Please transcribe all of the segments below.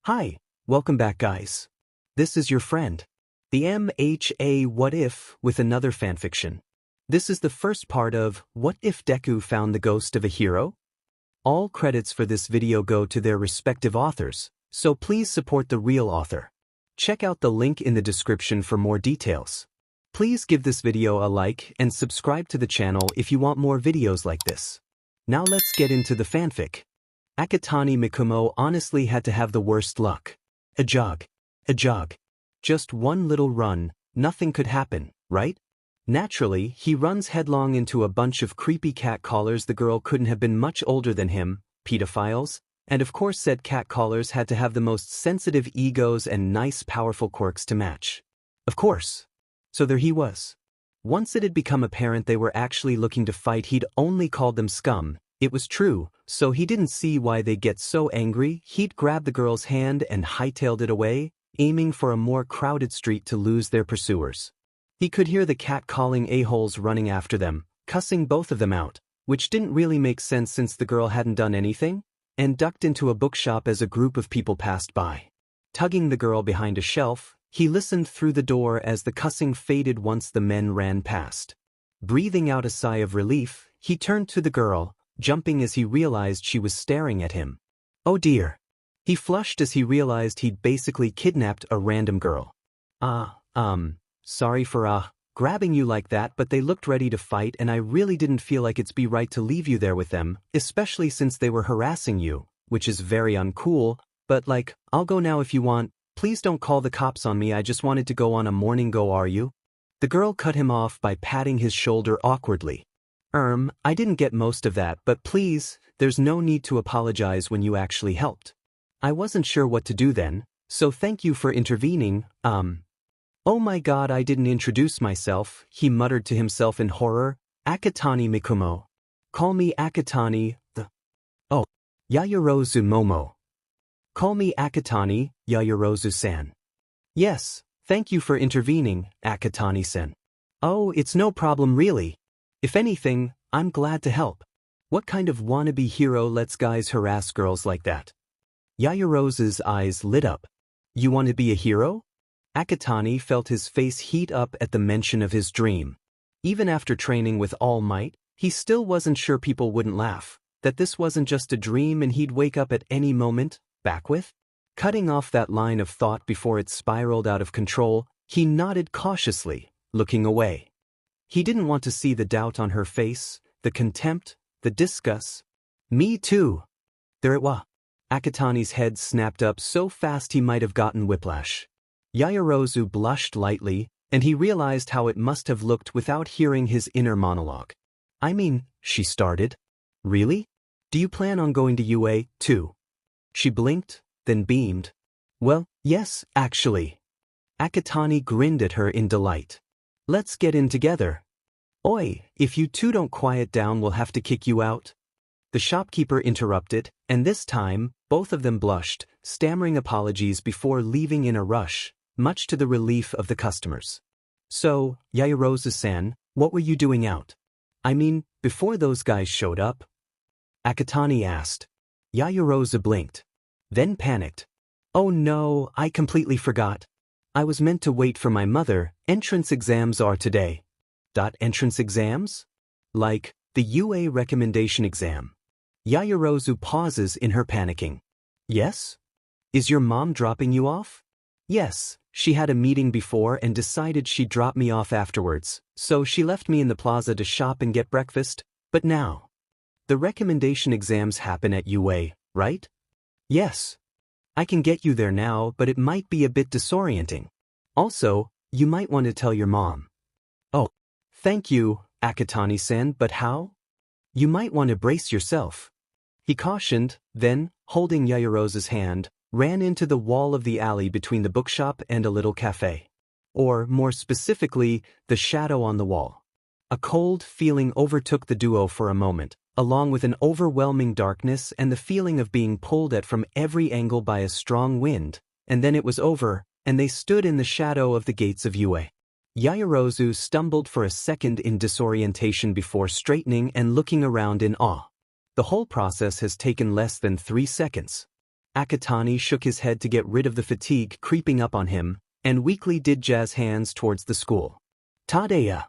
Hi, welcome back guys. This is your friend, the MHA What If with another fanfiction. This is the first part of What If Deku Found the Ghost of a Hero? All credits for this video go to their respective authors, so please support the real author. Check out the link in the description for more details. Please give this video a like and subscribe to the channel if you want more videos like this. Now let's get into the fanfic. Akatani Mikumo honestly had to have the worst luck. A jog. Just one little run, nothing could happen, right? Naturally, he runs headlong into a bunch of creepy catcallers. The girl couldn't have been much older than him, pedophiles, and of course said catcallers had to have the most sensitive egos and nice powerful quirks to match. Of course. So there he was. Once it had become apparent they were actually looking to fight, he'd only called them scum. It was true, so he didn't see why they'd get so angry. He'd grabbed the girl's hand and hightailed it away, aiming for a more crowded street to lose their pursuers. He could hear the cat-calling a-holes running after them, cussing both of them out, which didn't really make sense since the girl hadn't done anything, and ducked into a bookshop as a group of people passed by. Tugging the girl behind a shelf, he listened through the door as the cussing faded once the men ran past. Breathing out a sigh of relief, he turned to the girl, jumping as he realized she was staring at him. Oh dear. He flushed as he realized he'd basically kidnapped a random girl. Sorry for grabbing you like that, but they looked ready to fight and I really didn't feel like it's be right to leave you there with them, especially since they were harassing you, which is very uncool, but like, I'll go now if you want. Please don't call the cops on me, I just wanted to go on a morning go. Are you? The girl cut him off by patting his shoulder awkwardly. I didn't get most of that, but please, there's no need to apologize when you actually helped. I wasn't sure what to do then, so thank you for intervening. Oh my god, I didn't introduce myself, he muttered to himself in horror. Akatani Mikumo. Call me Akatani, Yayorozu Momo. Call me Akatani, Yayorozu-san. Yes, thank you for intervening, Akatani-san. Oh, it's no problem really. If anything, I'm glad to help. What kind of wannabe hero lets guys harass girls like that? Yayorozu's eyes lit up. You want to be a hero? Akatani felt his face heat up at the mention of his dream. Even after training with All Might, he still wasn't sure people wouldn't laugh, that this wasn't just a dream and he'd wake up at any moment, back with? Cutting off that line of thought before it spiraled out of control, he nodded cautiously, looking away. He didn't want to see the doubt on her face, the contempt, the disgust. Me too. There it was. Akatani's head snapped up so fast he might have gotten whiplash. Yayorozu blushed lightly, and he realized how it must have looked without hearing his inner monologue. I mean, she started. Really? Do you plan on going to UA, too? She blinked, then beamed. Well, yes, actually. Akatani grinned at her in delight. Let's get in together. Oi, if you two don't quiet down, we'll have to kick you out. The shopkeeper interrupted, and this time, both of them blushed, stammering apologies before leaving in a rush, much to the relief of the customers. So, Yayorozu-san, what were you doing out? I mean, before those guys showed up? Akatani asked. Yayorozu blinked. Then panicked. Oh no, I completely forgot. I was meant to wait for my mother. Entrance exams are today. Entrance exams? Like, the UA recommendation exam. Yayorozu pauses in her panicking. Yes? Is your mom dropping you off? Yes, she had a meeting before and decided she'd drop me off afterwards, so she left me in the plaza to shop and get breakfast, but now. The recommendation exams happen at UA, right? Yes. I can get you there now, but it might be a bit disorienting. Also, you might want to tell your mom. Oh, thank you, Akatani-san, but how? You might want to brace yourself. He cautioned, then, holding Yayorozu's hand, ran into the wall of the alley between the bookshop and a little cafe. Or, more specifically, the shadow on the wall. A cold feeling overtook the duo for a moment, along with an overwhelming darkness and the feeling of being pulled at from every angle by a strong wind, and then it was over, and they stood in the shadow of the gates of UA. Yayorozu stumbled for a second in disorientation before straightening and looking around in awe. The whole process has taken less than 3 seconds. Akatani shook his head to get rid of the fatigue creeping up on him, and weakly did jazz hands towards the school. Tadeya,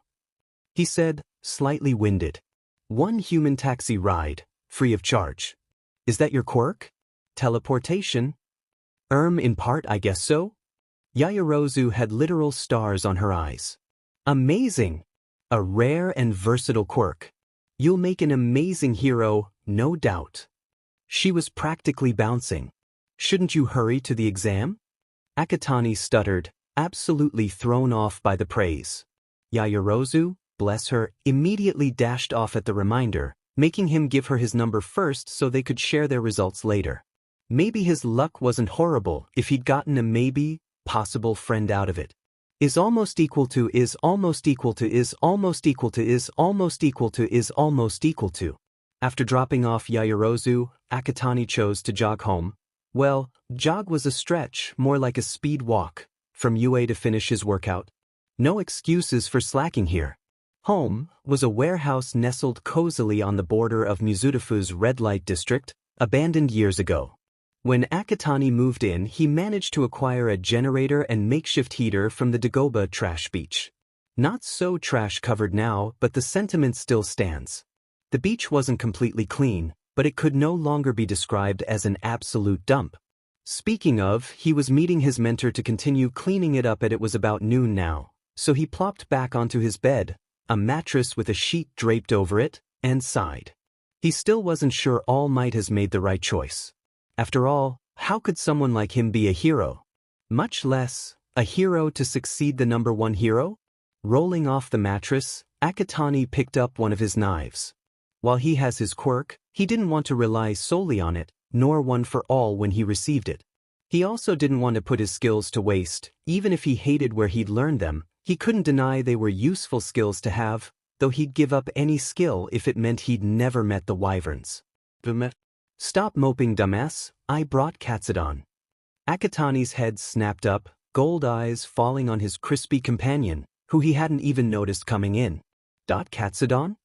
he said, slightly winded. One human taxi ride, free of charge. Is that your quirk? Teleportation? In part I guess so? Yayorozu had literal stars on her eyes. Amazing! A rare and versatile quirk. You'll make an amazing hero, no doubt. She was practically bouncing. Shouldn't you hurry to the exam? Akatani stuttered, absolutely thrown off by the praise. Yayorozu, bless her, immediately dashed off at the reminder, making him give her his number first so they could share their results later. Maybe his luck wasn't horrible if he'd gotten a maybe, possible friend out of it. Is almost equal to is almost equal to is almost equal to is almost equal to is almost equal to. After dropping off Yayorozu, Akatani chose to jog home. Well, jog was a stretch, more like a speed walk, from UA to finish his workout. No excuses for slacking here. Home was a warehouse nestled cozily on the border of Mizudafu's red light district, abandoned years ago. When Akatani moved in, he managed to acquire a generator and makeshift heater from the Dagoba trash beach. Not so trash-covered now, but the sentiment still stands. The beach wasn't completely clean, but it could no longer be described as an absolute dump. Speaking of, he was meeting his mentor to continue cleaning it up, and it was about noon now, so he plopped back onto his bed, a mattress with a sheet draped over it, and sighed. He still wasn't sure All Might has made the right choice. After all, how could someone like him be a hero? Much less, a hero to succeed the number one hero? Rolling off the mattress, Akatani picked up one of his knives. While he has his quirk, he didn't want to rely solely on it, nor one for all when he received it. He also didn't want to put his skills to waste. Even if he hated where he'd learned them, he couldn't deny they were useful skills to have, though he'd give up any skill if it meant he'd never met the wyverns. Stop moping, dumbass, I brought Katsudon. Akatani's head snapped up, gold eyes falling on his crispy companion, who he hadn't even noticed coming in. Katsudon?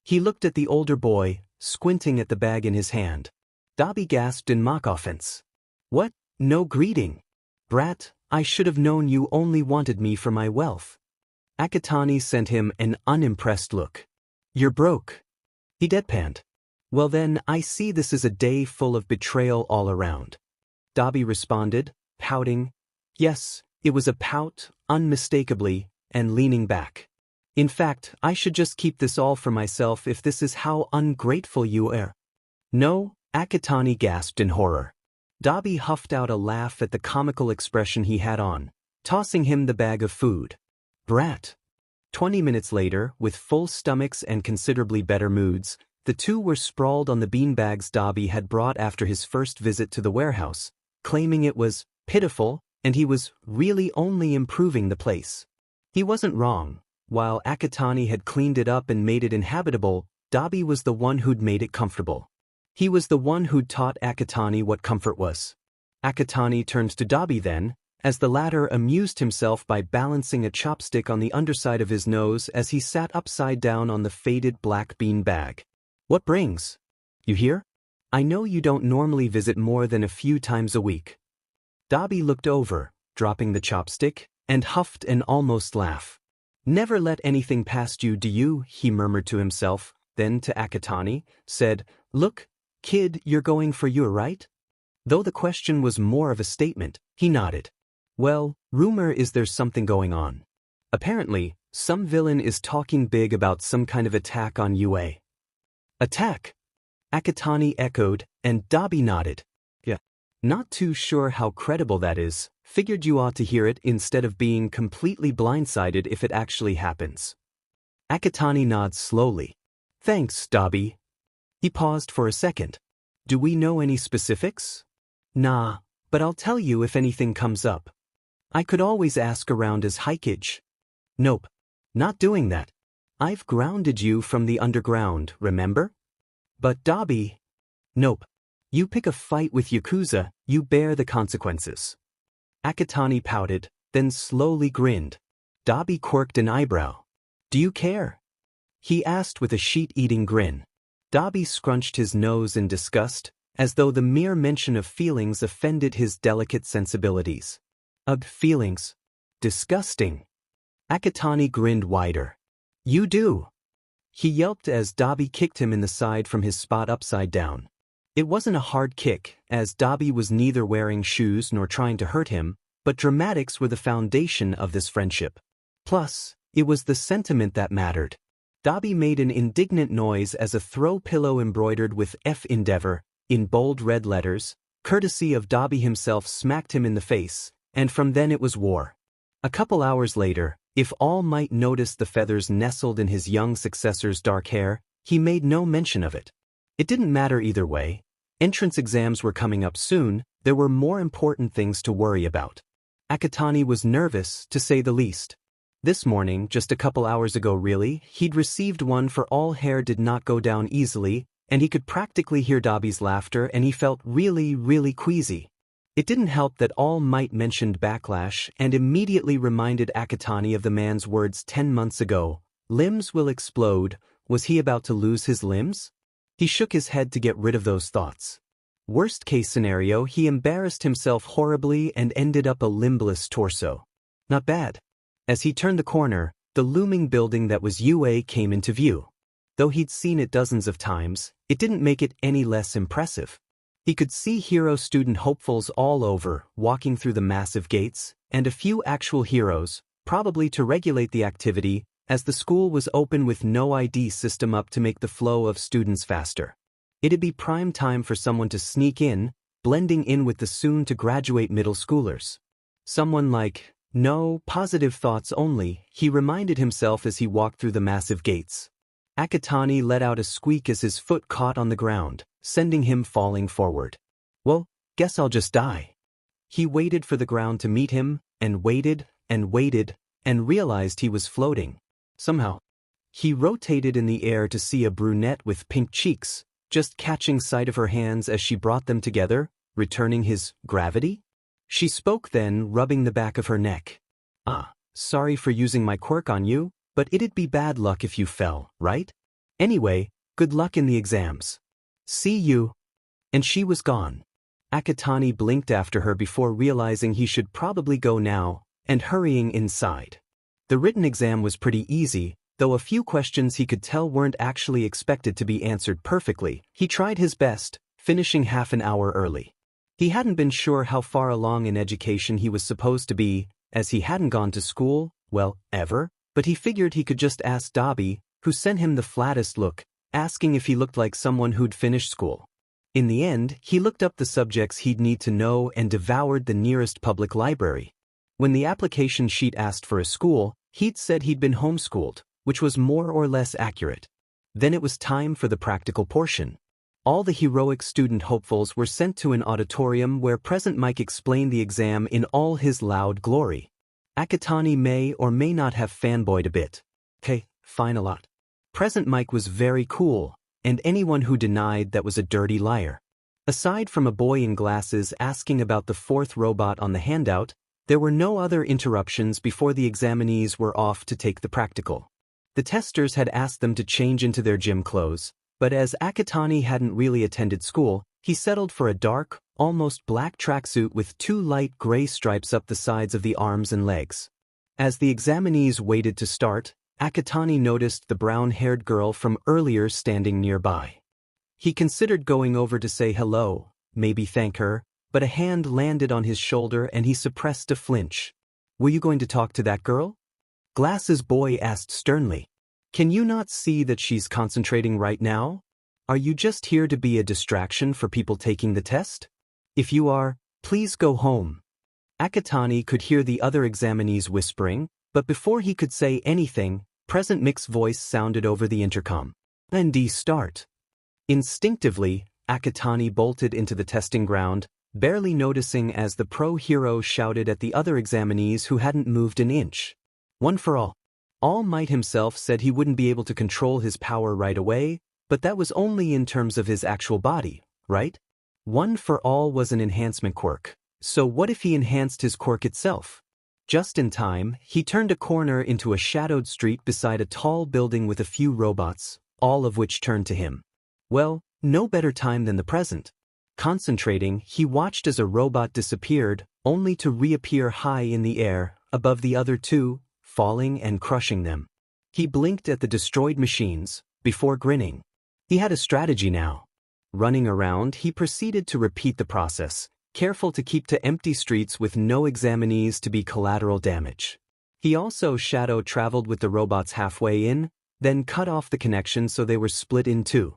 He looked at the older boy, squinting at the bag in his hand. Dabi gasped in mock offense. What? No greeting? Brat, I should have known you only wanted me for my wealth. Akatani sent him an unimpressed look. You're broke. He deadpanned. Well then, I see this is a day full of betrayal all around. Dabi responded, pouting. Yes, it was a pout, unmistakably, and leaning back. In fact, I should just keep this all for myself if this is how ungrateful you are. No, Akatani gasped in horror. Dabi huffed out a laugh at the comical expression he had on, tossing him the bag of food. Brat. 20 minutes later, with full stomachs and considerably better moods, the two were sprawled on the beanbags Dabi had brought after his first visit to the warehouse, claiming it was pitiful and he was really only improving the place. He wasn't wrong. While Akatani had cleaned it up and made it inhabitable, Dabi was the one who'd made it comfortable. He was the one who'd taught Akatani what comfort was. Akatani turned to Dabi then, as the latter amused himself by balancing a chopstick on the underside of his nose as he sat upside down on the faded black bean bag. What brings? You hear? I know you don't normally visit more than a few times a week. Dabi looked over, dropping the chopstick, and huffed an almost laugh. Never let anything past you, do you? He murmured to himself, then to Akatani, said, Look, kid, you're going for you, right? Though the question was more of a statement, he nodded. Well, rumor is there's something going on. Apparently, some villain is talking big about some kind of attack on UA. Attack? Akatani echoed, and Dabi nodded. Yeah. Not too sure how credible that is. Figured you ought to hear it instead of being completely blindsided if it actually happens. Akatani nods slowly. Thanks, Dabi. He paused for a second. Do we know any specifics? Nah, but I'll tell you if anything comes up. I could always ask around as Hikage. Nope. Not doing that. I've grounded you from the underground, remember? But Dabi. Nope. You pick a fight with Yakuza, you bear the consequences. Akatani pouted, then slowly grinned. Dabi quirked an eyebrow. Do you care? He asked with a sheet-eating grin. Dabi scrunched his nose in disgust, as though the mere mention of feelings offended his delicate sensibilities. Ugh, feelings. Disgusting. Akatani grinned wider. You do. He yelped as Dabi kicked him in the side from his spot upside down. It wasn't a hard kick, as Dabi was neither wearing shoes nor trying to hurt him, but dramatics were the foundation of this friendship. Plus, it was the sentiment that mattered. Dabi made an indignant noise as a throw pillow embroidered with F Endeavor, in bold red letters, courtesy of Dabi himself, smacked him in the face, and from then it was war. A couple hours later, if All Might noticed the feathers nestled in his young successor's dark hair, he made no mention of it. It didn't matter either way. Entrance exams were coming up soon, there were more important things to worry about. Akatani was nervous, to say the least. This morning, just a couple hours ago really, he'd received one for all hair did not go down easily, and he could practically hear Dabi's laughter and he felt really queasy. It didn't help that All Might mentioned backlash and immediately reminded Akatani of the man's words 10 months ago. Limbs will explode. Was he about to lose his limbs? He shook his head to get rid of those thoughts. Worst case scenario, he embarrassed himself horribly and ended up a limbless torso. Not bad. As he turned the corner, the looming building that was UA came into view. Though he'd seen it dozens of times, it didn't make it any less impressive. He could see hero student hopefuls all over, walking through the massive gates, and a few actual heroes, probably to regulate the activity, as the school was open with no ID system up to make the flow of students faster. It'd be prime time for someone to sneak in, blending in with the soon-to-graduate middle schoolers. Someone like, no, positive thoughts only, he reminded himself as he walked through the massive gates. Akatani let out a squeak as his foot caught on the ground, sending him falling forward. Well, guess I'll just die. He waited for the ground to meet him, and waited, and realized he was floating. Somehow. He rotated in the air to see a brunette with pink cheeks, just catching sight of her hands as she brought them together, returning his gravity. She spoke then, rubbing the back of her neck. Sorry for using my quirk on you, but it'd be bad luck if you fell, right? Anyway, good luck in the exams. See you. And she was gone. Akatani blinked after her before realizing he should probably go now, and hurrying inside. The written exam was pretty easy, though a few questions he could tell weren't actually expected to be answered perfectly. He tried his best, finishing half an hour early. He hadn't been sure how far along in education he was supposed to be, as he hadn't gone to school, well, ever, but he figured he could just ask Dabi, who sent him the flattest look, asking if he looked like someone who'd finished school. In the end, he looked up the subjects he'd need to know and devoured the nearest public library. When the application sheet asked for a school, he'd said he'd been homeschooled, which was more or less accurate. Then it was time for the practical portion. All the heroic student hopefuls were sent to an auditorium where Present Mike explained the exam in all his loud glory. Akatani may or may not have fanboyed a bit. Hey, fine a lot. Present Mike was very cool, and anyone who denied that was a dirty liar. Aside from a boy in glasses asking about the fourth robot on the handout, there were no other interruptions before the examinees were off to take the practical. The testers had asked them to change into their gym clothes, but as Akatani hadn't really attended school, he settled for a dark, almost black tracksuit with 2 light gray stripes up the sides of the arms and legs. As the examinees waited to start, Akatani noticed the brown-haired girl from earlier standing nearby. He considered going over to say hello, maybe thank her, but a hand landed on his shoulder and he suppressed a flinch. Were you going to talk to that girl? Glasses boy asked sternly. Can you not see that she's concentrating right now? Are you just here to be a distraction for people taking the test? If you are, please go home. Akatani could hear the other examinees whispering, but before he could say anything, Present Mick's voice sounded over the intercom. "And start." Instinctively, Akatani bolted into the testing ground, barely noticing as the pro-hero shouted at the other examinees who hadn't moved an inch. One for all. All Might himself said he wouldn't be able to control his power right away, but that was only in terms of his actual body, right? One for all was an enhancement quirk, so what if he enhanced his quirk itself? Just in time, he turned a corner into a shadowed street beside a tall building with a few robots, all of which turned to him. Well, no better time than the present. Concentrating, he watched as a robot disappeared, only to reappear high in the air, above the other two, falling and crushing them. He blinked at the destroyed machines, before grinning. He had a strategy now. Running around, he proceeded to repeat the process, careful to keep to empty streets with no examinees to be collateral damage. He also shadow traveled with the robots halfway in, then cut off the connection so they were split in two.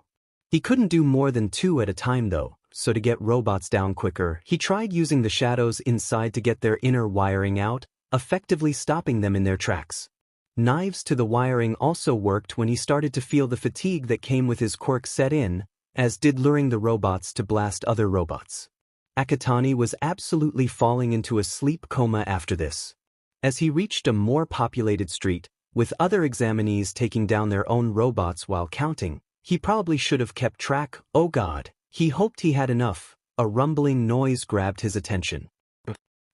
He couldn't do more than two at a time though, so to get robots down quicker, he tried using the shadows inside to get their inner wiring out, effectively stopping them in their tracks. Knives to the wiring also worked when he started to feel the fatigue that came with his quirk set in, as did luring the robots to blast other robots. Akatani was absolutely falling into a sleep coma after this. As he reached a more populated street, with other examinees taking down their own robots while counting, he probably should have kept track. Oh God, he hoped he had enough. A rumbling noise grabbed his attention.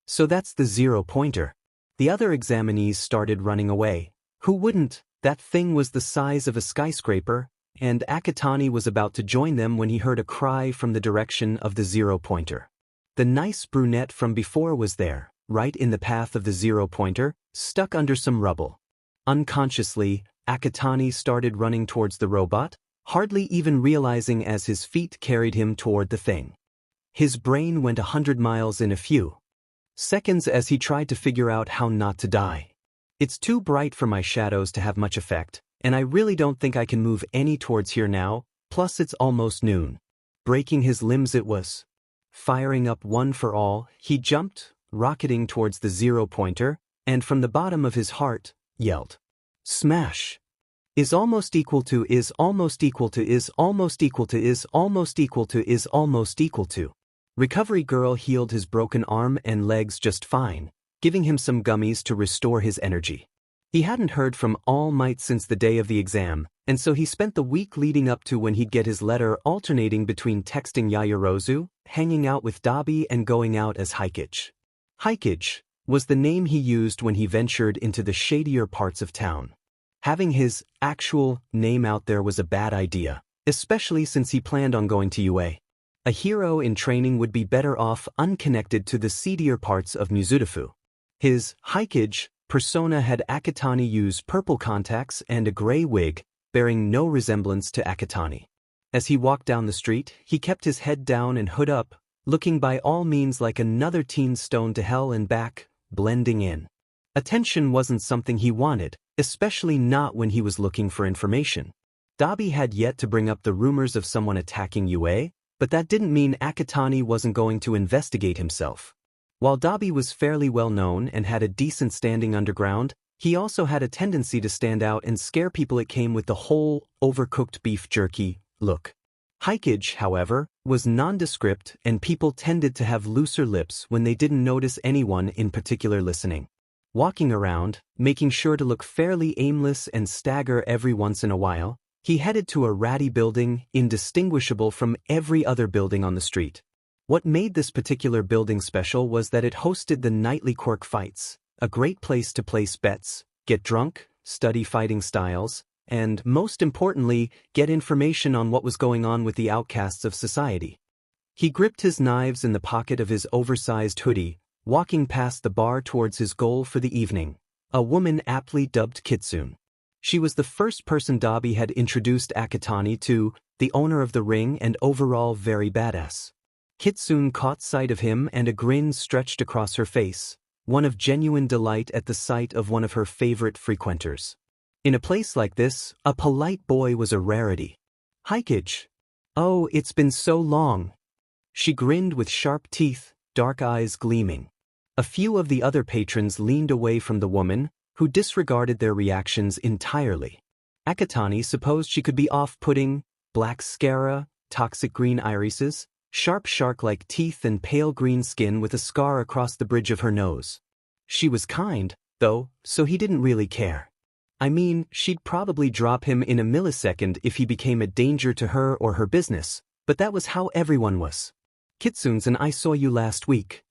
So that's the 0-pointer. The other examinees started running away. Who wouldn't? That thing was the size of a skyscraper, and Akatani was about to join them when he heard a cry from the direction of the 0-pointer. The nice brunette from before was there, right in the path of the 0-pointer, stuck under some rubble. Unconsciously, Akatani started running towards the robot, hardly even realizing as his feet carried him toward the thing. His brain went 100 miles in a few seconds as he tried to figure out how not to die. It's too bright for my shadows to have much effect, and I really don't think I can move any towards here now, plus it's almost noon. Breaking his limbs it was. Firing up one for all, he jumped, rocketing towards the 0-pointer, and from the bottom of his heart, yelled. Smash! Is almost equal to is almost equal to is almost equal to is almost equal to is almost equal to. Recovery girl healed his broken arm and legs just fine, giving him some gummies to restore his energy. He hadn't heard from All Might since the day of the exam, and so he spent the week leading up to when he'd get his letter alternating between texting Yayuru, hanging out with Dabi and going out as Hikage. Hikage was the name he used when he ventured into the shadier parts of town. Having his actual name out there was a bad idea, especially since he planned on going to UA. A hero in training would be better off unconnected to the seedier parts of Mizudafu. His Hikage persona had Akatani use purple contacts and a gray wig, bearing no resemblance to Akatani. As he walked down the street, he kept his head down and hood up, looking by all means like another teen stoned to hell and back, blending in. Attention wasn't something he wanted, especially not when he was looking for information. Dabi had yet to bring up the rumors of someone attacking UA, but that didn't mean Akatani wasn't going to investigate himself. While Dabi was fairly well known and had a decent standing underground, he also had a tendency to stand out and scare people. It came with the whole overcooked beef jerky look. Hikage, however, was nondescript and people tended to have looser lips when they didn't notice anyone in particular listening. Walking around, making sure to look fairly aimless and stagger every once in a while, he headed to a ratty building, indistinguishable from every other building on the street. What made this particular building special was that it hosted the nightly quirk fights, a great place to place bets, get drunk, study fighting styles, and, most importantly, get information on what was going on with the outcasts of society. He gripped his knives in the pocket of his oversized hoodie, walking past the bar towards his goal for the evening, a woman aptly dubbed Kitsune. She was the first person Dabi had introduced Akatani to, the owner of the ring and overall very badass. Kitsune caught sight of him and a grin stretched across her face, one of genuine delight at the sight of one of her favorite frequenters. In a place like this, a polite boy was a rarity. Hikage. Oh, it's been so long. She grinned with sharp teeth, dark eyes gleaming. A few of the other patrons leaned away from the woman, who disregarded their reactions entirely. Akatani supposed she could be off-putting, black scara, toxic green irises, sharp shark-like teeth and pale green skin with a scar across the bridge of her nose. She was kind, though, so he didn't really care. I mean, she'd probably drop him in a millisecond if he became a danger to her or her business, but that was how everyone was. Kitsune's and I saw you last week.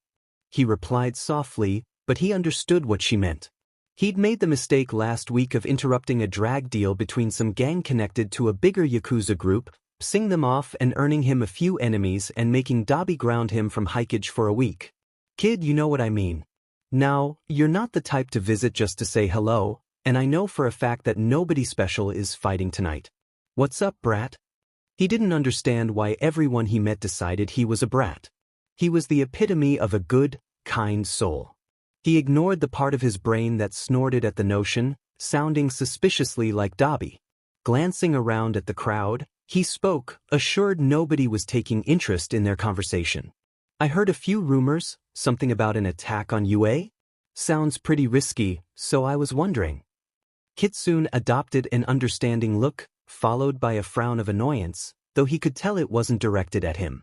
He replied softly, but he understood what she meant. He'd made the mistake last week of interrupting a drag deal between some gang connected to a bigger Yakuza group, sing them off and earning him a few enemies and making Dabi ground him from Hikage for a week. Kid, you know what I mean. Now, you're not the type to visit just to say hello, and I know for a fact that nobody special is fighting tonight. What's up, brat? He didn't understand why everyone he met decided he was a brat. He was the epitome of a good, kind soul. He ignored the part of his brain that snorted at the notion, sounding suspiciously like Dabi. Glancing around at the crowd, he spoke, assured nobody was taking interest in their conversation. I heard a few rumors, something about an attack on UA? Sounds pretty risky, so I was wondering. Kitsune adopted an understanding look, followed by a frown of annoyance, though he could tell it wasn't directed at him.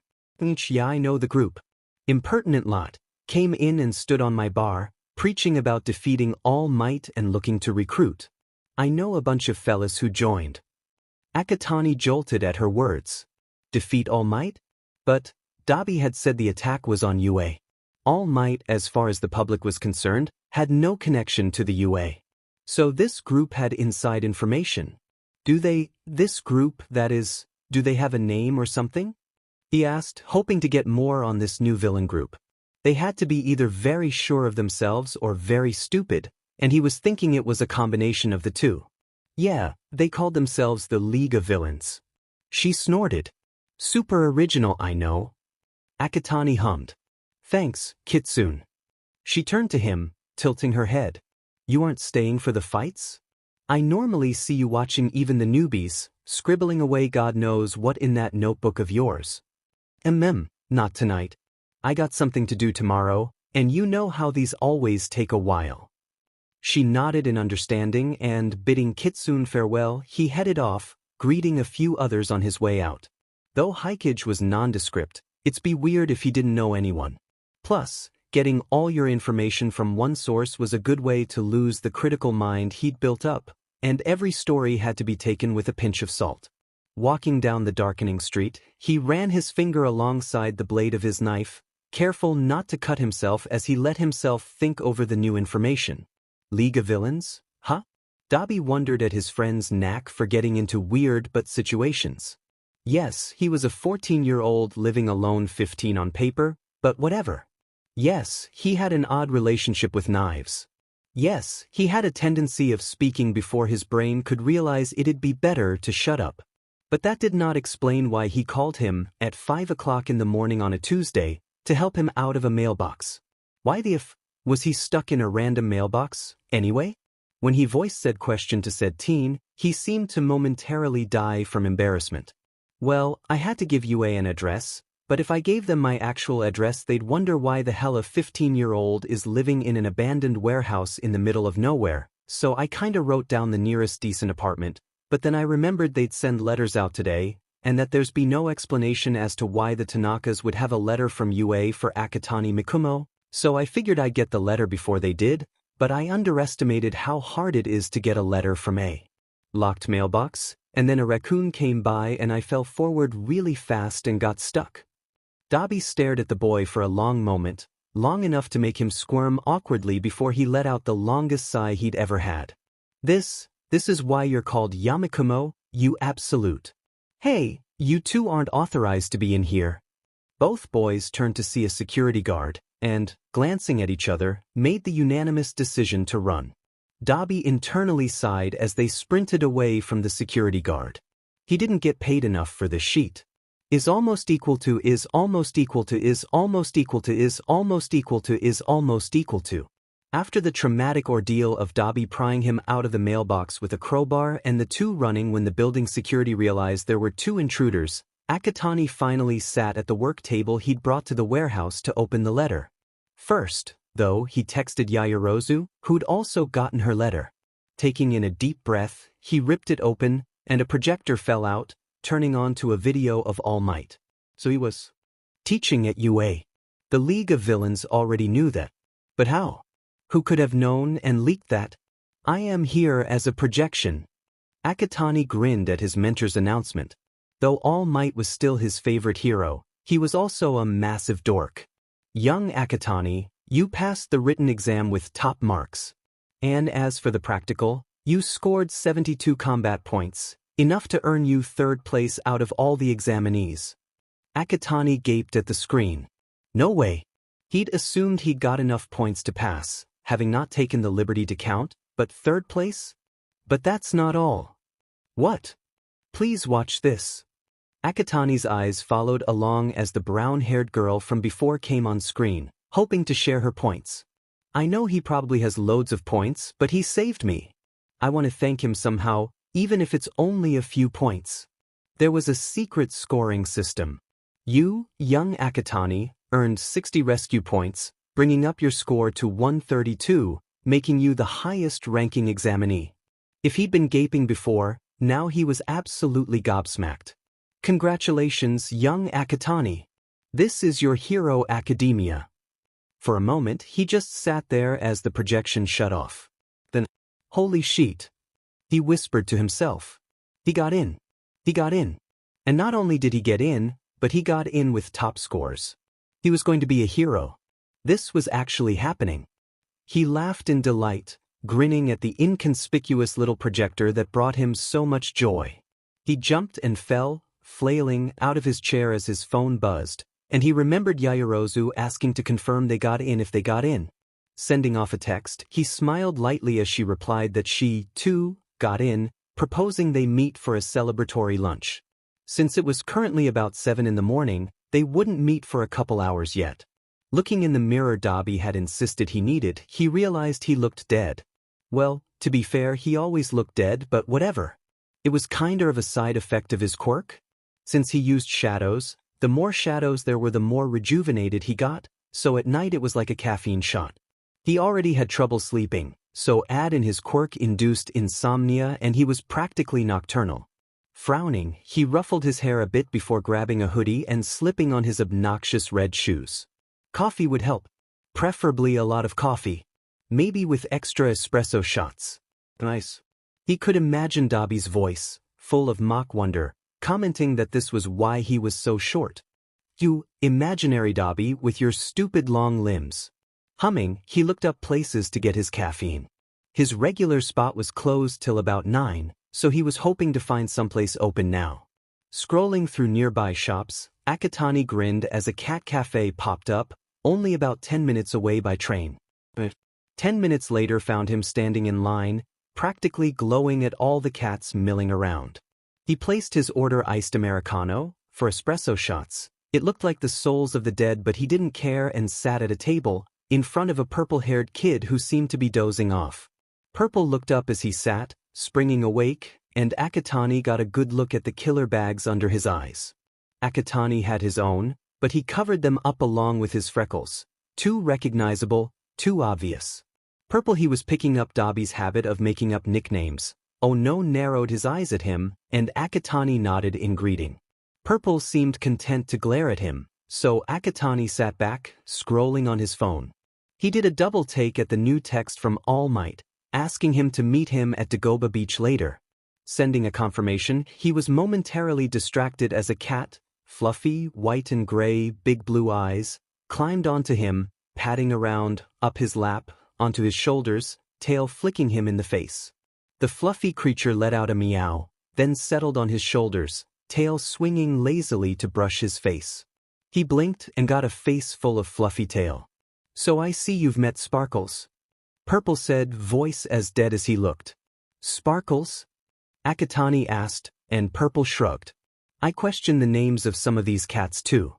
Yeah, I know the group. Impertinent lot. Came in and stood on my bar, preaching about defeating All Might and looking to recruit. I know a bunch of fellas who joined. Akatani jolted at her words. Defeat All Might? But Dabi had said the attack was on UA. All Might, as far as the public was concerned, had no connection to the UA. So this group had inside information. This group, that is, do they have a name or something? He asked, hoping to get more on this new villain group. They had to be either very sure of themselves or very stupid, and he was thinking it was a combination of the two. Yeah, they called themselves the League of Villains. She snorted. Super original, I know. Akatani hummed. Thanks, Kitsune. She turned to him, tilting her head. You aren't staying for the fights? I normally see you watching even the newbies, scribbling away God knows what in that notebook of yours. Not tonight. I got something to do tomorrow, and you know how these always take a while. She nodded in understanding and, bidding Kitsune farewell, he headed off, greeting a few others on his way out. Though Hikage was nondescript, it'd be weird if he didn't know anyone. Plus, getting all your information from one source was a good way to lose the critical mind he'd built up, and every story had to be taken with a pinch of salt. Walking down the darkening street, he ran his finger alongside the blade of his knife, careful not to cut himself as he let himself think over the new information. League of Villains? Huh? Dabi wondered at his friend's knack for getting into weird but situations. Yes, he was a 14-year-old living alone, 15 on paper, but whatever. Yes, he had an odd relationship with knives. Yes, he had a tendency of speaking before his brain could realize it'd be better to shut up. But that did not explain why he called him at 5 o'clock in the morning on a Tuesday to help him out of a mailbox. Why the f... was he stuck in a random mailbox, anyway? When he voiced said question to said teen, he seemed to momentarily die from embarrassment. Well, I had to give UA an address, but if I gave them my actual address they'd wonder why the hell a 15-year-old is living in an abandoned warehouse in the middle of nowhere, so I kinda wrote down the nearest decent apartment, but then I remembered they'd send letters out today, and that there's be no explanation as to why the Tanakas would have a letter from UA for Akatani Mikumo, so I figured I'd get the letter before they did, but I underestimated how hard it is to get a letter from a locked mailbox, and then a raccoon came by and I fell forward really fast and got stuck. Dabi stared at the boy for a long moment, long enough to make him squirm awkwardly before he let out the longest sigh he'd ever had. This is why you're called Yamikumo, you absolute. Hey, you two aren't authorized to be in here. Both boys turned to see a security guard, and, glancing at each other, made the unanimous decision to run. Dabi internally sighed as they sprinted away from the security guard. He didn't get paid enough for this sheet. Is almost equal to is almost equal to is almost equal to is almost equal to is almost equal to. After the traumatic ordeal of Dabi prying him out of the mailbox with a crowbar and the two running when the building security realized there were two intruders, Akatani finally sat at the work table he'd brought to the warehouse to open the letter. First, though, he texted Yayorozu, who'd also gotten her letter. Taking in a deep breath, he ripped it open, and a projector fell out, turning on to a video of All Might. So he was teaching at UA. The League of Villains already knew that. But how? Who could have known and leaked that? I am here as a projection. Akatani grinned at his mentor's announcement. Though All Might was still his favorite hero, he was also a massive dork. Young Akatani, you passed the written exam with top marks. And as for the practical, you scored 72 combat points, Enough to earn you third place out of all the examinees. Akatani gaped at the screen. No way. He'd assumed he'd got enough points to pass, having not taken the liberty to count, but third place? But that's not all. What? Please watch this. Akatani's eyes followed along as the brown-haired girl from before came on screen, hoping to share her points. I know he probably has loads of points, but he saved me. I want to thank him somehow, even if it's only a few points. There was a secret scoring system. You, young Akatani, earned 60 rescue points, bringing up your score to 132, making you the highest-ranking examinee. If he'd been gaping before, now he was absolutely gobsmacked. Congratulations, young Akatani. This is your hero academia. For a moment, he just sat there as the projection shut off. Then, holy shit. He whispered to himself. He got in. He got in. And not only did he get in, but he got in with top scores. He was going to be a hero. This was actually happening. He laughed in delight, grinning at the inconspicuous little projector that brought him so much joy. He jumped and fell, flailing, out of his chair as his phone buzzed, and he remembered Yayuru asking to confirm they got in if they got in. Sending off a text, he smiled lightly as she replied that she, too, got in, proposing they meet for a celebratory lunch. Since it was currently about 7 in the morning, they wouldn't meet for a couple hours yet. Looking in the mirror Dabi had insisted he needed, he realized he looked dead. Well, to be fair, he always looked dead, but whatever. It was kinda of a side effect of his quirk. Since he used shadows, the more shadows there were the more rejuvenated he got, so at night it was like a caffeine shot. He already had trouble sleeping, so add in his quirk-induced insomnia and he was practically nocturnal. Frowning, he ruffled his hair a bit before grabbing a hoodie and slipping on his obnoxious red shoes. Coffee would help. Preferably a lot of coffee. Maybe with extra espresso shots. Nice. He could imagine Dabi's voice, full of mock wonder, commenting that this was why he was so short. You, imaginary Dabi with your stupid long limbs. Humming, he looked up places to get his caffeine. His regular spot was closed till about 9, so he was hoping to find someplace open now. Scrolling through nearby shops, Akatani grinned as a cat cafe popped up, only about 10 minutes away by train. But 10 minutes later found him standing in line, practically glowing at all the cats milling around. He placed his order iced Americano, for espresso shots. It looked like the souls of the dead, but he didn't care and sat at a table, in front of a purple-haired kid who seemed to be dozing off. Purple looked up as he sat, springing awake, and Akatani got a good look at the killer bags under his eyes. Akatani had his own, but he covered them up along with his freckles. Too recognizable, too obvious. Purple he was picking up Dabi's habit of making up nicknames. Oh no narrowed his eyes at him, and Akatani nodded in greeting. Purple seemed content to glare at him, so Akatani sat back, scrolling on his phone. He did a double take at the new text from All Might, asking him to meet him at Dagoba Beach later. Sending a confirmation, he was momentarily distracted as a cat, fluffy, white and gray, big blue eyes, climbed onto him, patting around, up his lap, onto his shoulders, tail flicking him in the face. The fluffy creature let out a meow, then settled on his shoulders, tail swinging lazily to brush his face. He blinked and got a face full of fluffy tail. So I see you've met Sparkles. Purple said, voice as dead as he looked. Sparkles? Akatani asked, and Purple shrugged. I question the names of some of these cats too.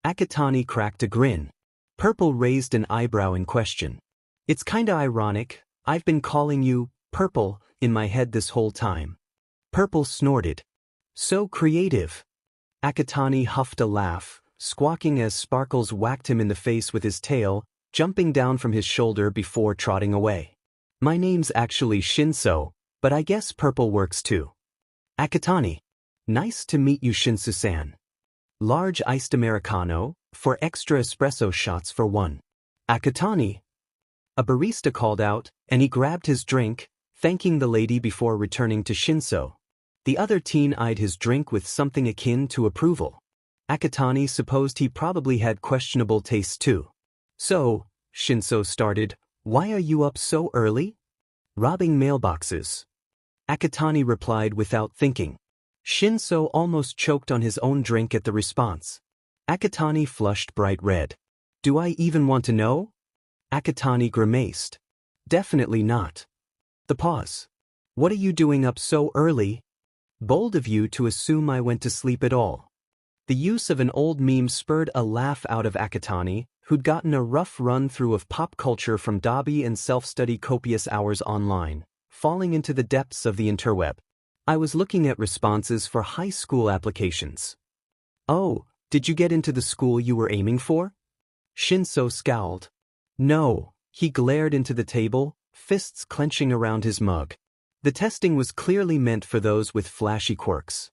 Akatani cracked a grin. Purple raised an eyebrow in question. It's kinda ironic, I've been calling you Purple in my head this whole time. Purple snorted. So creative. Akatani huffed a laugh, squawking as Sparkles whacked him in the face with his tail, jumping down from his shoulder before trotting away. My name's actually Shinso, but I guess Purple works too. Akatani. Nice to meet you, Shinso-san. Large iced Americano, for extra espresso shots for one. Akatani. A barista called out, and he grabbed his drink, thanking the lady before returning to Shinso. The other teen eyed his drink with something akin to approval. Akatani supposed he probably had questionable tastes too. So, Shinso started, why are you up so early? Robbing mailboxes. Akatani replied without thinking. Shinso almost choked on his own drink at the response. Akatani flushed bright red. Do I even want to know? Akatani grimaced. Definitely not. The pause. What are you doing up so early? Bold of you to assume I went to sleep at all. The use of an old meme spurred a laugh out of Akatani, who'd gotten a rough run-through of pop culture from Dobby and self-study copious hours online, falling into the depths of the interweb. I was looking at responses for high school applications. Oh, did you get into the school you were aiming for? Shinso scowled. No, he glared into the table, fists clenching around his mug. The testing was clearly meant for those with flashy quirks.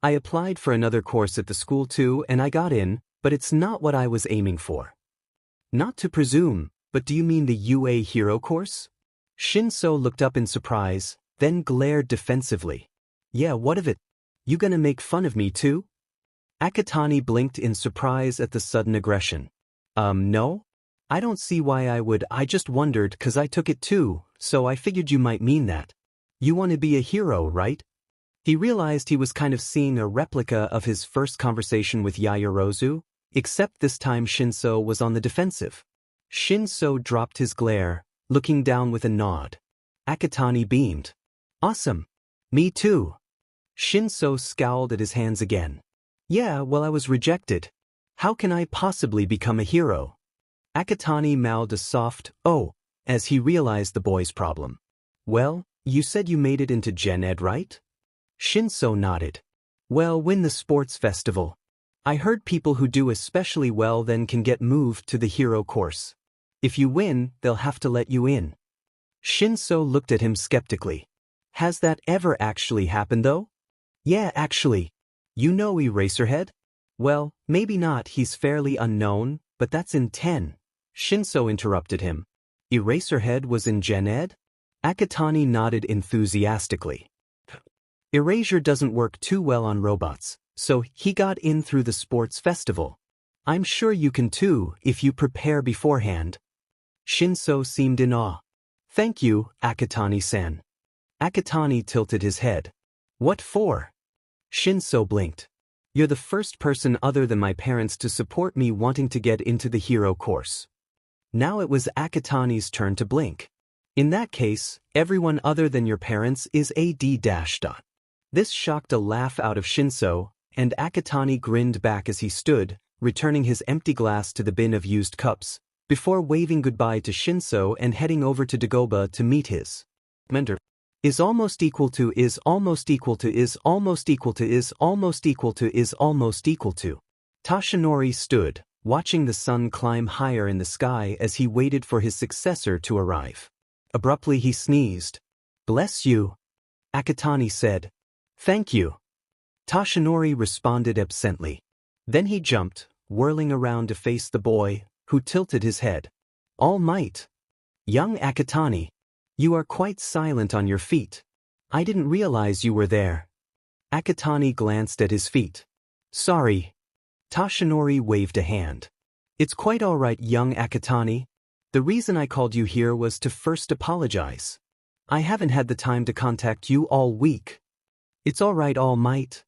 I applied for another course at the school too and I got in, but it's not what I was aiming for. Not to presume, but do you mean the UA hero course? Shinso looked up in surprise, then glared defensively. Yeah, what of it? You gonna make fun of me too? Akatani blinked in surprise at the sudden aggression. No? I don't see why I would. I just wondered 'cause I took it too, so I figured you might mean that. You want to be a hero, right? He realized he was kind of seeing a replica of his first conversation with Yayorozu, except this time Shinso was on the defensive. Shinso dropped his glare, looking down with a nod. Akatani beamed. Awesome. Me too. Shinso scowled at his hands again. Yeah, well, I was rejected. How can I possibly become a hero? Akatani mouthed a soft, oh, as he realized the boy's problem. Well, you said you made it into Gen Ed, right? Shinso nodded. Well, win the sports festival. I heard people who do especially well then can get moved to the hero course. If you win, they'll have to let you in. Shinso looked at him skeptically. Has that ever actually happened though? Yeah, actually. You know Eraserhead? Well, maybe not, he's fairly unknown, but that's in 10. Shinso interrupted him. Eraserhead was in Gen Ed? Akatani nodded enthusiastically. Erasure doesn't work too well on robots, so he got in through the sports festival. I'm sure you can too, if you prepare beforehand. Shinso seemed in awe. Thank you, Akatani-san. Akatani tilted his head. What for? Shinso blinked. You're the first person other than my parents to support me wanting to get into the hero course. Now it was Akatani's turn to blink. In that case, everyone other than your parents is AD-. This shocked a laugh out of Shinso, and Akatani grinned back as he stood, returning his empty glass to the bin of used cups, before waving goodbye to Shinso and heading over to Dagoba to meet his mentor. Is almost equal to is almost equal to is almost equal to is almost equal to is almost equal to. Tashinori stood, watching the sun climb higher in the sky as he waited for his successor to arrive. Abruptly he sneezed. Bless you. Akatani said. Thank you. Tashinori responded absently. Then he jumped, whirling around to face the boy, who tilted his head. All might. Young Akatani. You are quite silent on your feet. I didn't realize you were there. Akatani glanced at his feet. Sorry. Tashinori waved a hand. It's quite all right, young Akatani. The reason I called you here was to first apologize. I haven't had the time to contact you all week. It's all right, All Might.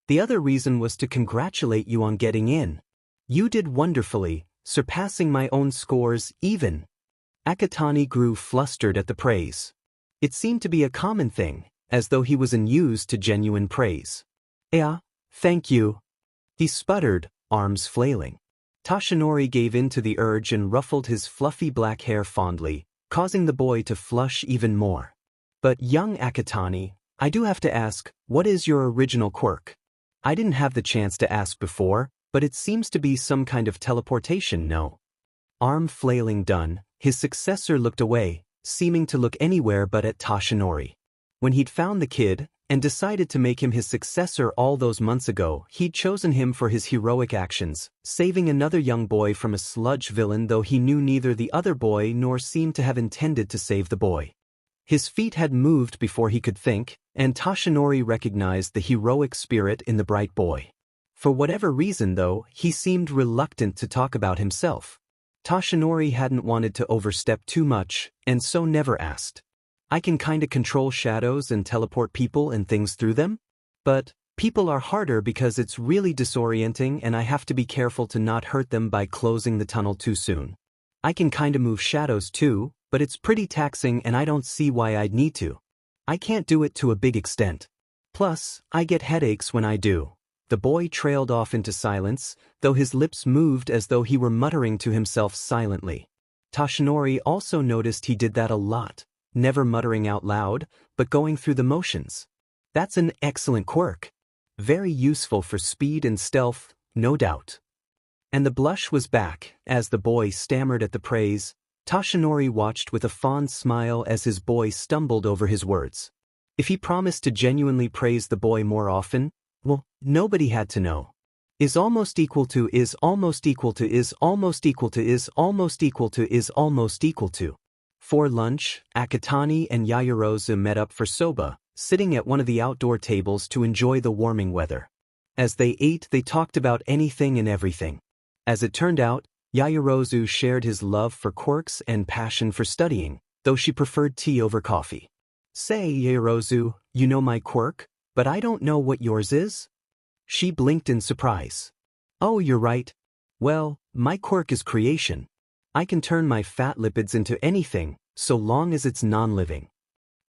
The other reason was to congratulate you on getting in. You did wonderfully, surpassing my own scores even. Akatani grew flustered at the praise. It seemed to be a common thing, as though he was unused to genuine praise. Yeah, thank you. He sputtered, arms flailing. Tashinori gave in to the urge and ruffled his fluffy black hair fondly, causing the boy to flush even more. But young Akatani, I do have to ask, what is your original quirk? I didn't have the chance to ask before, but it seems to be some kind of teleportation, no? Arm flailing done, his successor looked away, seeming to look anywhere but at Tashinori. When he'd found the kid, and decided to make him his successor all those months ago, he'd chosen him for his heroic actions, saving another young boy from a sludge villain, though he knew neither the other boy nor seemed to have intended to save the boy. His feet had moved before he could think, and Tashinori recognized the heroic spirit in the bright boy. For whatever reason, though, he seemed reluctant to talk about himself. Tashinori hadn't wanted to overstep too much, and so never asked. I can kinda control shadows and teleport people and things through them. But people are harder because it's really disorienting and I have to be careful to not hurt them by closing the tunnel too soon. I can kinda move shadows too, but it's pretty taxing and I don't see why I'd need to. I can't do it to a big extent. Plus, I get headaches when I do. The boy trailed off into silence, though his lips moved as though he were muttering to himself silently. Toshinori also noticed he did that a lot, never muttering out loud, but going through the motions. That's an excellent quirk. Very useful for speed and stealth, no doubt. And the blush was back, as the boy stammered at the praise. Toshinori watched with a fond smile as his boy stumbled over his words. If he promised to genuinely praise the boy more often, well, nobody had to know. Is almost equal to is almost equal to is almost equal to is almost equal to is almost equal to. For lunch, Akatani and Yayuru met up for soba, sitting at one of the outdoor tables to enjoy the warming weather. As they ate, they talked about anything and everything. As it turned out, Yayuru shared his love for quirks and passion for studying, though she preferred tea over coffee. Say, Yayuru, you know my quirk, but I don't know what yours is? She blinked in surprise. Oh, you're right. Well, my quirk is creation. I can turn my fat lipids into anything, so long as it's non-living.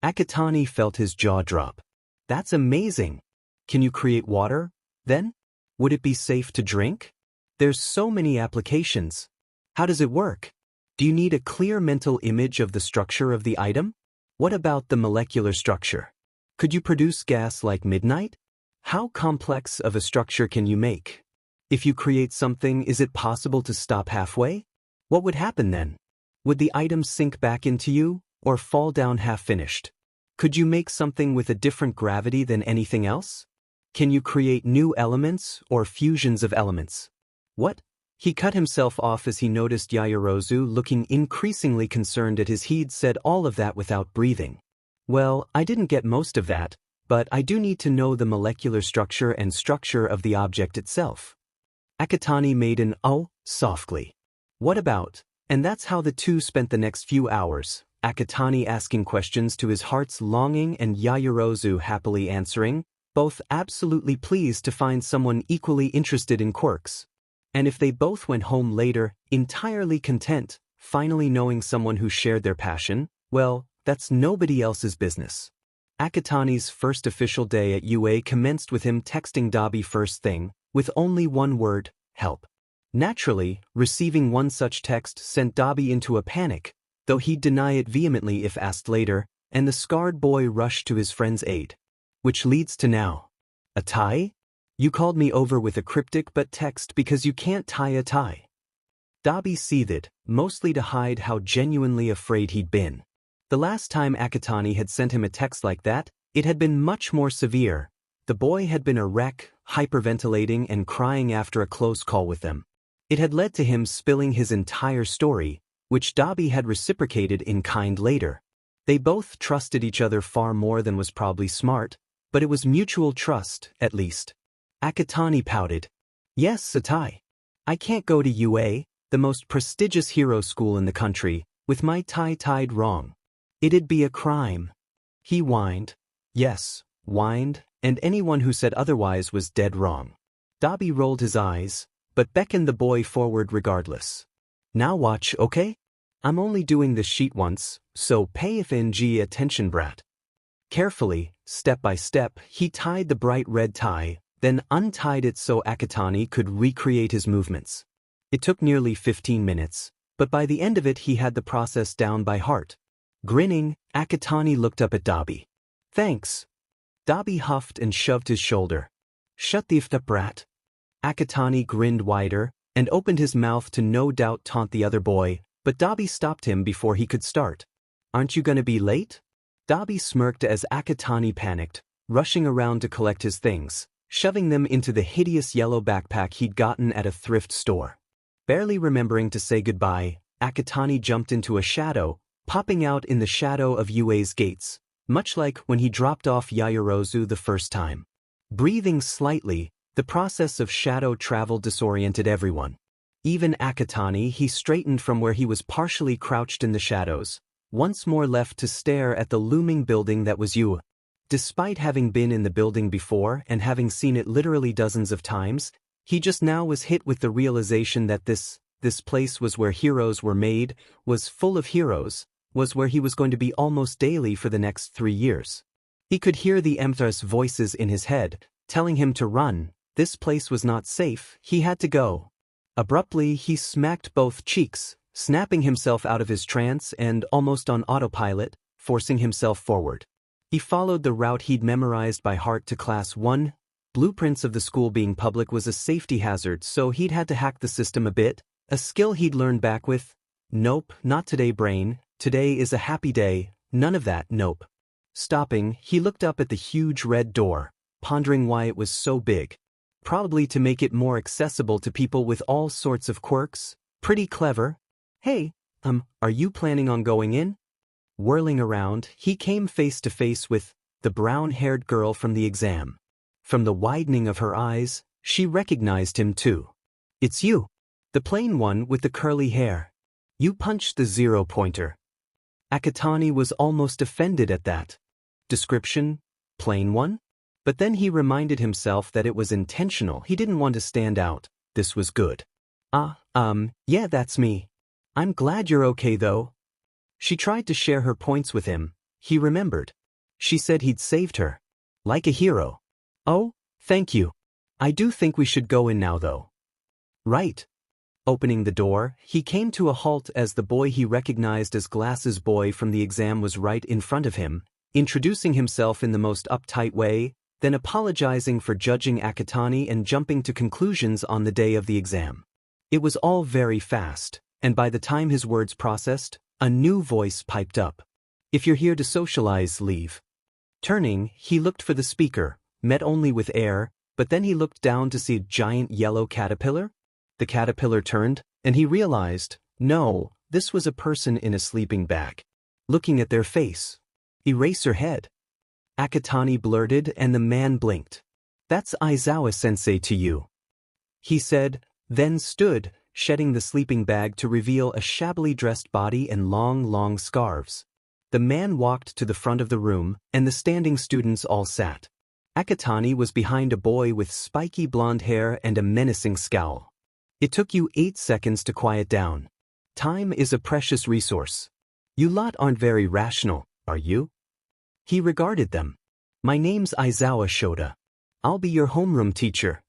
Akatani felt his jaw drop. That's amazing. Can you create water, then? Would it be safe to drink? There's so many applications. How does it work? Do you need a clear mental image of the structure of the item? What about the molecular structure? Could you produce gas like midnight? How complex of a structure can you make? If you create something, is it possible to stop halfway? What would happen then? Would the item sink back into you, or fall down half-finished? Could you make something with a different gravity than anything else? Can you create new elements or fusions of elements? What? He cut himself off as he noticed Yayuru looking increasingly concerned at his he'd said all of that without breathing. Well, I didn't get most of that, but I do need to know the molecular structure and structure of the object itself. Akatani made an "oh" softly. What about? And that's how the two spent the next few hours, Akatani asking questions to his heart's longing and Yayuru happily answering, both absolutely pleased to find someone equally interested in quirks. And if they both went home later, entirely content, finally knowing someone who shared their passion, well, that's nobody else's business. Akatani's first official day at UA commenced with him texting Dabi first thing, with only one word, help. Naturally, receiving one such text sent Dabi into a panic, though he'd deny it vehemently if asked later, and the scarred boy rushed to his friend's aid. Which leads to now. A tie? You called me over with a cryptic but text because you can't tie a tie. Dabi seethed, mostly to hide how genuinely afraid he'd been. The last time Akatani had sent him a text like that, it had been much more severe. The boy had been a wreck, hyperventilating and crying after a close call with them. It had led to him spilling his entire story, which Dabi had reciprocated in kind later. They both trusted each other far more than was probably smart, but it was mutual trust, at least. Akatani pouted. Yes, a tie. I can't go to UA, the most prestigious hero school in the country, with my tie tied wrong. It'd be a crime. He whined. Yes, whined, and anyone who said otherwise was dead wrong. Dabi rolled his eyes, but beckoned the boy forward regardless. Now watch, okay? I'm only doing this sheet once, so pay attention, brat. Carefully, step by step, he tied the bright red tie, then untied it so Akatani could recreate his movements. It took nearly 15 minutes, but by the end of it he had the process down by heart. Grinning, Akatani looked up at Dabi. Thanks. Dabi huffed and shoved his shoulder. Shut the f*** up, brat. Akatani grinned wider, and opened his mouth to no doubt taunt the other boy, but Dabi stopped him before he could start. Aren't you gonna be late? Dabi smirked as Akatani panicked, rushing around to collect his things, shoving them into the hideous yellow backpack he'd gotten at a thrift store. Barely remembering to say goodbye, Akatani jumped into a shadow, popping out in the shadow of UA's gates, much like when he dropped off Yayuru the first time. Breathing slightly, the process of shadow travel disoriented everyone. Even Akatani, he straightened from where he was partially crouched in the shadows, once more left to stare at the looming building that was you. Despite having been in the building before and having seen it literally dozens of times, he just now was hit with the realization that this place was where heroes were made, was full of heroes, was where he was going to be almost daily for the next 3 years. He could hear the Empress voices in his head, telling him to run. This place was not safe, he had to go. Abruptly, he smacked both cheeks, snapping himself out of his trance and, almost on autopilot, forcing himself forward. He followed the route he'd memorized by heart to Class 1. Blueprints of the school being public was a safety hazard, so he'd had to hack the system a bit, a skill he'd learned back with. Nope, not today, brain. Today is a happy day. None of that, nope. Stopping, he looked up at the huge red door, pondering why it was so big. Probably to make it more accessible to people with all sorts of quirks. Pretty clever. Hey, are you planning on going in? Whirling around, he came face to face with the brown-haired girl from the exam. From the widening of her eyes, she recognized him too. It's you. The plain one with the curly hair. You punched the 0-pointer. Akatani was almost offended at that. Description? Plain one? But then he reminded himself that it was intentional. He didn't want to stand out. This was good. Yeah, that's me. I'm glad you're okay though. She tried to share her points with him. He remembered. She said he'd saved her. Like a hero. Oh, thank you. I do think we should go in now though. Right. Opening the door, he came to a halt as the boy he recognized as Glasses Boy from the exam was right in front of him, introducing himself in the most uptight way, then apologizing for judging Akatani and jumping to conclusions on the day of the exam. It was all very fast, and by the time his words processed, a new voice piped up. If you're here to socialize, leave. Turning, he looked for the speaker, met only with air, but then he looked down to see a giant yellow caterpillar. The caterpillar turned, and he realized, no, this was a person in a sleeping bag. Looking at their face. Eraserhead. Akatani blurted and the man blinked. That's Aizawa-sensei to you. He said, then stood, shedding the sleeping bag to reveal a shabbily dressed body and long scarves. The man walked to the front of the room, and the standing students all sat. Akatani was behind a boy with spiky blonde hair and a menacing scowl. It took you 8 seconds to quiet down. Time is a precious resource. You lot aren't very rational, are you? He regarded them. My name's Aizawa Shoda. I'll be your homeroom teacher.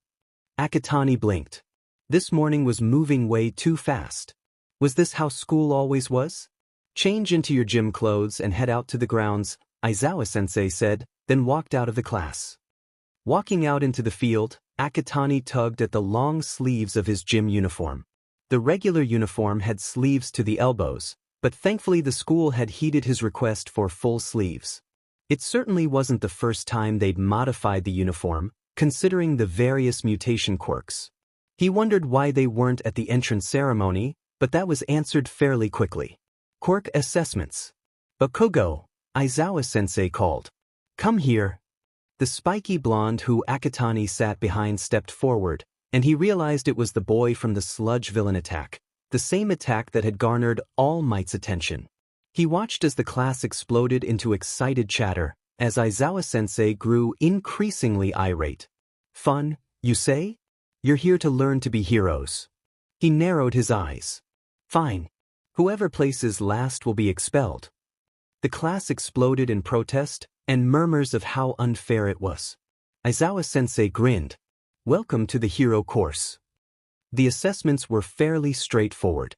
Akatani blinked. This morning was moving way too fast. Was this how school always was? Change into your gym clothes and head out to the grounds, Aizawa-sensei said, then walked out of the class. Walking out into the field, Akatani tugged at the long sleeves of his gym uniform. The regular uniform had sleeves to the elbows, but thankfully the school had heeded his request for full sleeves. It certainly wasn't the first time they'd modified the uniform, considering the various mutation quirks. He wondered why they weren't at the entrance ceremony, but that was answered fairly quickly. Quirk assessments. Bakugo, Aizawa-sensei called. Come here. The spiky blonde who Akatani sat behind stepped forward, and he realized it was the boy from the sludge villain attack, the same attack that had garnered All Might's attention. He watched as the class exploded into excited chatter, as Aizawa-sensei grew increasingly irate. Fun, you say? You're here to learn to be heroes. He narrowed his eyes. Fine. Whoever places last will be expelled. The class exploded in protest and murmurs of how unfair it was. Aizawa-sensei grinned. Welcome to the hero course. The assessments were fairly straightforward.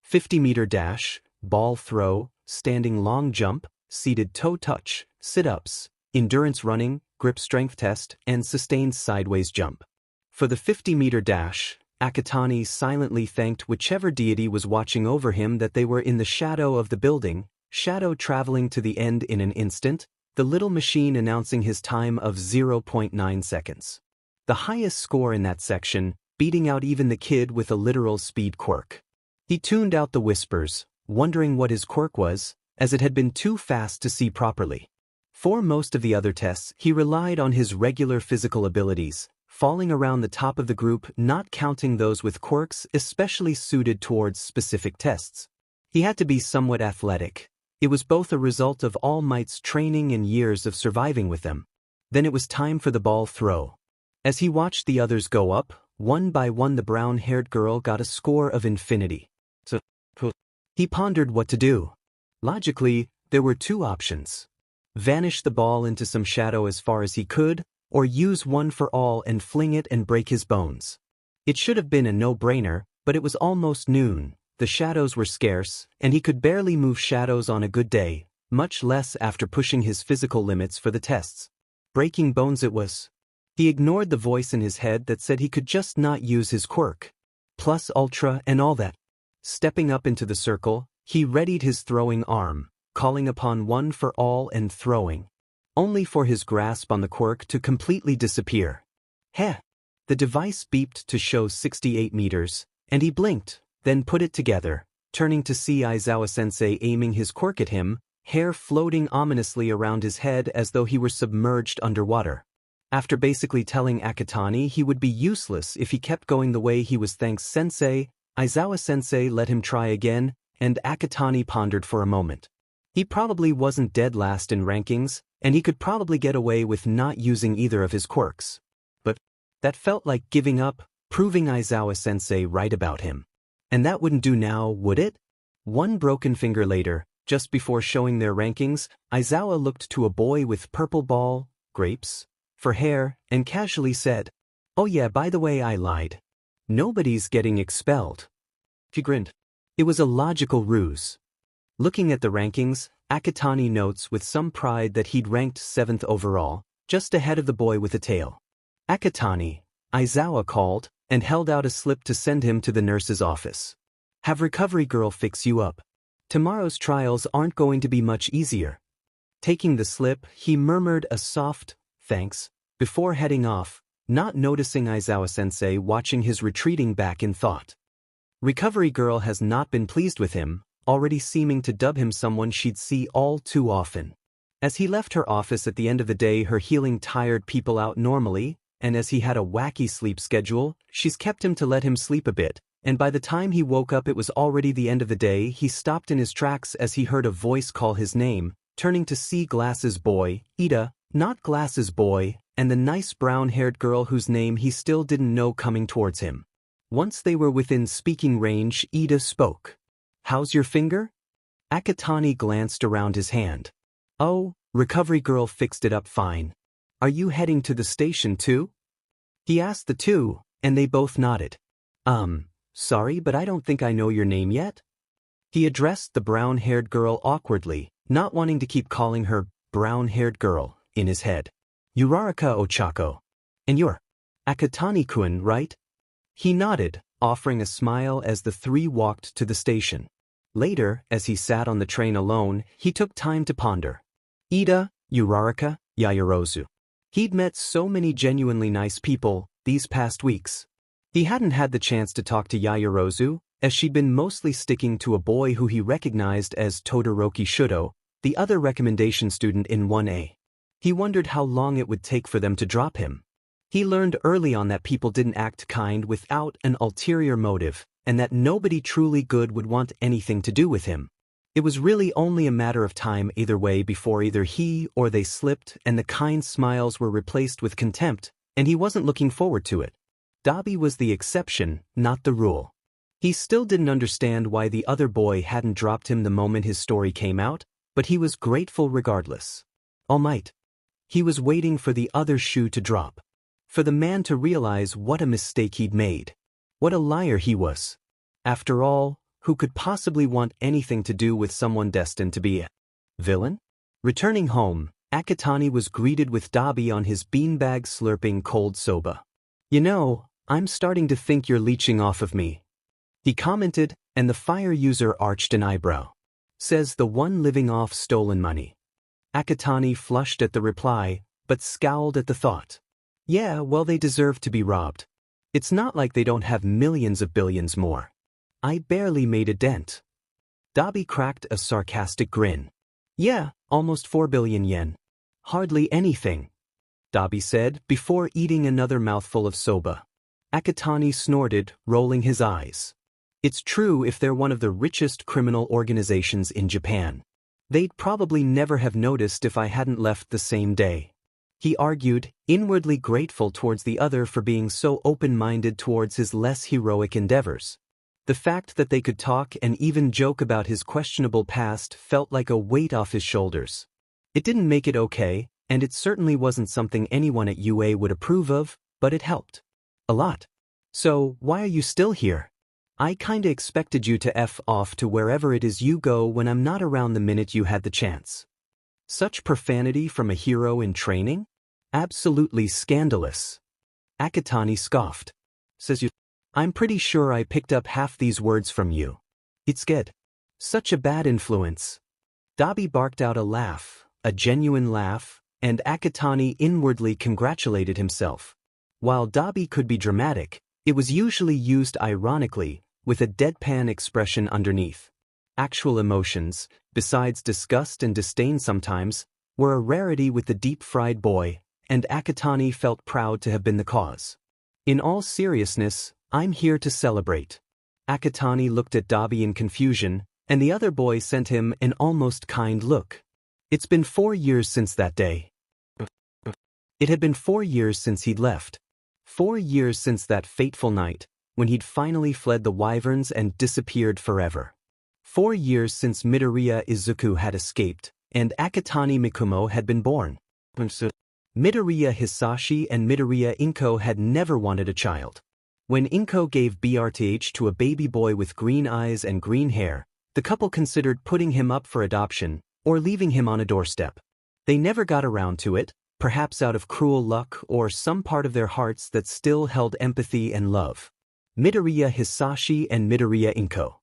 50-meter dash, ball throw, standing long jump, seated toe touch, sit-ups, endurance running, grip strength test, and sustained sideways jump. For the 50-meter dash, Akatani silently thanked whichever deity was watching over him that they were in the shadow of the building, shadow traveling to the end in an instant, the little machine announcing his time of 0.9 seconds. The highest score in that section, beating out even the kid with a literal speed quirk. He tuned out the whispers, wondering what his quirk was, as it had been too fast to see properly. For most of the other tests, he relied on his regular physical abilities, falling around the top of the group, not counting those with quirks especially suited towards specific tests. He had to be somewhat athletic. It was both a result of All Might's training and years of surviving with them. Then it was time for the ball throw. As he watched the others go up, one by one the brown-haired girl got a score of infinity. So, he pondered what to do. Logically, there were two options. Vanish the ball into some shadow as far as he could, or use one for all and fling it and break his bones. It should have been a no-brainer, but it was almost noon, the shadows were scarce, and he could barely move shadows on a good day, much less after pushing his physical limits for the tests. Breaking bones it was. He ignored the voice in his head that said he could just not use his quirk. Plus ultra and all that. Stepping up into the circle, he readied his throwing arm, calling upon one for all and throwing. Only for his grasp on the quirk to completely disappear. Heh! The device beeped to show 68 meters, and he blinked, then put it together, turning to see Aizawa-sensei aiming his quirk at him, hair floating ominously around his head as though he were submerged underwater. After basically telling Akatani he would be useless if he kept going the way he was thanks sensei, Aizawa-sensei let him try again, and Akatani pondered for a moment. He probably wasn't dead last in rankings, and he could probably get away with not using either of his quirks. But that felt like giving up, proving Aizawa-sensei right about him. And that wouldn't do now, would it? One broken finger later, just before showing their rankings, Aizawa looked to a boy with purple ball, grapes, for hair, and casually said, "Oh yeah, by the way, I lied. Nobody's getting expelled." He grinned. It was a logical ruse. Looking at the rankings, Akatani notes with some pride that he'd ranked 7th overall, just ahead of the boy with a tail. "Akatani," Aizawa called, and held out a slip to send him to the nurse's office. "Have recovery girl fix you up. Tomorrow's trials aren't going to be much easier." Taking the slip, he murmured a soft, "thanks," before heading off, not noticing Aizawa-sensei watching his retreating back in thought. Recovery girl has not been pleased with him, already seeming to dub him someone she'd see all too often. As he left her office at the end of the day, her healing tired people out normally, and as he had a wacky sleep schedule, she's kept him to let him sleep a bit, and by the time he woke up it was already the end of the day. He stopped in his tracks as he heard a voice call his name, turning to see Glasses Boy, Ida, not Glasses Boy, and the nice brown-haired girl whose name he still didn't know coming towards him. Once they were within speaking range, Ida spoke. "How's your finger?" Akatani glanced around his hand. "Oh, recovery girl fixed it up fine. Are you heading to the station too?" He asked the two, and they both nodded. Sorry, but I don't think I know your name yet." He addressed the brown-haired girl awkwardly, not wanting to keep calling her brown-haired girl in his head. "Uraraka Ochako. And you're Akatani-kun, right?" He nodded, offering a smile as the three walked to the station. Later, as he sat on the train alone, he took time to ponder. Ida, Uraraka, Yayuru. He'd met so many genuinely nice people these past weeks. He hadn't had the chance to talk to Yayuru, as she'd been mostly sticking to a boy who he recognized as Todoroki Shudo, the other recommendation student in 1A. He wondered how long it would take for them to drop him. He learned early on that people didn't act kind without an ulterior motive, and that nobody truly good would want anything to do with him. It was really only a matter of time either way before either he or they slipped and the kind smiles were replaced with contempt, and he wasn't looking forward to it. Dabi was the exception, not the rule. He still didn't understand why the other boy hadn't dropped him the moment his story came out, but he was grateful regardless. All might. He was waiting for the other shoe to drop. For the man to realize what a mistake he'd made. What a liar he was. After all, who could possibly want anything to do with someone destined to be a villain? Returning home, Akatani was greeted with Dabi on his beanbag slurping cold soba. "You know, I'm starting to think you're leeching off of me," he commented, and the fire user arched an eyebrow. "Says the one living off stolen money." Akatani flushed at the reply, but scowled at the thought. "Yeah, well, they deserve to be robbed. It's not like they don't have millions of billions more. I barely made a dent." Dabi cracked a sarcastic grin. "Yeah, almost 4 billion yen. Hardly anything," Dabi said before eating another mouthful of soba. Akatani snorted, rolling his eyes. "It's true if they're one of the richest criminal organizations in Japan. They'd probably never have noticed if I hadn't left the same day. He argued, inwardly grateful towards the other for being so open-minded towards his less heroic endeavors. The fact that they could talk and even joke about his questionable past felt like a weight off his shoulders. It didn't make it okay, and it certainly wasn't something anyone at UA would approve of, but it helped. A lot. So, why are you still here? I kinda expected you to F off to wherever it is you go when I'm not around the minute you had the chance. Such profanity from a hero in training? Absolutely scandalous. Akatani scoffed. Says you. I'm pretty sure I picked up half these words from you. It's good. Such a bad influence. Dabi barked out a laugh, a genuine laugh, and Akatani inwardly congratulated himself. While Dabi could be dramatic, it was usually used ironically, with a deadpan expression underneath. Actual emotions, besides disgust and disdain sometimes, were a rarity with the deep-fried boy, and Akatani felt proud to have been the cause. In all seriousness, I'm here to celebrate. Akatani looked at Dabi in confusion, and the other boy sent him an almost kind look. It's been 4 years since that day. It had been 4 years since he'd left. 4 years since that fateful night, when he'd finally fled the wyverns and disappeared forever. 4 years since Midoriya Izuku had escaped, and Akatani Mikumo had been born. Midoriya Hisashi and Midoriya Inko had never wanted a child. When Inko gave birth to a baby boy with green eyes and green hair, the couple considered putting him up for adoption, or leaving him on a doorstep. They never got around to it, perhaps out of cruel luck or some part of their hearts that still held empathy and love. Midoriya Hisashi and Midoriya Inko.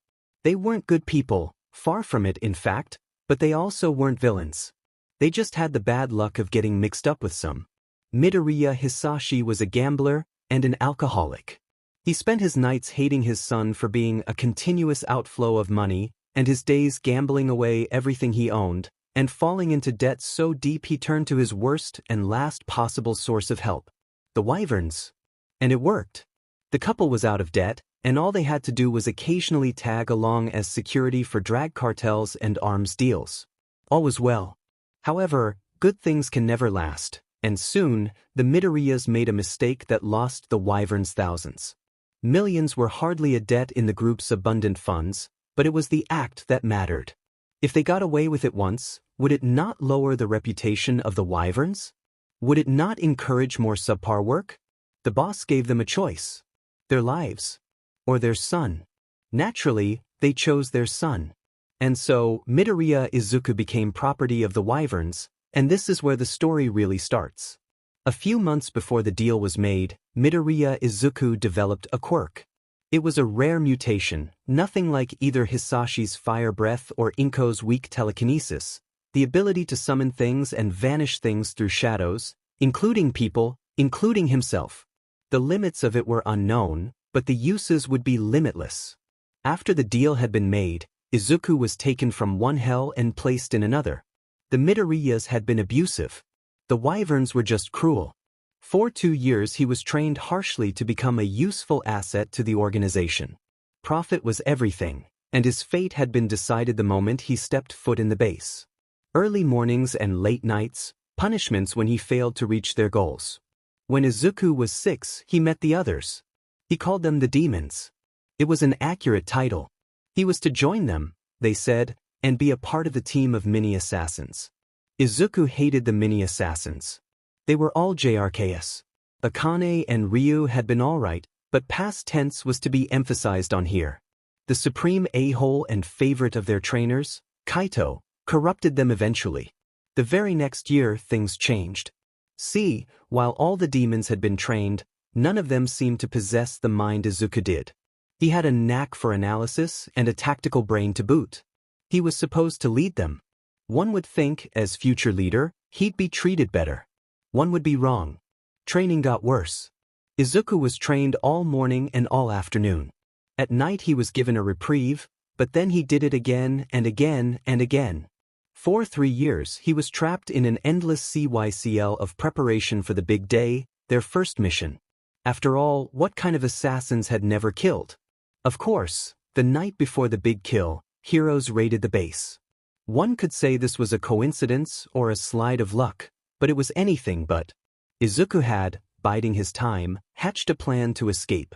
They weren't good people, far from it in fact, but they also weren't villains. They just had the bad luck of getting mixed up with some. Midoriya Hisashi was a gambler and an alcoholic. He spent his nights hating his son for being a continuous outflow of money, and his days gambling away everything he owned, and falling into debt so deep he turned to his worst and last possible source of help. The wyverns. And it worked. The couple was out of debt, and all they had to do was occasionally tag along as security for drag cartels and arms deals. All was well. However, good things can never last, and soon, the Midoriyas made a mistake that lost the wyverns thousands. Millions were hardly a debt in the group's abundant funds, but it was the act that mattered. If they got away with it once, would it not lower the reputation of the wyverns? Would it not encourage more subpar work? The boss gave them a choice. Their lives. Or their son. Naturally, they chose their son. And so, Midoriya Izuku became property of the wyverns, and this is where the story really starts. A few months before the deal was made, Midoriya Izuku developed a quirk. It was a rare mutation, nothing like either Hisashi's fire breath or Inko's weak telekinesis, the ability to summon things and vanish things through shadows, including people, including himself. The limits of it were unknown, but the uses would be limitless. After the deal had been made, Izuku was taken from one hell and placed in another. The Midoriyas had been abusive. The wyverns were just cruel. For 2 years he was trained harshly to become a useful asset to the organization. Profit was everything, and his fate had been decided the moment he stepped foot in the base. Early mornings and late nights, punishments when he failed to reach their goals. When Izuku was 6, he met the others. He called them the demons. It was an accurate title. He was to join them, they said, and be a part of the team of mini-assassins. Izuku hated the mini-assassins. They were all JRKs. Akane and Ryu had been alright, but past tense was to be emphasized on here. The supreme a-hole and favorite of their trainers, Kaito, corrupted them eventually. The very next year things changed. See, while all the demons had been trained, none of them seemed to possess the mind Izuku did. He had a knack for analysis and a tactical brain to boot. He was supposed to lead them. One would think, as future leader, he'd be treated better. One would be wrong. Training got worse. Izuku was trained all morning and all afternoon. At night he was given a reprieve, but then he did it again and again and again. For 3 years he was trapped in an endless CYCL of preparation for the big day, their first mission. After all, what kind of assassins had never killed? Of course, the night before the big kill, heroes raided the base. One could say this was a coincidence or a slide of luck, but it was anything but. Izuku had, biding his time, hatched a plan to escape.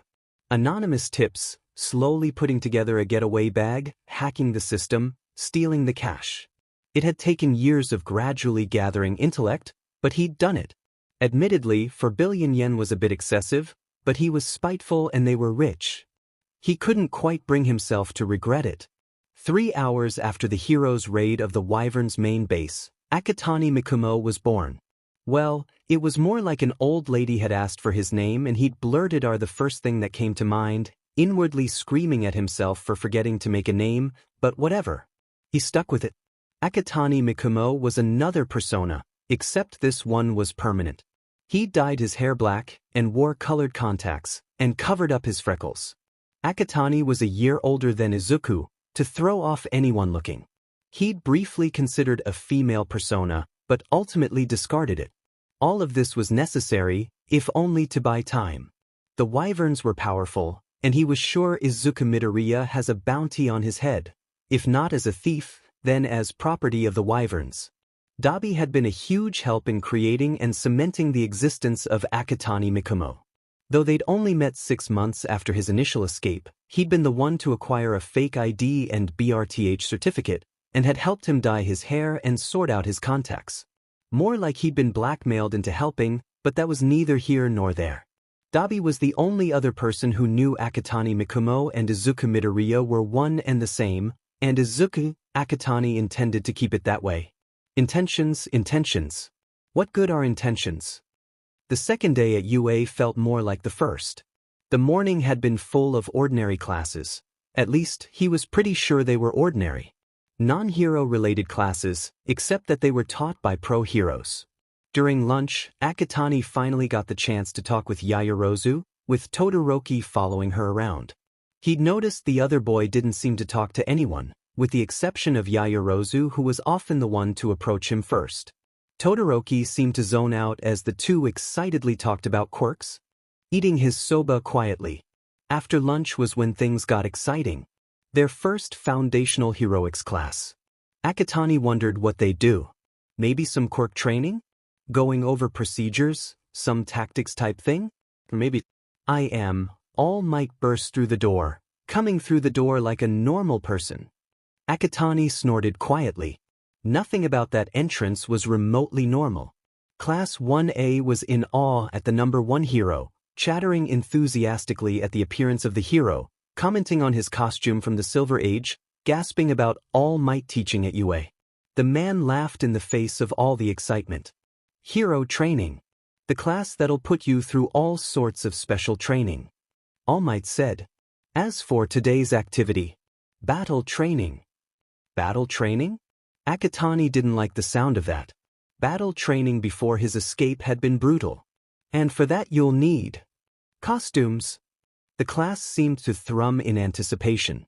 Anonymous tips, slowly putting together a getaway bag, hacking the system, stealing the cash. It had taken years of gradually gathering intellect, but he'd done it. Admittedly, 4 billion yen was a bit excessive, but he was spiteful and they were rich. He couldn't quite bring himself to regret it. 3 hours after the hero's raid of the Wyvern's main base, Akatani Mikumo was born. Well, it was more like an old lady had asked for his name and he'd blurted out the first thing that came to mind, inwardly screaming at himself for forgetting to make a name, but whatever. He stuck with it. Akatani Mikumo was another persona, except this one was permanent. He dyed his hair black and wore colored contacts and covered up his freckles. Akatani was a year older than Izuku, to throw off anyone looking. He'd briefly considered a female persona, but ultimately discarded it. All of this was necessary, if only to buy time. The Wyverns were powerful, and he was sure Izuku Midoriya has a bounty on his head, if not as a thief, then as property of the Wyverns. Dabi had been a huge help in creating and cementing the existence of Akatani Mikumo. Though they'd only met 6 months after his initial escape, he'd been the one to acquire a fake ID and BRTH certificate, and had helped him dye his hair and sort out his contacts. More like he'd been blackmailed into helping, but that was neither here nor there. Dabi was the only other person who knew Akatani Mikumo and Izuku Midoriya were one and the same, and Izuku, Akatani intended to keep it that way. Intentions. What good are intentions? The second day at UA felt more like the first. The morning had been full of ordinary classes. At least, he was pretty sure they were ordinary. Non-hero-related classes, except that they were taught by pro-heroes. During lunch, Akatani finally got the chance to talk with Yayorozu, with Todoroki following her around. He'd noticed the other boy didn't seem to talk to anyone, with the exception of Yayorozu, who was often the one to approach him first. Todoroki seemed to zone out as the two excitedly talked about quirks, eating his soba quietly. After lunch was when things got exciting. Their first foundational heroics class. Akatani wondered what they'd do. Maybe some quirk training? Going over procedures? Some tactics type thing? Or maybe All Might burst through the door, coming through the door like a normal person. Akatani snorted quietly. Nothing about that entrance was remotely normal. Class 1A was in awe at the number 1 hero, chattering enthusiastically at the appearance of the hero, commenting on his costume from the Silver Age, gasping about All Might teaching at UA. The man laughed in the face of all the excitement. Hero training. The class that'll put you through all sorts of special training. All Might said. As for today's activity, battle training. Battle training? Akatani didn't like the sound of that. Battle training before his escape had been brutal. And for that you'll need costumes. The class seemed to thrum in anticipation.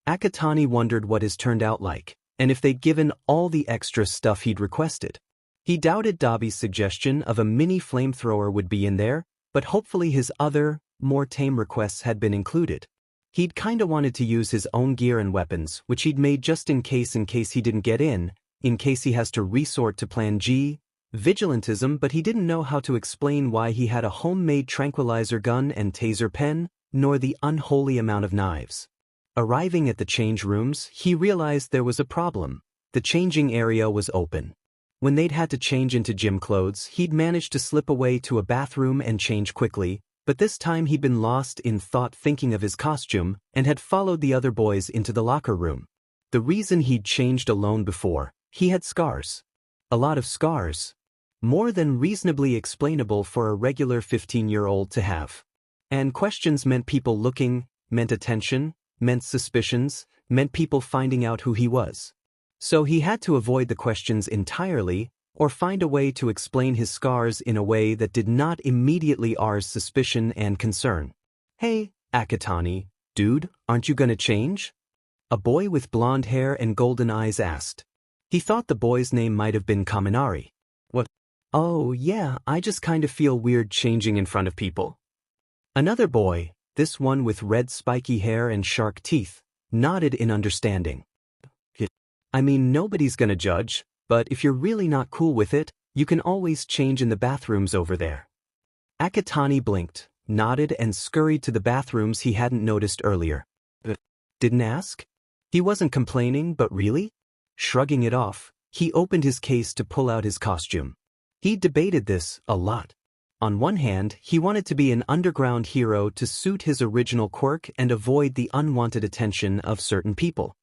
Akatani wondered what his turned out like, and if they'd given all the extra stuff he'd requested. He doubted Dabi's suggestion of a mini flamethrower would be in there, but hopefully his other, more tame requests had been included. He'd kinda wanted to use his own gear and weapons, which he'd made just in case he didn't get in case he has to resort to Plan G, vigilantism, but he didn't know how to explain why he had a homemade tranquilizer gun and taser pen, nor the unholy amount of knives. Arriving at the change rooms, he realized there was a problem. The changing area was open. When they'd had to change into gym clothes, he'd managed to slip away to a bathroom and change quickly, but this time he'd been lost in thought thinking of his costume and had followed the other boys into the locker room. The reason he'd changed alone before, he had scars. A lot of scars. More than reasonably explainable for a regular 15-year-old to have. And questions meant people looking, meant attention, meant suspicions, meant people finding out who he was. So he had to avoid the questions entirely, or find a way to explain his scars in a way that did not immediately arouse suspicion and concern. Hey, Akatani, dude, aren't you gonna change? A boy with blonde hair and golden eyes asked. He thought the boy's name might have been Kaminari. What? Oh yeah, I just kind of feel weird changing in front of people. Another boy, this one with red spiky hair and shark teeth, nodded in understanding. I mean, nobody's gonna judge, but if you're really not cool with it, you can always change in the bathrooms over there. Akatani blinked, nodded and scurried to the bathrooms he hadn't noticed earlier. Didn't ask? He wasn't complaining, but really? Shrugging it off, he opened his case to pull out his costume. He debated this a lot. On one hand, he wanted to be an underground hero to suit his original quirk and avoid the unwanted attention of certain people.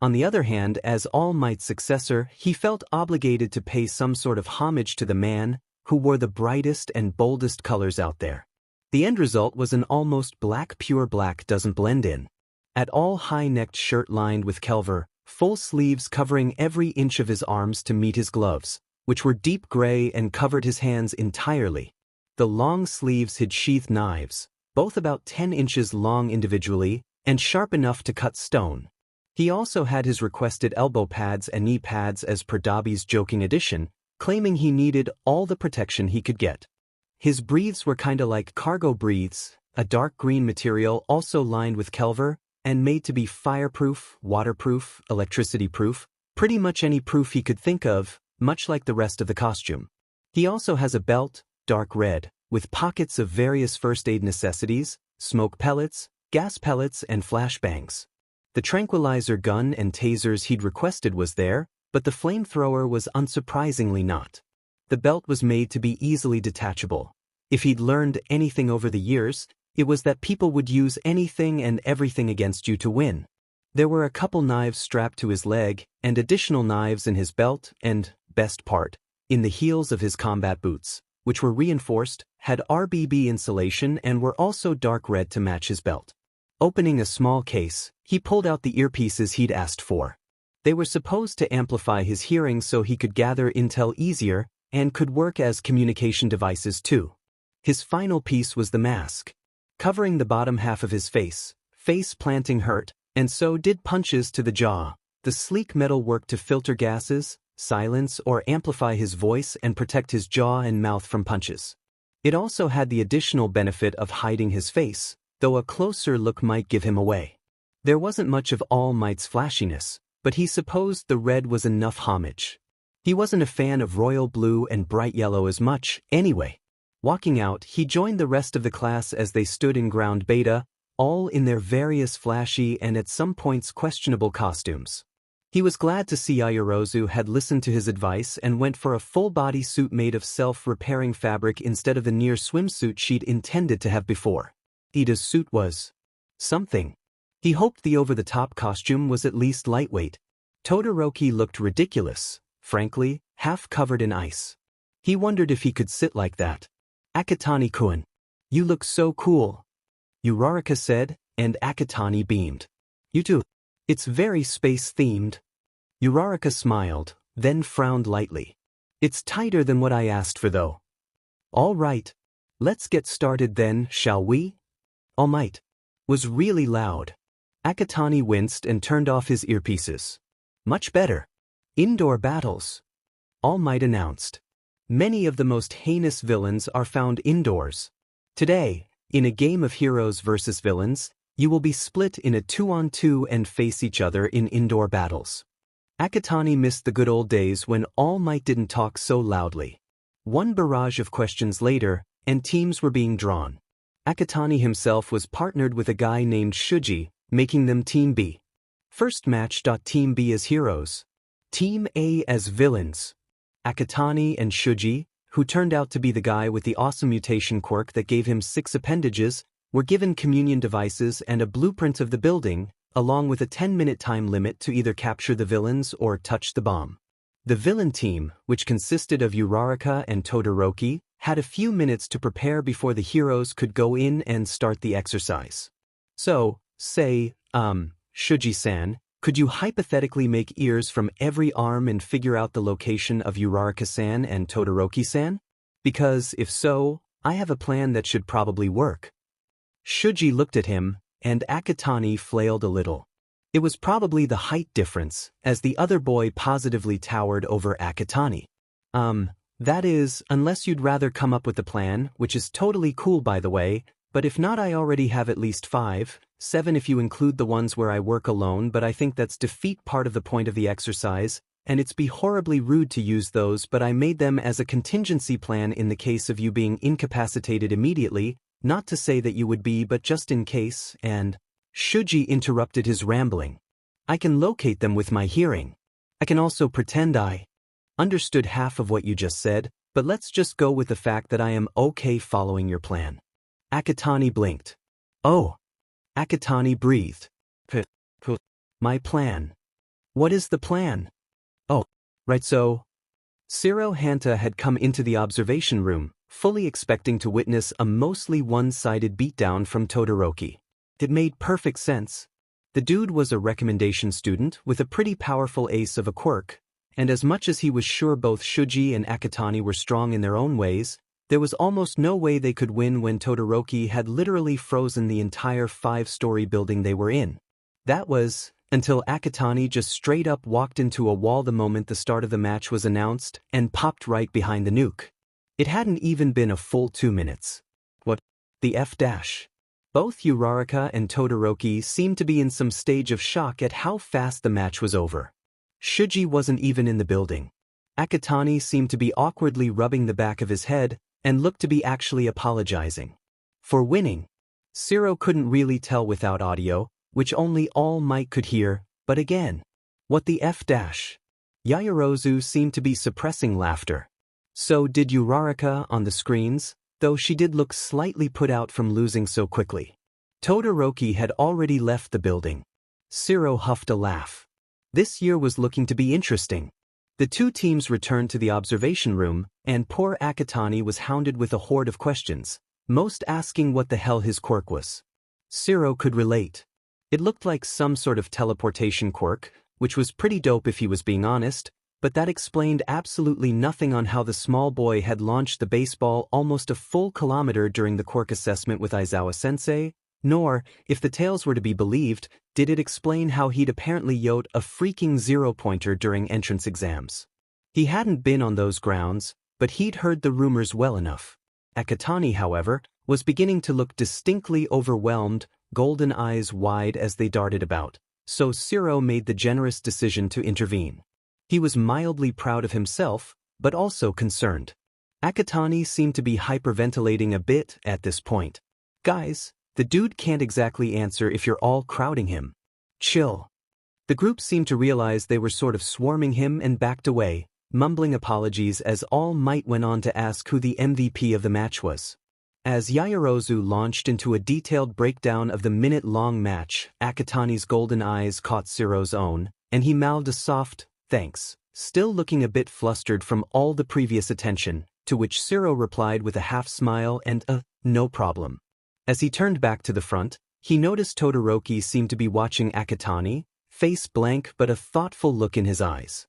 On the other hand, as All Might's successor, he felt obligated to pay some sort of homage to the man who wore the brightest and boldest colors out there. The end result was an almost black. Pure black doesn't blend in at all. High-necked shirt lined with cavalry, full sleeves covering every inch of his arms to meet his gloves, which were deep gray and covered his hands entirely. The long sleeves hid sheathed knives, both about 10 inches long individually and sharp enough to cut stone. He also had his requested elbow pads and knee pads as per Dabi's joking addition, claiming he needed all the protection he could get. His breathes were kinda like cargo breathes, a dark green material also lined with cavalry and made to be fireproof, waterproof, electricity-proof, pretty much any proof he could think of, much like the rest of the costume. He also has a belt, dark red, with pockets of various first aid necessities, smoke pellets, gas pellets and flashbangs. The tranquilizer gun and tasers he'd requested was there, but the flamethrower was unsurprisingly not. The belt was made to be easily detachable. If he'd learned anything over the years, it was that people would use anything and everything against you to win. There were a couple knives strapped to his leg, and additional knives in his belt and, best part, in the heels of his combat boots, which were reinforced, had RBB insulation and were also dark red to match his belt. Opening a small case, he pulled out the earpieces he'd asked for. They were supposed to amplify his hearing so he could gather intel easier and could work as communication devices too. His final piece was the mask. Covering the bottom half of his face planting hurt, and so did punches to the jaw. The sleek metal worked to filter gases, silence or amplify his voice and protect his jaw and mouth from punches. It also had the additional benefit of hiding his face, though a closer look might give him away. There wasn't much of All Might's flashiness, but he supposed the red was enough homage. He wasn't a fan of royal blue and bright yellow as much, anyway. Walking out, he joined the rest of the class as they stood in ground beta, all in their various flashy and at some points questionable costumes. He was glad to see Yayuru had listened to his advice and went for a full-body suit made of self-repairing fabric instead of the near swimsuit she'd intended to have before. Ida's suit was something. He hoped the over-the-top costume was at least lightweight. Todoroki looked ridiculous, frankly, half covered in ice. He wondered if he could sit like that. Akatani-kun, you look so cool, Uraraka said, and Akatani beamed. You too. It's very space-themed. Uraraka smiled, then frowned lightly. It's tighter than what I asked for though. All right. Let's get started then, shall we? All Might was really loud. Akatani winced and turned off his earpieces. Much better. Indoor battles. All Might announced. Many of the most heinous villains are found indoors. Today, in a game of heroes versus villains, you will be split in a 2-on-2 and face each other in indoor battles. Akatani missed the good old days when All Might didn't talk so loudly. One barrage of questions later, and teams were being drawn. Akatani himself was partnered with a guy named Shuji, making them Team B. First match. Team B as heroes. Team A as villains. Akatani and Shuji, who turned out to be the guy with the awesome mutation quirk that gave him 6 appendages, were given communion devices and a blueprint of the building, along with a 10-minute time limit to either capture the villains or touch the bomb. The villain team, which consisted of Uraraka and Todoroki, had a few minutes to prepare before the heroes could go in and start the exercise. So, say, Shuji-san, could you hypothetically make ears from every arm and figure out the location of Uraraka-san and Todoroki-san? Because, if so, I have a plan that should probably work. Shuji looked at him, and Akatani flailed a little. It was probably the height difference, as the other boy positively towered over Akatani. That is, unless you'd rather come up with the plan, which is totally cool by the way, but if not I already have at least 5, 7 if you include the ones where I work alone, but I think that's defeat part of the point of the exercise, and it's be horribly rude to use those, but I made them as a contingency plan in the case of you being incapacitated immediately, not to say that you would be, but just in case, and Shuji interrupted his rambling. I can locate them with my hearing. I can also pretend I understood half of what you just said, but let's just go with the fact that I am okay following your plan. Akatani blinked. Oh. Akatani breathed. My plan. What is the plan? Oh, right, so. Shiro Hanta had come into the observation room, fully expecting to witness a mostly one-sided beatdown from Todoroki. It made perfect sense. The dude was a recommendation student with a pretty powerful ace of a quirk, and as much as he was sure both Shuji and Akatani were strong in their own ways, there was almost no way they could win when Todoroki had literally frozen the entire 5-story building they were in. That was, until Akatani just straight up walked into a wall the moment the start of the match was announced and popped right behind the nuke. It hadn't even been a full 2 minutes. What the F dash? Both Uraraka and Todoroki seemed to be in some stage of shock at how fast the match was over. Shuji wasn't even in the building. Akatani seemed to be awkwardly rubbing the back of his head and looked to be actually apologizing for winning. Shiro couldn't really tell without audio, which only All Might could hear, but again, what the F dash? Yayorozu seemed to be suppressing laughter. So did Uraraka on the screens, though she did look slightly put out from losing so quickly. Todoroki had already left the building. Shiro huffed a laugh. This year was looking to be interesting. The two teams returned to the observation room, and poor Akatani was hounded with a horde of questions, most asking what the hell his quirk was. Shiro could relate. It looked like some sort of teleportation quirk, which was pretty dope if he was being honest, but that explained absolutely nothing on how the small boy had launched the baseball almost a full kilometer during the quirk assessment with Aizawa-sensei, nor, if the tales were to be believed, did it explain how he'd apparently yoed a freaking zero-pointer during entrance exams. He hadn't been on those grounds, but he'd heard the rumors well enough. Akatani, however, was beginning to look distinctly overwhelmed, golden eyes wide as they darted about, so Shiro made the generous decision to intervene. He was mildly proud of himself, but also concerned. Akatani seemed to be hyperventilating a bit at this point. Guys, the dude can't exactly answer if you're all crowding him. Chill. The group seemed to realize they were sort of swarming him and backed away, mumbling apologies as All Might went on to ask who the MVP of the match was. As Yayorozu launched into a detailed breakdown of the minute-long match, Akatani's golden eyes caught Shiro's own, and he mouthed a soft, thanks, still looking a bit flustered from all the previous attention, to which Shiro replied with a half-smile and a, no problem. As he turned back to the front, he noticed Todoroki seemed to be watching Akatani, face blank but a thoughtful look in his eyes.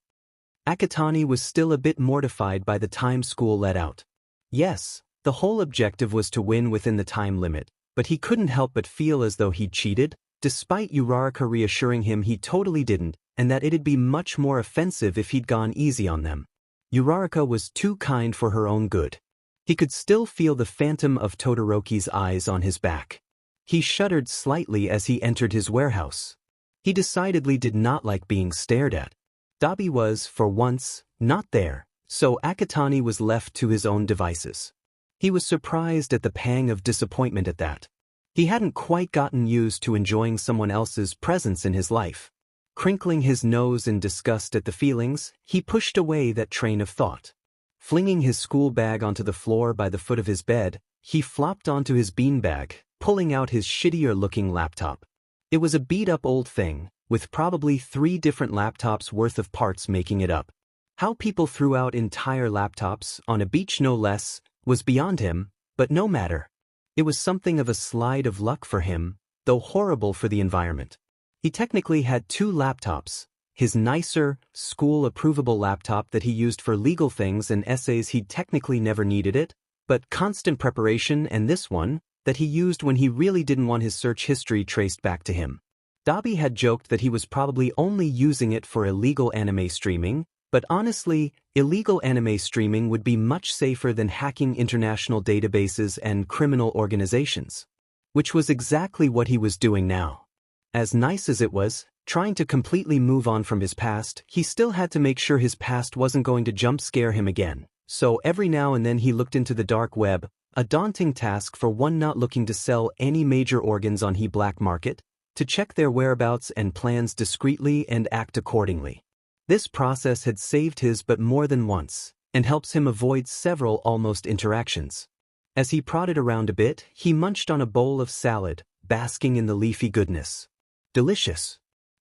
Akatani was still a bit mortified by the time school let out. Yes, the whole objective was to win within the time limit, but he couldn't help but feel as though he'd cheated, despite Uraraka reassuring him he totally didn't, and that it'd be much more offensive if he'd gone easy on them. Uraraka was too kind for her own good. He could still feel the phantom of Todoroki's eyes on his back. He shuddered slightly as he entered his warehouse. He decidedly did not like being stared at. Dabi was, for once, not there, so Akatani was left to his own devices. He was surprised at the pang of disappointment at that. He hadn't quite gotten used to enjoying someone else's presence in his life. Crinkling his nose in disgust at the feelings, he pushed away that train of thought. Flinging his school bag onto the floor by the foot of his bed, he flopped onto his beanbag, pulling out his shittier-looking laptop. It was a beat-up old thing, with probably 3 different laptops worth of parts making it up. How people threw out entire laptops, on a beach no less, was beyond him, but no matter. It was something of a slide of luck for him, though horrible for the environment. He technically had 2 laptops, his nicer, school-approvable laptop that he used for legal things and essays he'd technically never needed it, but constant preparation, and this one, that he used when he really didn't want his search history traced back to him. Dabi had joked that he was probably only using it for illegal anime streaming, but honestly, illegal anime streaming would be much safer than hacking international databases and criminal organizations. which was exactly what he was doing now. As nice as it was, trying to completely move on from his past, he still had to make sure his past wasn't going to jump scare him again. So every now and then he looked into the dark web, a daunting task for one not looking to sell any major organs on the black market, to check their whereabouts and plans discreetly and act accordingly. This process had saved his butt more than once, and helps him avoid several almost interactions. As he prodded around a bit, he munched on a bowl of salad, basking in the leafy goodness. Delicious.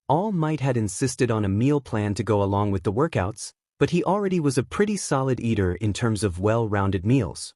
All Might had insisted on a meal plan to go along with the workouts, but he already was a pretty solid eater in terms of well-rounded meals.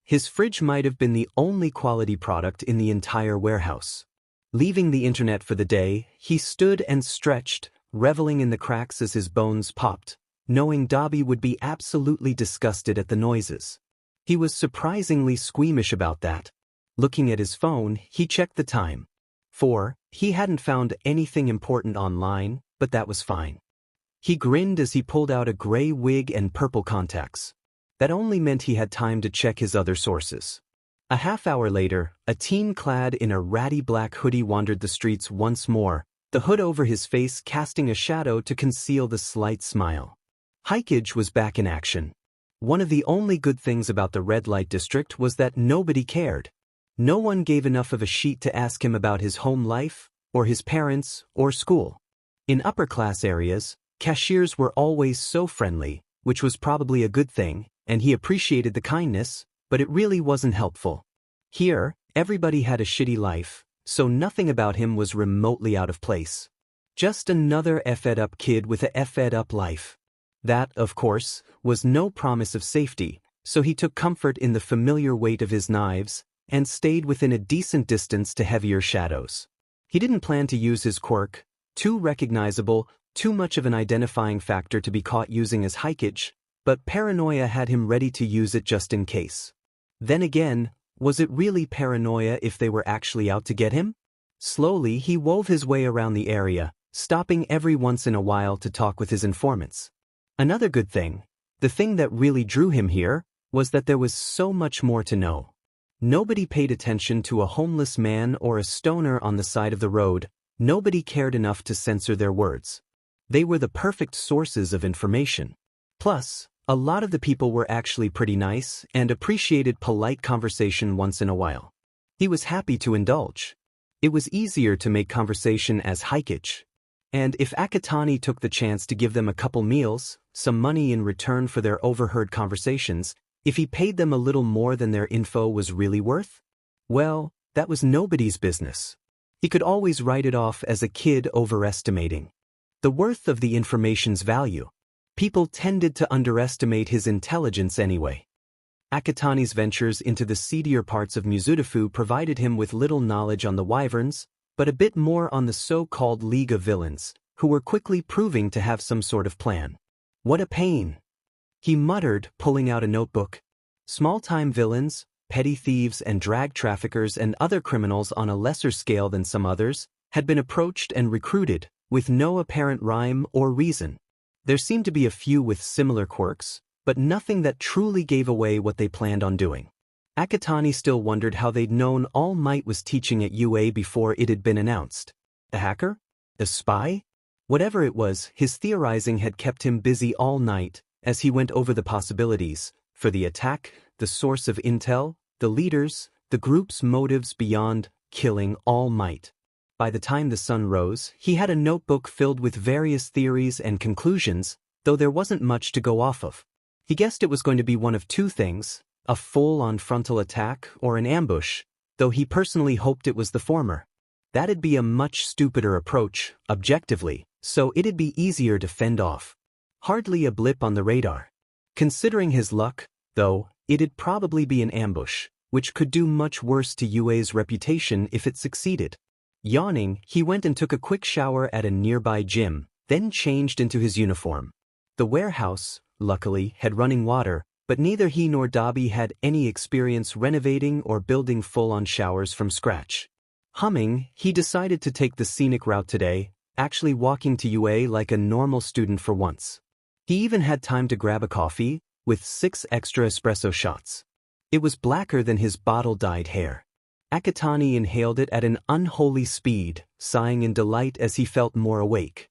His fridge might have been the only quality product in the entire warehouse. Leaving the internet for the day, he stood and stretched, reveling in the cracks as his bones popped, knowing Dabi would be absolutely disgusted at the noises. He was surprisingly squeamish about that. Looking at his phone, he checked the time. 4. He hadn't found anything important online, but that was fine. He grinned as he pulled out a gray wig and purple contacts. That only meant he had time to check his other sources. A half hour later, a teen clad in a ratty black hoodie wandered the streets once more, the hood over his face casting a shadow to conceal the slight smile. Hikage was back in action. One of the only good things about the red light district was that nobody cared. No one gave enough of a shit to ask him about his home life, or his parents, or school. In upper-class areas, cashiers were always so friendly, which was probably a good thing, and he appreciated the kindness, but it really wasn't helpful. Here, everybody had a shitty life, so nothing about him was remotely out of place. Just another effed-up kid with a effed-up life. That, of course, was no promise of safety, so he took comfort in the familiar weight of his knives, and stayed within a decent distance to heavier shadows. He didn't plan to use his quirk, too recognizable, too much of an identifying factor to be caught using as Hikage, but paranoia had him ready to use it just in case. Then again, was it really paranoia if they were actually out to get him? Slowly he wove his way around the area, stopping every once in a while to talk with his informants. Another good thing, the thing that really drew him here, was that there was so much more to know. Nobody paid attention to a homeless man or a stoner on the side of the road, nobody cared enough to censor their words. They were the perfect sources of information. Plus, a lot of the people were actually pretty nice and appreciated polite conversation once in a while. He was happy to indulge. It was easier to make conversation as Hikage. And if Akatani took the chance to give them a couple meals, some money in return for their overheard conversations, if he paid them a little more than their info was really worth? Well, that was nobody's business. He could always write it off as a kid overestimating the worth of the information's value. People tended to underestimate his intelligence anyway. Akatani's ventures into the seedier parts of Mizudafu provided him with little knowledge on the wyverns, but a bit more on the so-called League of Villains, who were quickly proving to have some sort of plan. What a pain! He muttered, pulling out a notebook. Small-time villains, petty thieves and drag traffickers and other criminals on a lesser scale than some others, had been approached and recruited, with no apparent rhyme or reason. There seemed to be a few with similar quirks, but nothing that truly gave away what they planned on doing. Akatani still wondered how they'd known All Might was teaching at UA before it had been announced. A hacker? A spy? Whatever it was, his theorizing had kept him busy all night, as he went over the possibilities, for the attack, the source of intel, the leaders, the group's motives beyond killing All Might. By the time the sun rose, he had a notebook filled with various theories and conclusions, though there wasn't much to go off of. He guessed it was going to be one of two things, a full-on frontal attack or an ambush, though he personally hoped it was the former. That'd be a much stupider approach, objectively, so it'd be easier to fend off. Hardly a blip on the radar. Considering his luck, though, it'd probably be an ambush, which could do much worse to UA's reputation if it succeeded. Yawning, he went and took a quick shower at a nearby gym, then changed into his uniform. The warehouse, luckily, had running water, but neither he nor Dabi had any experience renovating or building full-on showers from scratch. Humming, he decided to take the scenic route today, actually walking to UA like a normal student for once. He even had time to grab a coffee, with 6 extra espresso shots. It was blacker than his bottle-dyed hair. Akatani inhaled it at an unholy speed, sighing in delight as he felt more awake.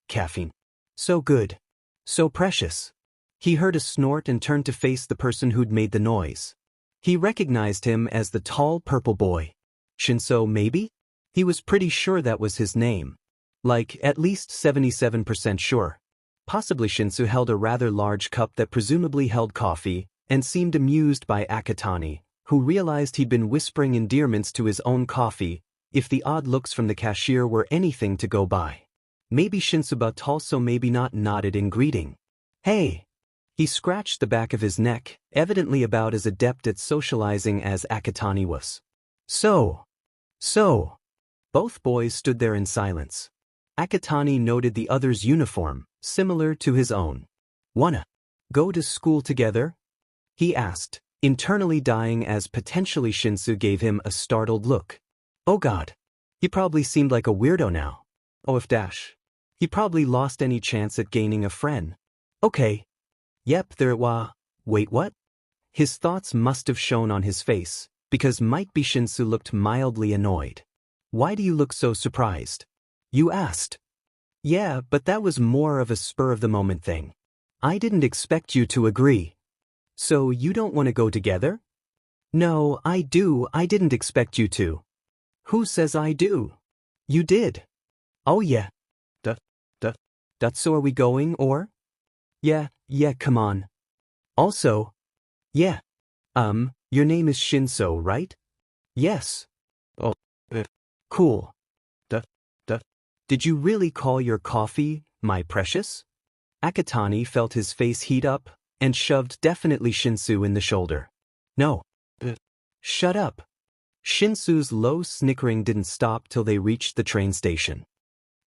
Caffeine. So good. So precious. He heard a snort and turned to face the person who'd made the noise. He recognized him as the tall purple boy. Shinso, maybe? He was pretty sure that was his name. Like, at least 77% sure. Possibly Shinso held a rather large cup that presumably held coffee, and seemed amused by Akatani, who realized he'd been whispering endearments to his own coffee, if the odd looks from the cashier were anything to go by. Maybe Shinso but also maybe not nodded in greeting. Hey! He scratched the back of his neck, evidently about as adept at socializing as Akatani was. So. Both boys stood there in silence. Akatani noted the other's uniform, similar to his own. Wanna go to school together? He asked, internally dying as potentially Shinso gave him a startled look. Oh god. He probably seemed like a weirdo now. Oh if dash. He probably lost any chance at gaining a friend. Okay. Yep, there it was. Wait, what? His thoughts must have shown on his face, because might be Shinso looked mildly annoyed. Why do you look so surprised? You asked. Yeah, but that was more of a spur-of-the-moment thing. I didn't expect you to agree. So you don't want to go together? No, I do. I didn't expect you to. Who says I do? You did. Oh yeah. So are we going, or? Yeah, come on. Also. Yeah. Your name is Shinso, right? Yes. Oh, cool. Did you really call your coffee, my precious? Akatani felt his face heat up, and shoved definitely Shinso in the shoulder. No. Shut up. Shinsu's low snickering didn't stop till they reached the train station.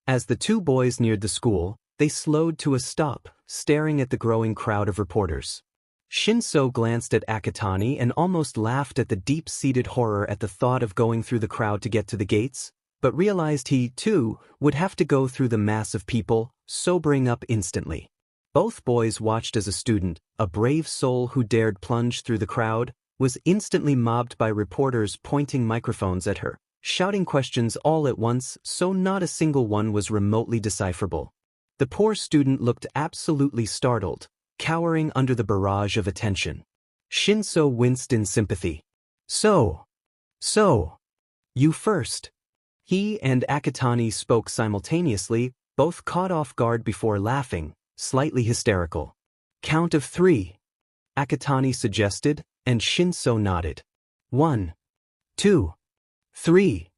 As the two boys neared the school, they slowed to a stop, staring at the growing crowd of reporters. Shinso glanced at Akatani and almost laughed at the deep-seated horror at the thought of going through the crowd to get to the gates, but realized he, too, would have to go through the mass of people, sobering up instantly. Both boys watched as a student, a brave soul who dared plunge through the crowd, was instantly mobbed by reporters pointing microphones at her, shouting questions all at once so not a single one was remotely decipherable. The poor student looked absolutely startled, cowering under the barrage of attention. Shinso winced in sympathy. So. You first. He and Akatani spoke simultaneously, both caught off guard before laughing, slightly hysterical. Count of 3. Akatani suggested, and Shinso nodded. 1, 2, 3.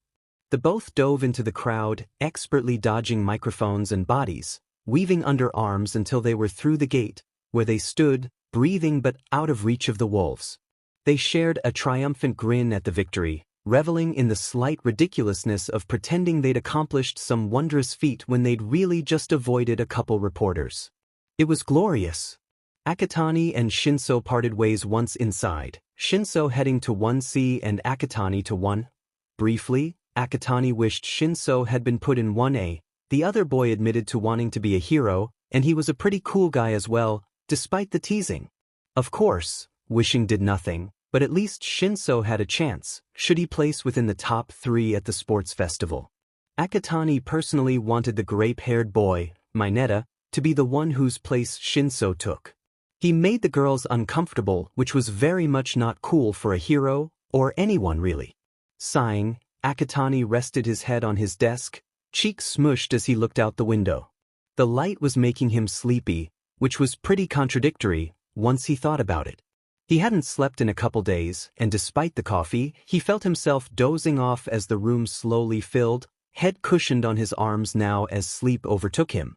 The both dove into the crowd, expertly dodging microphones and bodies, weaving under arms until they were through the gate, where they stood, breathing but out of reach of the wolves. They shared a triumphant grin at the victory, reveling in the slight ridiculousness of pretending they'd accomplished some wondrous feat when they'd really just avoided a couple reporters. It was glorious. Akatani and Shinso parted ways once inside, Shinso heading to 1C and Akatani to 1. Briefly, Akatani wished Shinso had been put in 1A, the other boy admitted to wanting to be a hero, and he was a pretty cool guy as well, despite the teasing. Of course, wishing did nothing, but at least Shinso had a chance, should he place within the top 3 at the sports festival. Akatani personally wanted the grape-haired boy, Mineta, to be the one whose place Shinso took. He made the girls uncomfortable, which was very much not cool for a hero, or anyone really. Sighing, Akatani rested his head on his desk, cheeks smushed as he looked out the window. The light was making him sleepy, which was pretty contradictory, once he thought about it. He hadn't slept in a couple days, and despite the coffee, he felt himself dozing off as the room slowly filled, head cushioned on his arms now as sleep overtook him.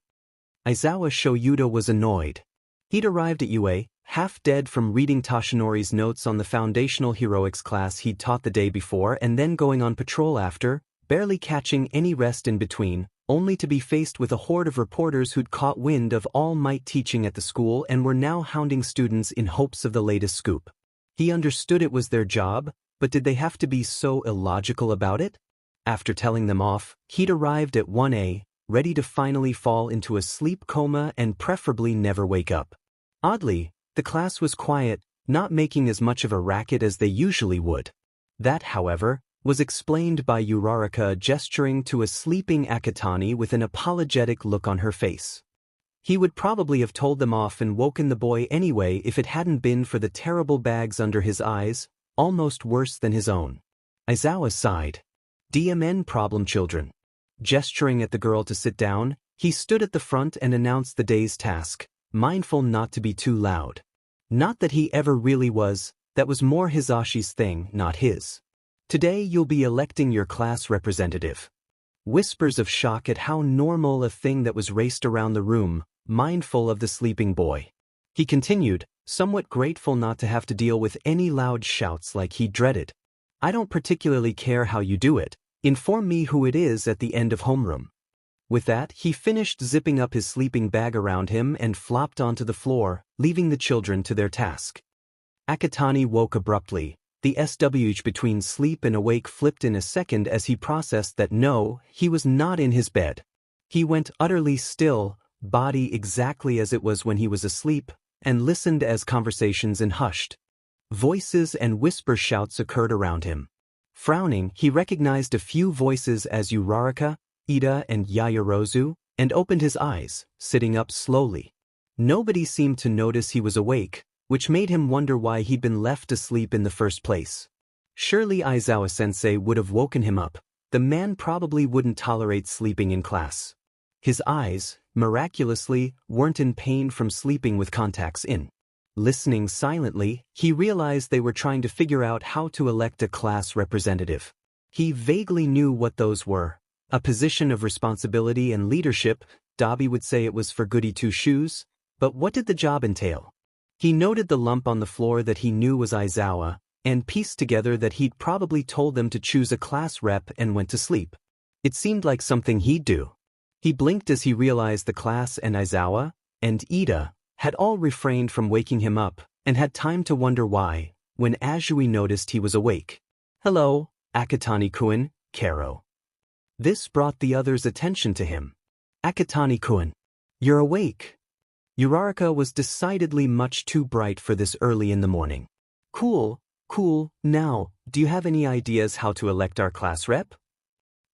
Aizawa Shoyuda was annoyed. He'd arrived at UA, half dead from reading Toshinori's notes on the foundational heroics class he'd taught the day before and then going on patrol after, barely catching any rest in between, only to be faced with a horde of reporters who'd caught wind of All Might teaching at the school and were now hounding students in hopes of the latest scoop. He understood it was their job, but did they have to be so illogical about it? After telling them off, he'd arrived at 1A, ready to finally fall into a sleep coma and preferably never wake up. Oddly, the class was quiet, not making as much of a racket as they usually would. That, however, was explained by Uraraka gesturing to a sleeping Akatani with an apologetic look on her face. He would probably have told them off and woken the boy anyway if it hadn't been for the terrible bags under his eyes, almost worse than his own. Aizawa sighed. DMN problem children. Gesturing at the girl to sit down, he stood at the front and announced the day's task, mindful not to be too loud. Not that he ever really was, that was more Hisashi's thing, not his. Today you'll be electing your class representative. Whispers of shock at how normal a thing that was raced around the room, mindful of the sleeping boy. He continued, somewhat grateful not to have to deal with any loud shouts like he dreaded. I don't particularly care how you do it. Inform me who it is at the end of homeroom. With that, he finished zipping up his sleeping bag around him and flopped onto the floor, leaving the children to their task. Akatani woke abruptly. The switch between sleep and awake flipped in a second as he processed that no, he was not in his bed. He went utterly still, body exactly as it was when he was asleep, and listened as conversations and hushed. Voices and whisper shouts occurred around him. Frowning, he recognized a few voices as Uraraka, Ida and Yayuru, and opened his eyes, sitting up slowly. Nobody seemed to notice he was awake, which made him wonder why he'd been left asleep in the first place. Surely Aizawa-sensei would have woken him up. The man probably wouldn't tolerate sleeping in class. His eyes, miraculously, weren't in pain from sleeping with contacts in. Listening silently, he realized they were trying to figure out how to elect a class representative. He vaguely knew what those were. A position of responsibility and leadership. Dabi would say it was for goody two-shoes, but what did the job entail? He noted the lump on the floor that he knew was Aizawa, and pieced together that he'd probably told them to choose a class rep and went to sleep. It seemed like something he'd do. He blinked as he realized the class and Aizawa, and Ida, had all refrained from waking him up, and had time to wonder why, when Azui noticed he was awake. Hello, Akatani-kun, Karo. This brought the others' attention to him. Akatani-kun. You're awake. Uraraka was decidedly much too bright for this early in the morning. Cool. Now, do you have any ideas how to elect our class rep?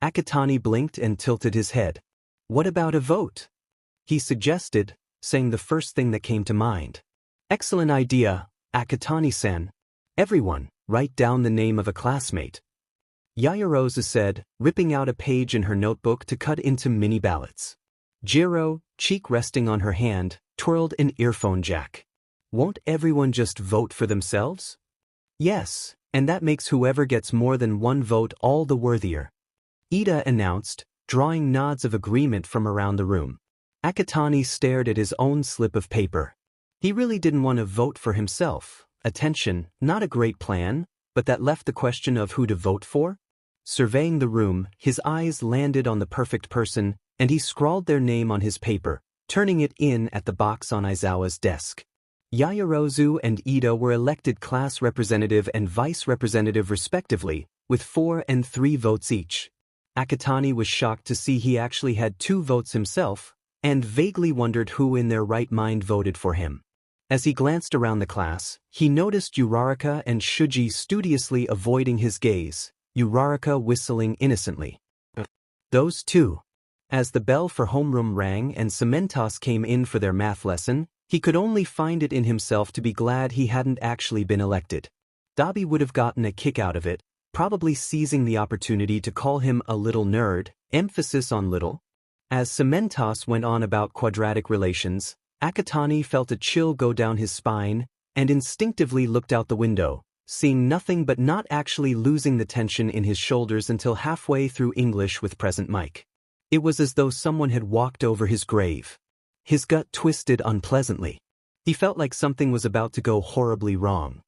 Akatani blinked and tilted his head. What about a vote? He suggested, saying the first thing that came to mind. Excellent idea, Akatani-san. Everyone, write down the name of a classmate. Yayuru said, ripping out a page in her notebook to cut into mini ballots. Jiro, cheek resting on her hand, twirled an earphone jack. Won't everyone just vote for themselves? Yes, and that makes whoever gets more than one vote all the worthier. Ida announced, drawing nods of agreement from around the room. Akatani stared at his own slip of paper. He really didn't want to vote for himself. Attention, not a great plan, but that left the question of who to vote for. Surveying the room, his eyes landed on the perfect person, and he scrawled their name on his paper, turning it in at the box on Aizawa's desk. Yayuru and Ida were elected class representative and vice representative respectively, with 4 and 3 votes each. Akatani was shocked to see he actually had 2 votes himself, and vaguely wondered who in their right mind voted for him. As he glanced around the class, he noticed Uraraka and Shuji studiously avoiding his gaze, Uraraka whistling innocently. Those two. As the bell for homeroom rang and Cementos came in for their math lesson, he could only find it in himself to be glad he hadn't actually been elected. Dabi would have gotten a kick out of it, probably seizing the opportunity to call him a little nerd, emphasis on little. As Cementos went on about quadratic relations, Akatani felt a chill go down his spine, and instinctively looked out the window, seeing nothing but not actually losing the tension in his shoulders until halfway through English with present mic. It was as though someone had walked over his grave. His gut twisted unpleasantly. He felt like something was about to go horribly wrong.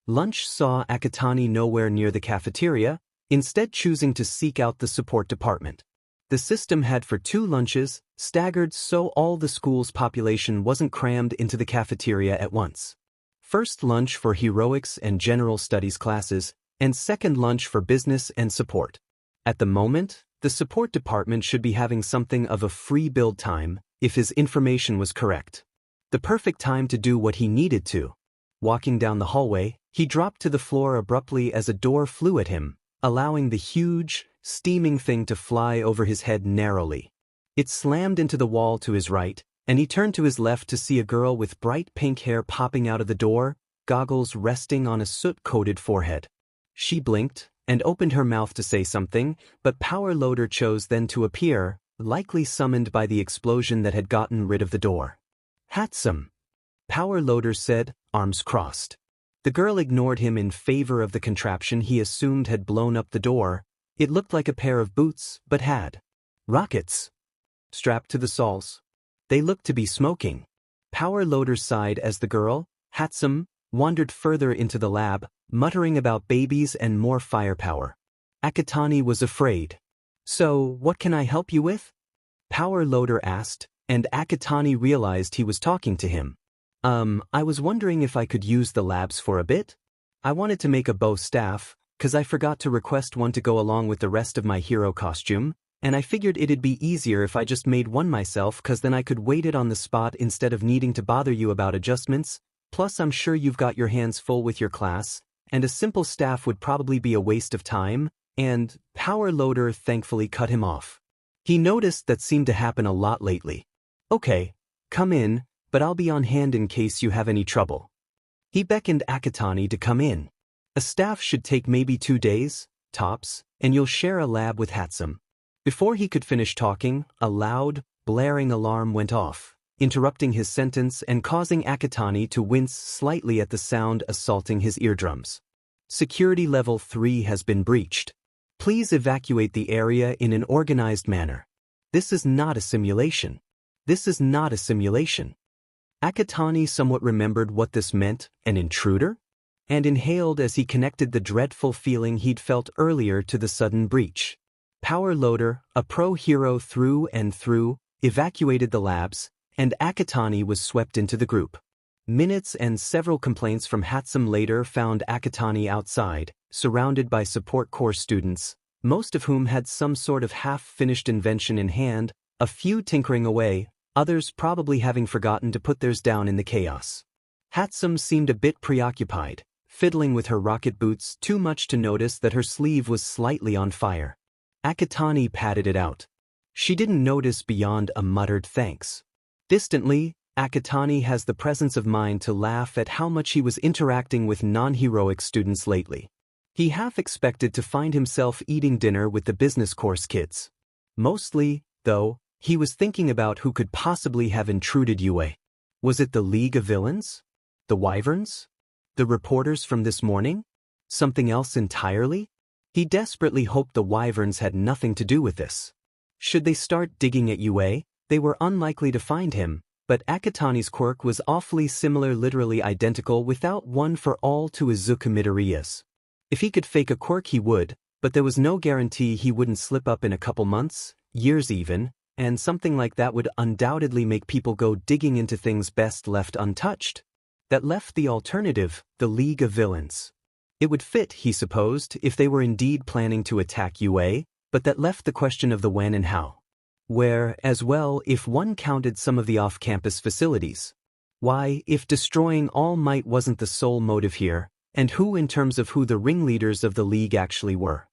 Lunch saw Akatani nowhere near the cafeteria, instead choosing to seek out the support department. The system had for 2 lunches, staggered so all the school's population wasn't crammed into the cafeteria at once. First lunch for heroics and general studies classes, and second lunch for business and support. At the moment, the support department should be having something of a free build time, if his information was correct. The perfect time to do what he needed to. Walking down the hallway, He dropped to the floor abruptly as a door flew at him, allowing the huge, steaming thing to fly over his head narrowly. It slammed into the wall to his right, and he turned to his left to see a girl with bright pink hair popping out of the door, goggles resting on a soot-coated forehead. She blinked and opened her mouth to say something, but Power Loader chose then to appear, likely summoned by the explosion that had gotten rid of the door. "Handsome," Power Loader said, arms crossed. The girl ignored him in favor of the contraption he assumed had blown up the door. It looked like a pair of boots, but had rockets strapped to the soles. They looked to be smoking. Power Loader sighed as the girl, handsome, wandered further into the lab, muttering about babies and more firepower. Akatani was afraid. "So, what can I help you with?" Power Loader asked, and Akatani realized he was talking to him. I was wondering if I could use the labs for a bit? I wanted to make a bow staff, 'cause I forgot to request one to go along with the rest of my hero costume, and I figured it'd be easier if I just made one myself 'cause then I could weight it on the spot instead of needing to bother you about adjustments. Plus I'm sure you've got your hands full with your class, and a simple staff would probably be a waste of time, and Power Loader thankfully cut him off. He noticed that seemed to happen a lot lately. "Okay, come in, but I'll be on hand in case you have any trouble." He beckoned Akatani to come in. "A staff should take maybe 2 days, tops, and you'll share a lab with Handsome." Before he could finish talking, a loud, blaring alarm went off, interrupting his sentence and causing Akatani to wince slightly at the sound assaulting his eardrums. "Security level 3 has been breached. Please evacuate the area in an organized manner. This is not a simulation. This is not a simulation." Akatani somewhat remembered what this meant, an intruder? And inhaled as he connected the dreadful feeling he'd felt earlier to the sudden breach. Power Loader, a pro hero through and through, evacuated the labs, and Akatani was swept into the group. Minutes and several complaints from Handsome later found Akatani outside, surrounded by support corps students, most of whom had some sort of half-finished invention in hand, a few tinkering away, others probably having forgotten to put theirs down in the chaos. Handsome seemed a bit preoccupied, fiddling with her rocket boots too much to notice that her sleeve was slightly on fire. Akatani patted it out. She didn't notice beyond a muttered thanks. Distantly, Akatani has the presence of mind to laugh at how much he was interacting with non-heroic students lately. He half expected to find himself eating dinner with the business course kids. Mostly, though, he was thinking about who could possibly have intruded UA. Was it the League of Villains? The Wyverns? The reporters from this morning? Something else entirely? He desperately hoped the Wyverns had nothing to do with this. Should they start digging at UA, they were unlikely to find him, but Akatani's quirk was awfully similar, literally identical without one for all to Izuku Midoriya's. If he could fake a quirk he would, but there was no guarantee he wouldn't slip up in a couple months, years even, and something like that would undoubtedly make people go digging into things best left untouched. That left the alternative, the League of Villains. It would fit, he supposed, if they were indeed planning to attack UA, but that left the question of the when and how. Where, as well, if one counted some of the off-campus facilities. Why, if destroying All Might wasn't the sole motive here, and who in terms of who the ringleaders of the League actually were.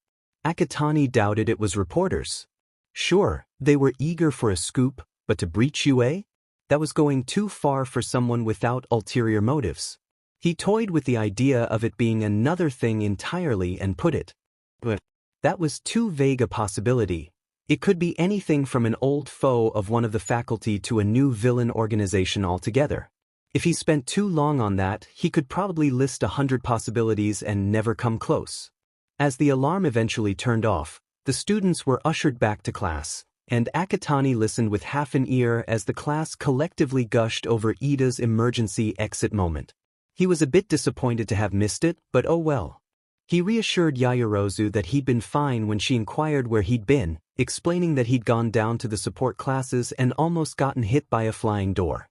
Akatani doubted it was reporters. Sure, they were eager for a scoop, but to breach UA? That was going too far for someone without ulterior motives. He toyed with the idea of it being another thing entirely and put it. But that was too vague a possibility. It could be anything from an old foe of one of the faculty to a new villain organization altogether. If he spent too long on that, he could probably list 100 possibilities and never come close. As the alarm eventually turned off, the students were ushered back to class, and Akatani listened with half an ear as the class collectively gushed over Ida's emergency exit moment. He was a bit disappointed to have missed it, but oh well. He reassured Yayorozu that he'd been fine when she inquired where he'd been, explaining that he'd gone down to the support classes and almost gotten hit by a flying door.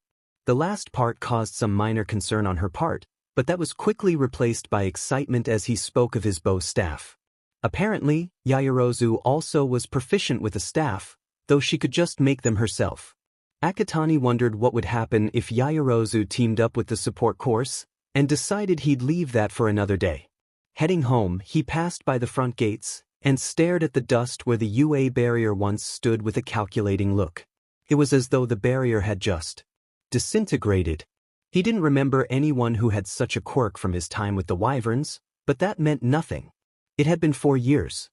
The last part caused some minor concern on her part, but that was quickly replaced by excitement as he spoke of his bow staff. Apparently, Yayorozu also was proficient with a staff, though she could just make them herself. Akatani wondered what would happen if Yayorozu teamed up with the support course, and decided he'd leave that for another day. Heading home, he passed by the front gates and stared at the dust where the UA barrier once stood with a calculating look. It was as though the barrier had just disintegrated. He didn't remember anyone who had such a quirk from his time with the Wyverns, but that meant nothing. It had been 4 years.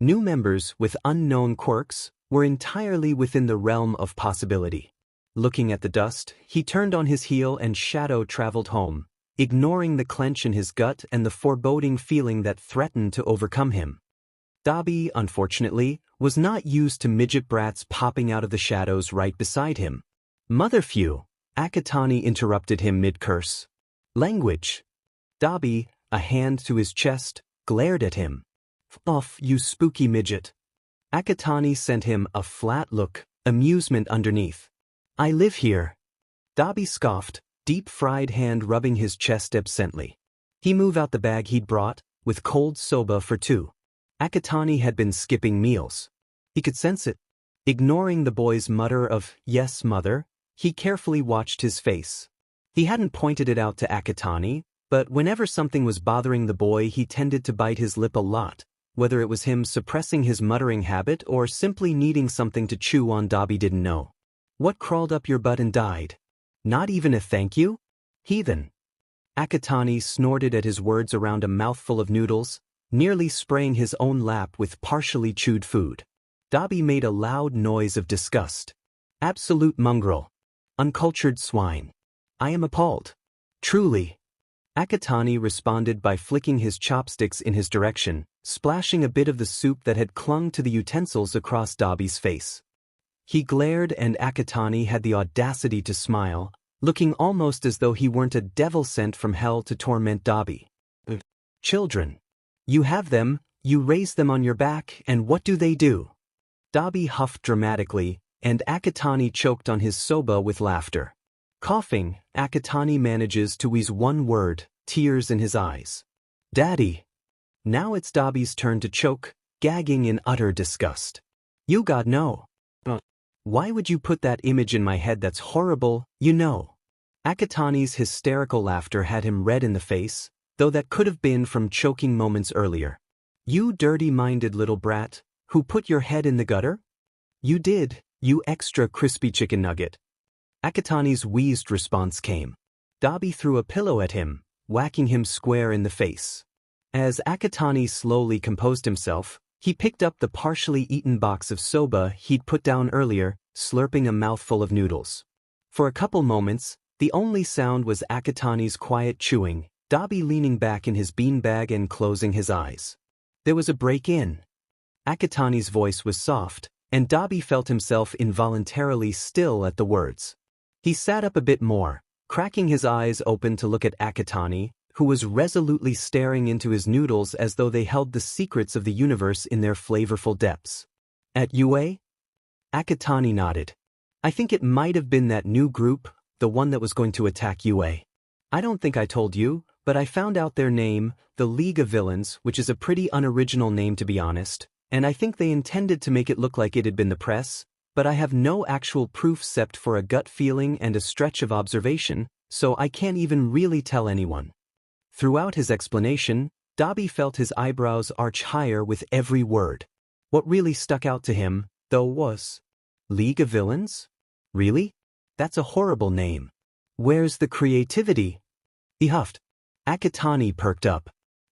New members with unknown quirks were entirely within the realm of possibility. Looking at the dust, he turned on his heel and shadow-traveled home, ignoring the clench in his gut and the foreboding feeling that threatened to overcome him. Dabi, unfortunately, was not used to midget brats popping out of the shadows right beside him. Motherphew! Akatani interrupted him mid-curse. Language! Dabi, a hand to his chest, glared at him. Off, you spooky midget. Akatani sent him a flat look, amusement underneath. I live here. Dabi scoffed, deep-fried hand rubbing his chest absently. He moved out the bag he'd brought, with cold soba for 2. Akatani had been skipping meals. He could sense it. Ignoring the boy's mutter of, yes, mother, he carefully watched his face. He hadn't pointed it out to Akatani, but whenever something was bothering the boy he tended to bite his lip a lot, whether it was him suppressing his muttering habit or simply needing something to chew on. Dabi didn't know. What crawled up your butt and died? Not even a thank you? Heathen. Akatani snorted at his words around a mouthful of noodles, nearly spraying his own lap with partially chewed food. Dabi made a loud noise of disgust. Absolute mongrel. Uncultured swine. I am appalled. Truly. Akatani responded by flicking his chopsticks in his direction, splashing a bit of the soup that had clung to the utensils across Dabi's face. He glared and Akatani had the audacity to smile, looking almost as though he weren't a devil sent from hell to torment Dabi. Children. You have them, you raise them on your back, and what do? Dabi huffed dramatically, and Akatani choked on his soba with laughter. Coughing, Akatani manages to wheeze one word, tears in his eyes. Daddy. Now it's Dabi's turn to choke, gagging in utter disgust. You God no. Why would you put that image in my head? That's horrible, you know. Akatani's hysterical laughter had him red in the face, though that could have been from choking moments earlier. You dirty-minded little brat, who put your head in the gutter? You did, you extra crispy chicken nugget. Akatani's wheezed response came. Dabi threw a pillow at him, whacking him square in the face. As Akatani slowly composed himself, he picked up the partially eaten box of soba he'd put down earlier, slurping a mouthful of noodles. For a couple moments, the only sound was Akatani's quiet chewing, Dabi leaning back in his beanbag and closing his eyes. There was a break-in. Akatani's voice was soft, and Dabi felt himself involuntarily still at the words. He sat up a bit more, cracking his eyes open to look at Akatani, who was resolutely staring into his noodles as though they held the secrets of the universe in their flavorful depths. At UA? Akatani nodded. I think it might have been that new group, the one that was going to attack UA. I don't think I told you, but I found out their name, the League of Villains, which is a pretty unoriginal name to be honest, and I think they intended to make it look like it had been the press, but I have no actual proof except for a gut feeling and a stretch of observation, so I can't even really tell anyone. Throughout his explanation, Dabi felt his eyebrows arch higher with every word. What really stuck out to him, though, was League of Villains? Really? That's a horrible name. Where's the creativity? He huffed. Akatani perked up.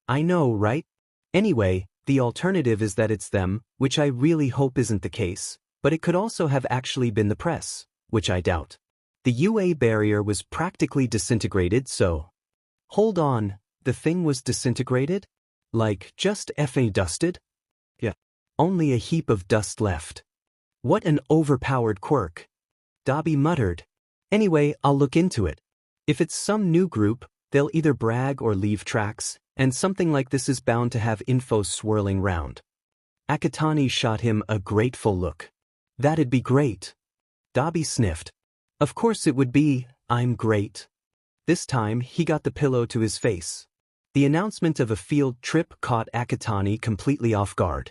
I know, right? Anyway, the alternative is that it's them, which I really hope isn't the case, but it could also have actually been the press, which I doubt. The UA barrier was practically disintegrated, so... Hold on, the thing was disintegrated? Like, just effing dusted? Yeah. Only a heap of dust left. What an overpowered quirk. Dabi muttered. Anyway, I'll look into it. If it's some new group, they'll either brag or leave tracks, and something like this is bound to have info swirling round. Akatani shot him a grateful look. That'd be great. Dabi sniffed. Of course it would be, I'm great. This time, he got the pillow to his face. The announcement of a field trip caught Akatani completely off guard.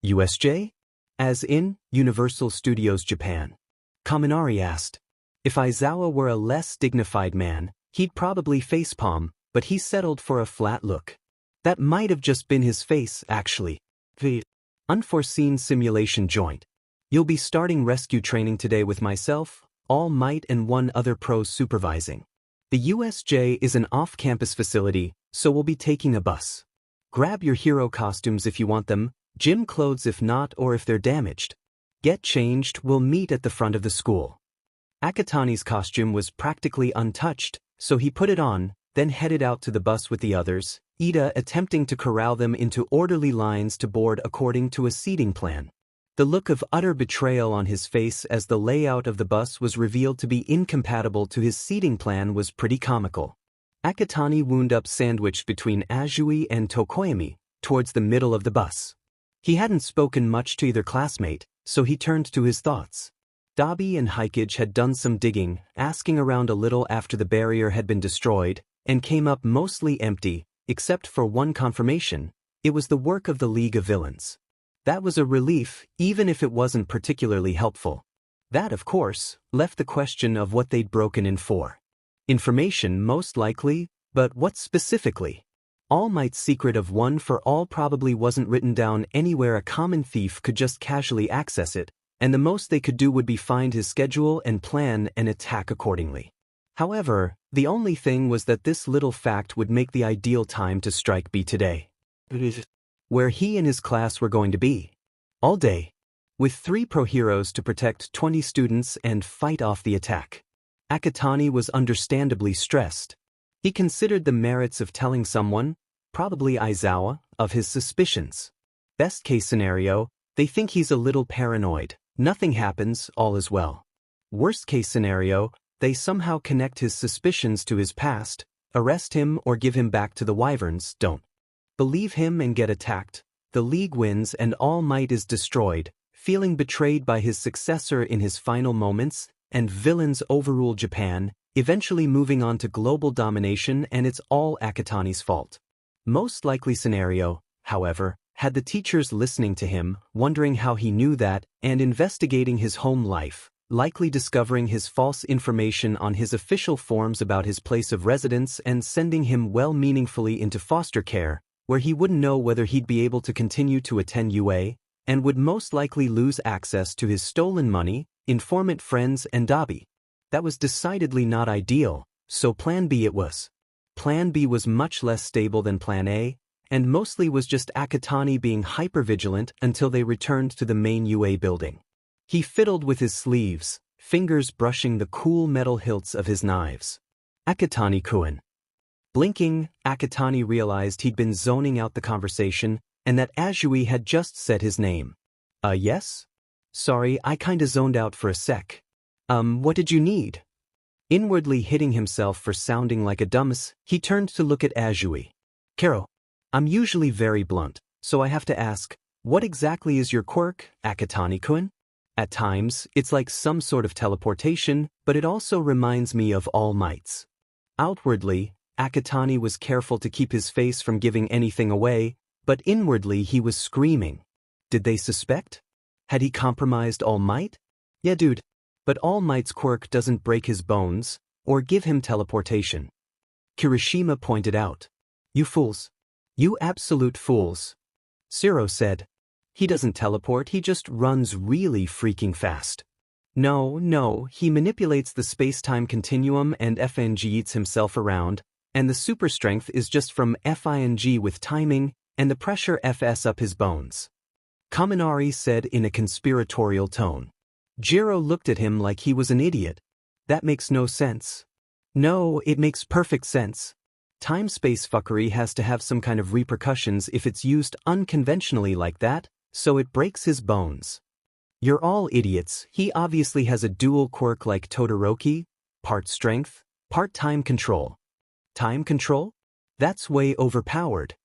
USJ? As in, Universal Studios Japan. Kaminari asked. If Aizawa were a less dignified man, he'd probably facepalm, but he settled for a flat look. That might have just been his face, actually. The unforeseen simulation joint. You'll be starting rescue training today with myself, All Might, and one other pro supervising. The USJ is an off-campus facility, so we'll be taking a bus. Grab your hero costumes if you want them, gym clothes if not, or if they're damaged. Get changed, we'll meet at the front of the school. Akatani's costume was practically untouched, so he put it on, then headed out to the bus with the others, Ida attempting to corral them into orderly lines to board according to a seating plan. The look of utter betrayal on his face as the layout of the bus was revealed to be incompatible to his seating plan was pretty comical. Akatani wound up sandwiched between Azui and Tokoyami, towards the middle of the bus. He hadn't spoken much to either classmate, so he turned to his thoughts. Dabi and Hikage had done some digging, asking around a little after the barrier had been destroyed, and came up mostly empty, except for one confirmation: it was the work of the League of Villains. That was a relief, even if it wasn't particularly helpful. That, of course, left the question of what they'd broken in for. Information, most likely, but what specifically? All Might's secret of one for all probably wasn't written down anywhere a common thief could just casually access it, and the most they could do would be find his schedule and plan an attack accordingly. However, the only thing was that this little fact would make the ideal time to strike be today. Where he and his class were going to be. All day. With 3 pro heroes to protect 20 students and fight off the attack. Akatani was understandably stressed. He considered the merits of telling someone, probably Aizawa, of his suspicions. Best case scenario, they think he's a little paranoid. Nothing happens, all is well. Worst case scenario, they somehow connect his suspicions to his past, arrest him or give him back to the Wyverns. Don't believe him and get attacked. The League wins and All Might is destroyed, feeling betrayed by his successor in his final moments, and villains overrule Japan, eventually moving on to global domination, and it's all Akatani's fault. Most likely scenario, however, had the teachers listening to him, wondering how he knew that, and investigating his home life, likely discovering his false information on his official forms about his place of residence and sending him well-meaningfully into foster care, where he wouldn't know whether he'd be able to continue to attend UA, and would most likely lose access to his stolen money, informant friends, and Dabi. That was decidedly not ideal, so Plan B it was. Plan B was much less stable than Plan A, and mostly was just Akatani being hyper-vigilant until they returned to the main UA building. He fiddled with his sleeves, fingers brushing the cool metal hilts of his knives. Akatani-kun. Blinking, Akatani realized he'd been zoning out the conversation, and that Azui had just said his name. Yes? Sorry, I kinda zoned out for a sec. What did you need? Inwardly hitting himself for sounding like a dumbass, he turned to look at Azui. Karo, I'm usually very blunt, so I have to ask, what exactly is your quirk, Akatani-kun? At times, it's like some sort of teleportation, but it also reminds me of All Might's. Outwardly, Akatani was careful to keep his face from giving anything away, but inwardly he was screaming. Did they suspect? Had he compromised All Might? Yeah, dude. But All Might's quirk doesn't break his bones, or give him teleportation. Kirishima pointed out. You fools. You absolute fools. Zero said. He doesn't teleport, he just runs really freaking fast. No, he manipulates the space-time continuum and FNGs himself around, and the super strength is just from FING with timing, and the pressure FS up his bones. Kaminari said in a conspiratorial tone. Jiro looked at him like he was an idiot. That makes no sense. No, it makes perfect sense. Time-space fuckery has to have some kind of repercussions if it's used unconventionally like that, so it breaks his bones. You're all idiots. He obviously has a dual quirk like Todoroki, part strength, part time control. Time control? That's way overpowered.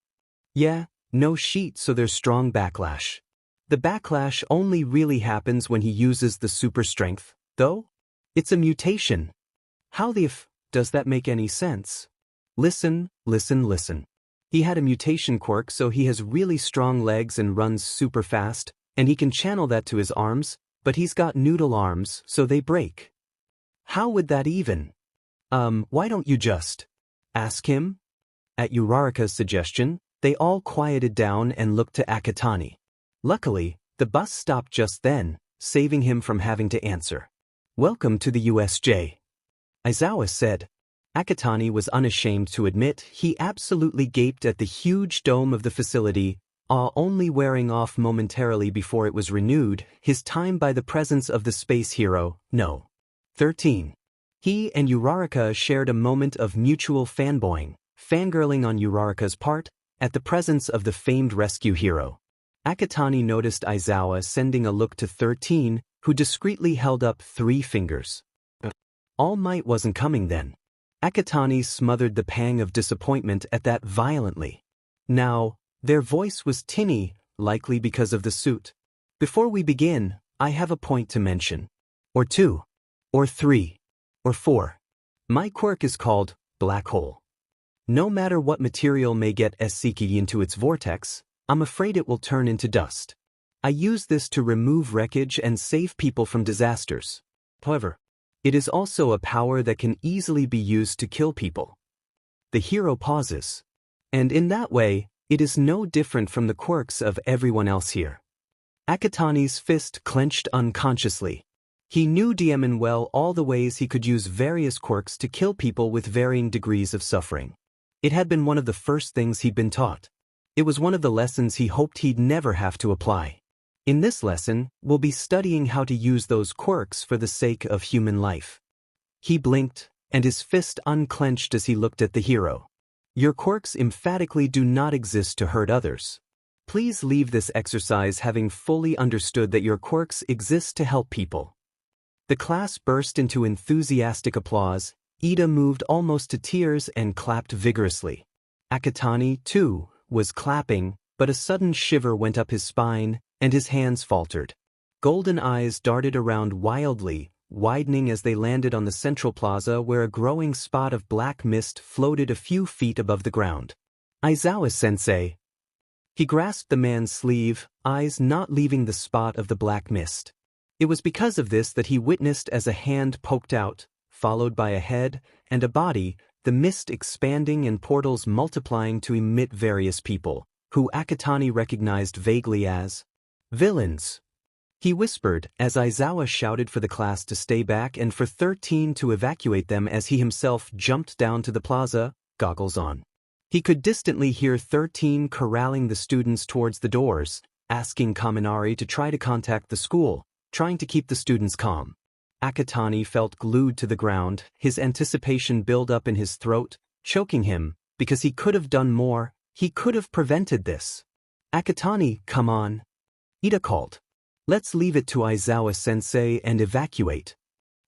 Yeah, no sheet, so there's strong backlash. The backlash only really happens when he uses the super strength, though? It's a mutation. How the f does that make any sense? Listen. He had a mutation quirk, so he has really strong legs and runs super fast, and he can channel that to his arms, but he's got noodle arms, so they break. How would that even? Why don't you just ask him? At Uraraka's suggestion, they all quieted down and looked to Akatani. Luckily, the bus stopped just then, saving him from having to answer. "Welcome to the USJ," Aizawa said. Akatani was unashamed to admit he absolutely gaped at the huge dome of the facility, only wearing off momentarily before it was renewed, his time by the presence of the space hero, No. 13. He and Uraraka shared a moment of mutual fangirling on Uraraka's part, at the presence of the famed rescue hero. Akatani noticed Aizawa sending a look to 13, who discreetly held up 3 fingers. All Might wasn't coming then. Akatani smothered the pang of disappointment at that violently. Now, their voice was tinny, likely because of the suit. "Before we begin, I have a point to mention. Or 2. Or 3. Or 4. My quirk is called Black Hole. No matter what material may get Seki into its vortex, I'm afraid it will turn into dust. I use this to remove wreckage and save people from disasters. However, it is also a power that can easily be used to kill people." The hero pauses. "And in that way, it is no different from the quirks of everyone else here." Akatani's fist clenched unconsciously. He knew Diemon well, all the ways he could use various quirks to kill people with varying degrees of suffering. It had been one of the first things he'd been taught. It was one of the lessons he hoped he'd never have to apply. In this lesson, we'll be studying how to use those quirks for the sake of human life. He blinked, and his fist unclenched as he looked at the hero. "Your quirks emphatically do not exist to hurt others. Please leave this exercise having fully understood that your quirks exist to help people." The class burst into enthusiastic applause. Ida moved almost to tears and clapped vigorously. Akatani, too, was clapping, but a sudden shiver went up his spine, and his hands faltered. Golden eyes darted around wildly, widening as they landed on the central plaza where a growing spot of black mist floated a few feet above the ground. "Aizawa-sensei." He grasped the man's sleeve, eyes not leaving the spot of the black mist. It was because of this that he witnessed as a hand poked out, followed by a head and a body, the mist expanding and portals multiplying to emit various people, who Akatani recognized vaguely as villains. He whispered as Aizawa shouted for the class to stay back and for 13 to evacuate them as he himself jumped down to the plaza, goggles on. He could distantly hear 13 corralling the students towards the doors, asking Kaminari to try to contact the school, trying to keep the students calm. Akatani felt glued to the ground, his anticipation built up in his throat, choking him, because he could have done more, he could have prevented this. "Akatani, come on," Ida called. "Let's leave it to Aizawa-sensei and evacuate."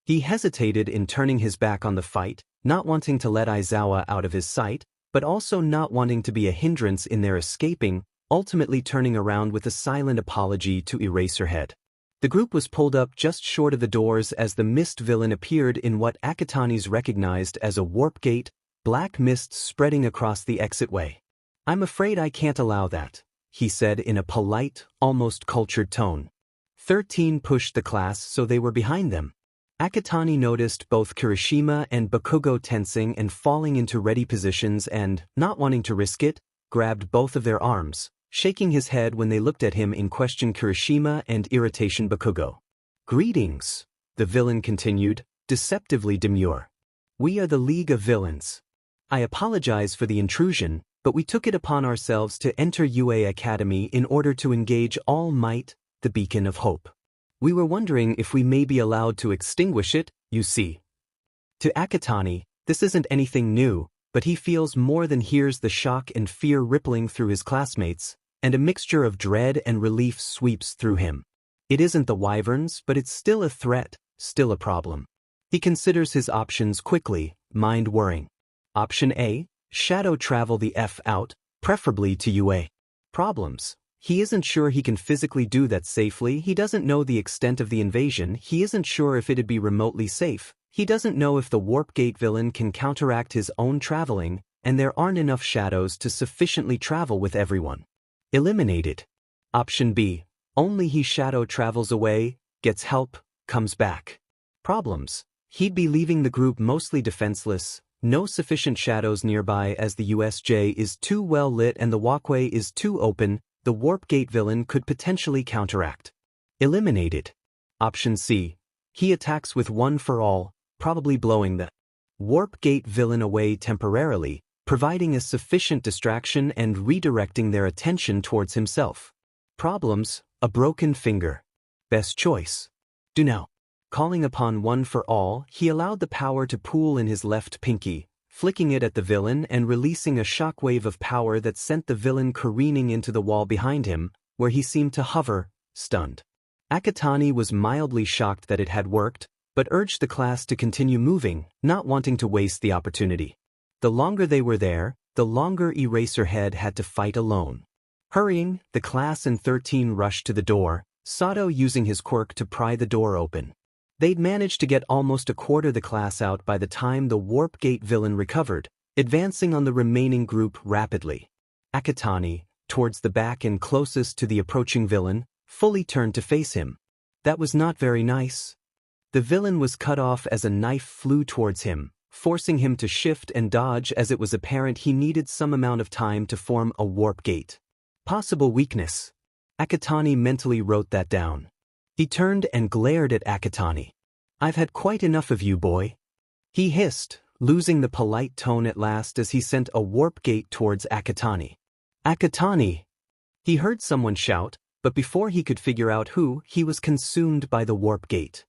He hesitated in turning his back on the fight, not wanting to let Aizawa out of his sight, but also not wanting to be a hindrance in their escaping, ultimately turning around with a silent apology to Eraserhead. The group was pulled up just short of the doors as the mist villain appeared in what Akatani's recognized as a warp gate, black mist spreading across the exitway. "I'm afraid I can't allow that," he said in a polite, almost cultured tone. 13 pushed the class so they were behind them. Akatani noticed both Kirishima and Bakugo tensing and falling into ready positions and, not wanting to risk it, grabbed both of their arms, shaking his head when they looked at him in question Kirishima and irritation Bakugo. "Greetings," the villain continued, deceptively demure. "We are the League of Villains. I apologize for the intrusion, but we took it upon ourselves to enter UA Academy in order to engage All Might, the beacon of hope. We were wondering if we may be allowed to extinguish it, you see." To Akatani, this isn't anything new, but he feels more than hears the shock and fear rippling through his classmates, and a mixture of dread and relief sweeps through him. It isn't the wyverns, but it's still a threat, still a problem. He considers his options quickly, mind whirring. Option A, shadow travel the F out, preferably to UA. Problems. He isn't sure he can physically do that safely, he doesn't know the extent of the invasion, he isn't sure if it'd be remotely safe, he doesn't know if the Warp Gate villain can counteract his own traveling, and there aren't enough shadows to sufficiently travel with everyone. Eliminated. Option B, only he shadow travels away, gets help, comes back. Problems. He'd be leaving the group mostly defenseless, No sufficient shadows nearby as the USJ is too well lit and the walkway is too open, the warp gate villain could potentially counteract. Eliminated. Option C. He attacks with one for all, probably blowing the warp gate villain away temporarily, providing a sufficient distraction and redirecting their attention towards himself. Problems: a broken finger. Best choice. Do now. Calling upon one for all, he allowed the power to pool in his left pinky, flicking it at the villain and releasing a shockwave of power that sent the villain careening into the wall behind him, where he seemed to hover, stunned. Akatani was mildly shocked that it had worked, but urged the class to continue moving, not wanting to waste the opportunity. The longer they were there, the longer Eraserhead had to fight alone. Hurrying, the class and 13 rushed to the door, Sato using his quirk to pry the door open. They'd managed to get almost a quarter the class out by the time the warp gate villain recovered, advancing on the remaining group rapidly. Akatani, towards the back and closest to the approaching villain, fully turned to face him. That was not very nice. The villain was cut off as a knife flew towards him, forcing him to shift and dodge as it was apparent he needed some amount of time to form a warp gate. Possible weakness. Akatani mentally wrote that down. He turned and glared at Akatani. "I've had quite enough of you, boy," he hissed, losing the polite tone at last as he sent a warp gate towards Akatani. "Akatani!" He heard someone shout, but before he could figure out who, he was consumed by the warp gate.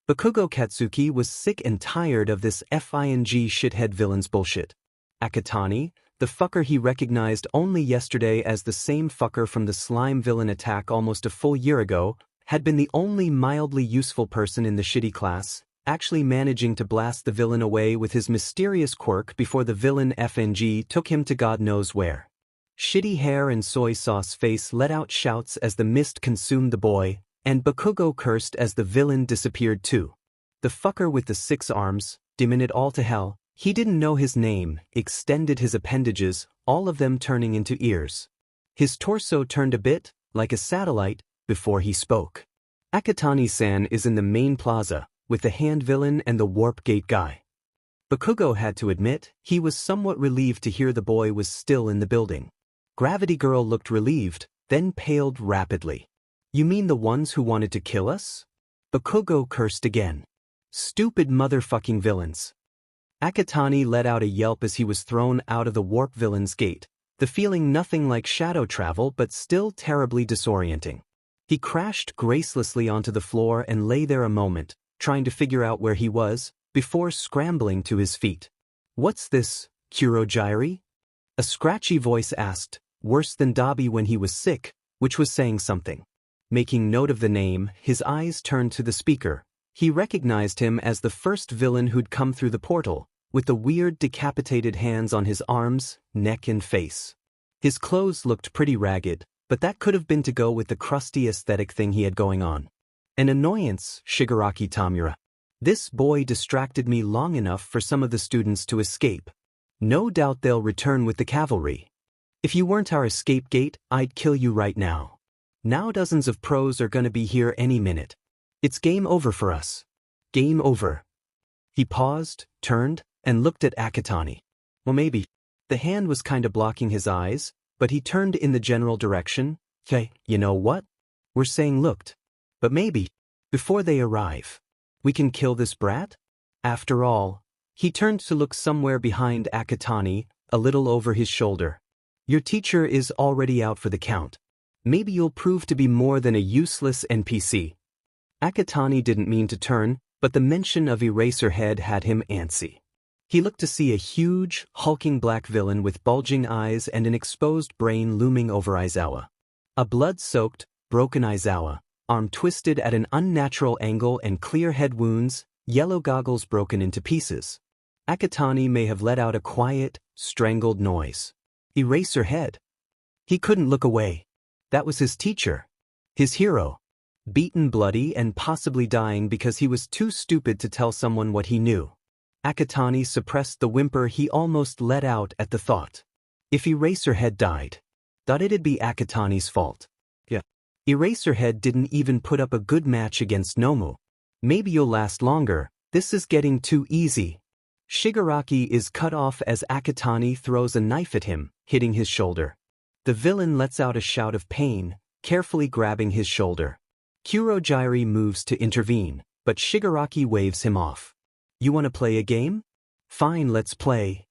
Bakugo Katsuki was sick and tired of this FING shithead villain's bullshit. Akatani, the fucker he recognized only yesterday as the same fucker from the slime villain attack almost a full year ago, had been the only mildly useful person in the shitty class, actually managing to blast the villain away with his mysterious quirk before the villain FNG took him to God knows where. Shitty hair and soy sauce face let out shouts as the mist consumed the boy, and Bakugo cursed as the villain disappeared too. The fucker with the 6 arms, dimming it all to hell, he didn't know his name, extended his appendages, all of them turning into ears. His torso turned a bit, like a satellite, before he spoke. Akatani-san is in the main plaza, with the hand villain and the warp gate guy. Bakugo had to admit, he was somewhat relieved to hear the boy was still in the building. Gravity Girl looked relieved, then paled rapidly. "You mean the ones who wanted to kill us?" Bakugo cursed again. "Stupid motherfucking villains." Akatani let out a yelp as he was thrown out of the warp villain's gate, the feeling nothing like shadow travel but still terribly disorienting. He crashed gracelessly onto the floor and lay there a moment, trying to figure out where he was, before scrambling to his feet. "What's this, Kurogyri?" A scratchy voice asked, worse than Dabi when he was sick, which was saying something. Making note of the name, his eyes turned to the speaker. He recognized him as the first villain who'd come through the portal, with the weird decapitated hands on his arms, neck and face. His clothes looked pretty ragged, but that could have been to go with the crusty aesthetic thing he had going on. "An annoyance, Shigaraki Tamura. This boy distracted me long enough for some of the students to escape. No doubt they'll return with the cavalry. If you weren't our escape gate, I'd kill you right now. Now dozens of pros are gonna be here any minute. It's game over for us. Game over." He paused, turned, and looked at Akatani. Well, maybe. The hand was kinda blocking his eyes, but he turned in the general direction. "Hey, you know what? We're saying looked. But maybe, before they arrive, we can kill this brat? After all," he turned to look somewhere behind Akatani, a little over his shoulder. "Your teacher is already out for the count. Maybe you'll prove to be more than a useless NPC." Akatani didn't mean to turn, but the mention of Eraserhead had him antsy. He looked to see a huge, hulking black villain with bulging eyes and an exposed brain looming over Aizawa. A blood-soaked, broken Aizawa, arm twisted at an unnatural angle and clear head wounds, yellow goggles broken into pieces. Akatani may have let out a quiet, strangled noise. Eraserhead. He couldn't look away. That was his teacher. His hero. Beaten bloody and possibly dying because he was too stupid to tell someone what he knew. Akatani suppressed the whimper he almost let out at the thought. If Eraserhead died, thought it'd be Akatani's fault. Yeah. Eraserhead didn't even put up a good match against Nomu. Maybe you'll last longer, this is getting too easy. Shigaraki is cut off as Akatani throws a knife at him, hitting his shoulder. The villain lets out a shout of pain, carefully grabbing his shoulder. Kurogiri moves to intervene, but Shigaraki waves him off. You want to play a game? Fine, let's play.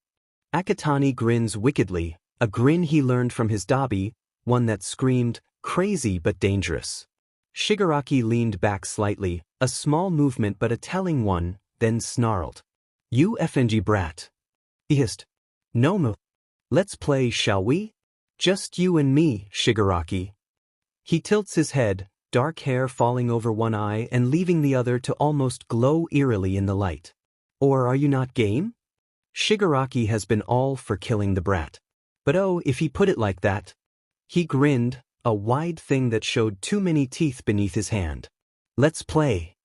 Akatani grins wickedly, a grin he learned from his dabi, one that screamed, crazy but dangerous. Shigaraki leaned back slightly, a small movement but a telling one, then snarled. You FNG brat. He hissed. Nomu. Let's play, shall we? Just you and me, Shigaraki. He tilts his head, dark hair falling over one eye and leaving the other to almost glow eerily in the light. Or are you not game? Shigaraki has been all for killing the brat. But oh, if he put it like that. He grinned, a wide thing that showed too many teeth beneath his hand. Let's play.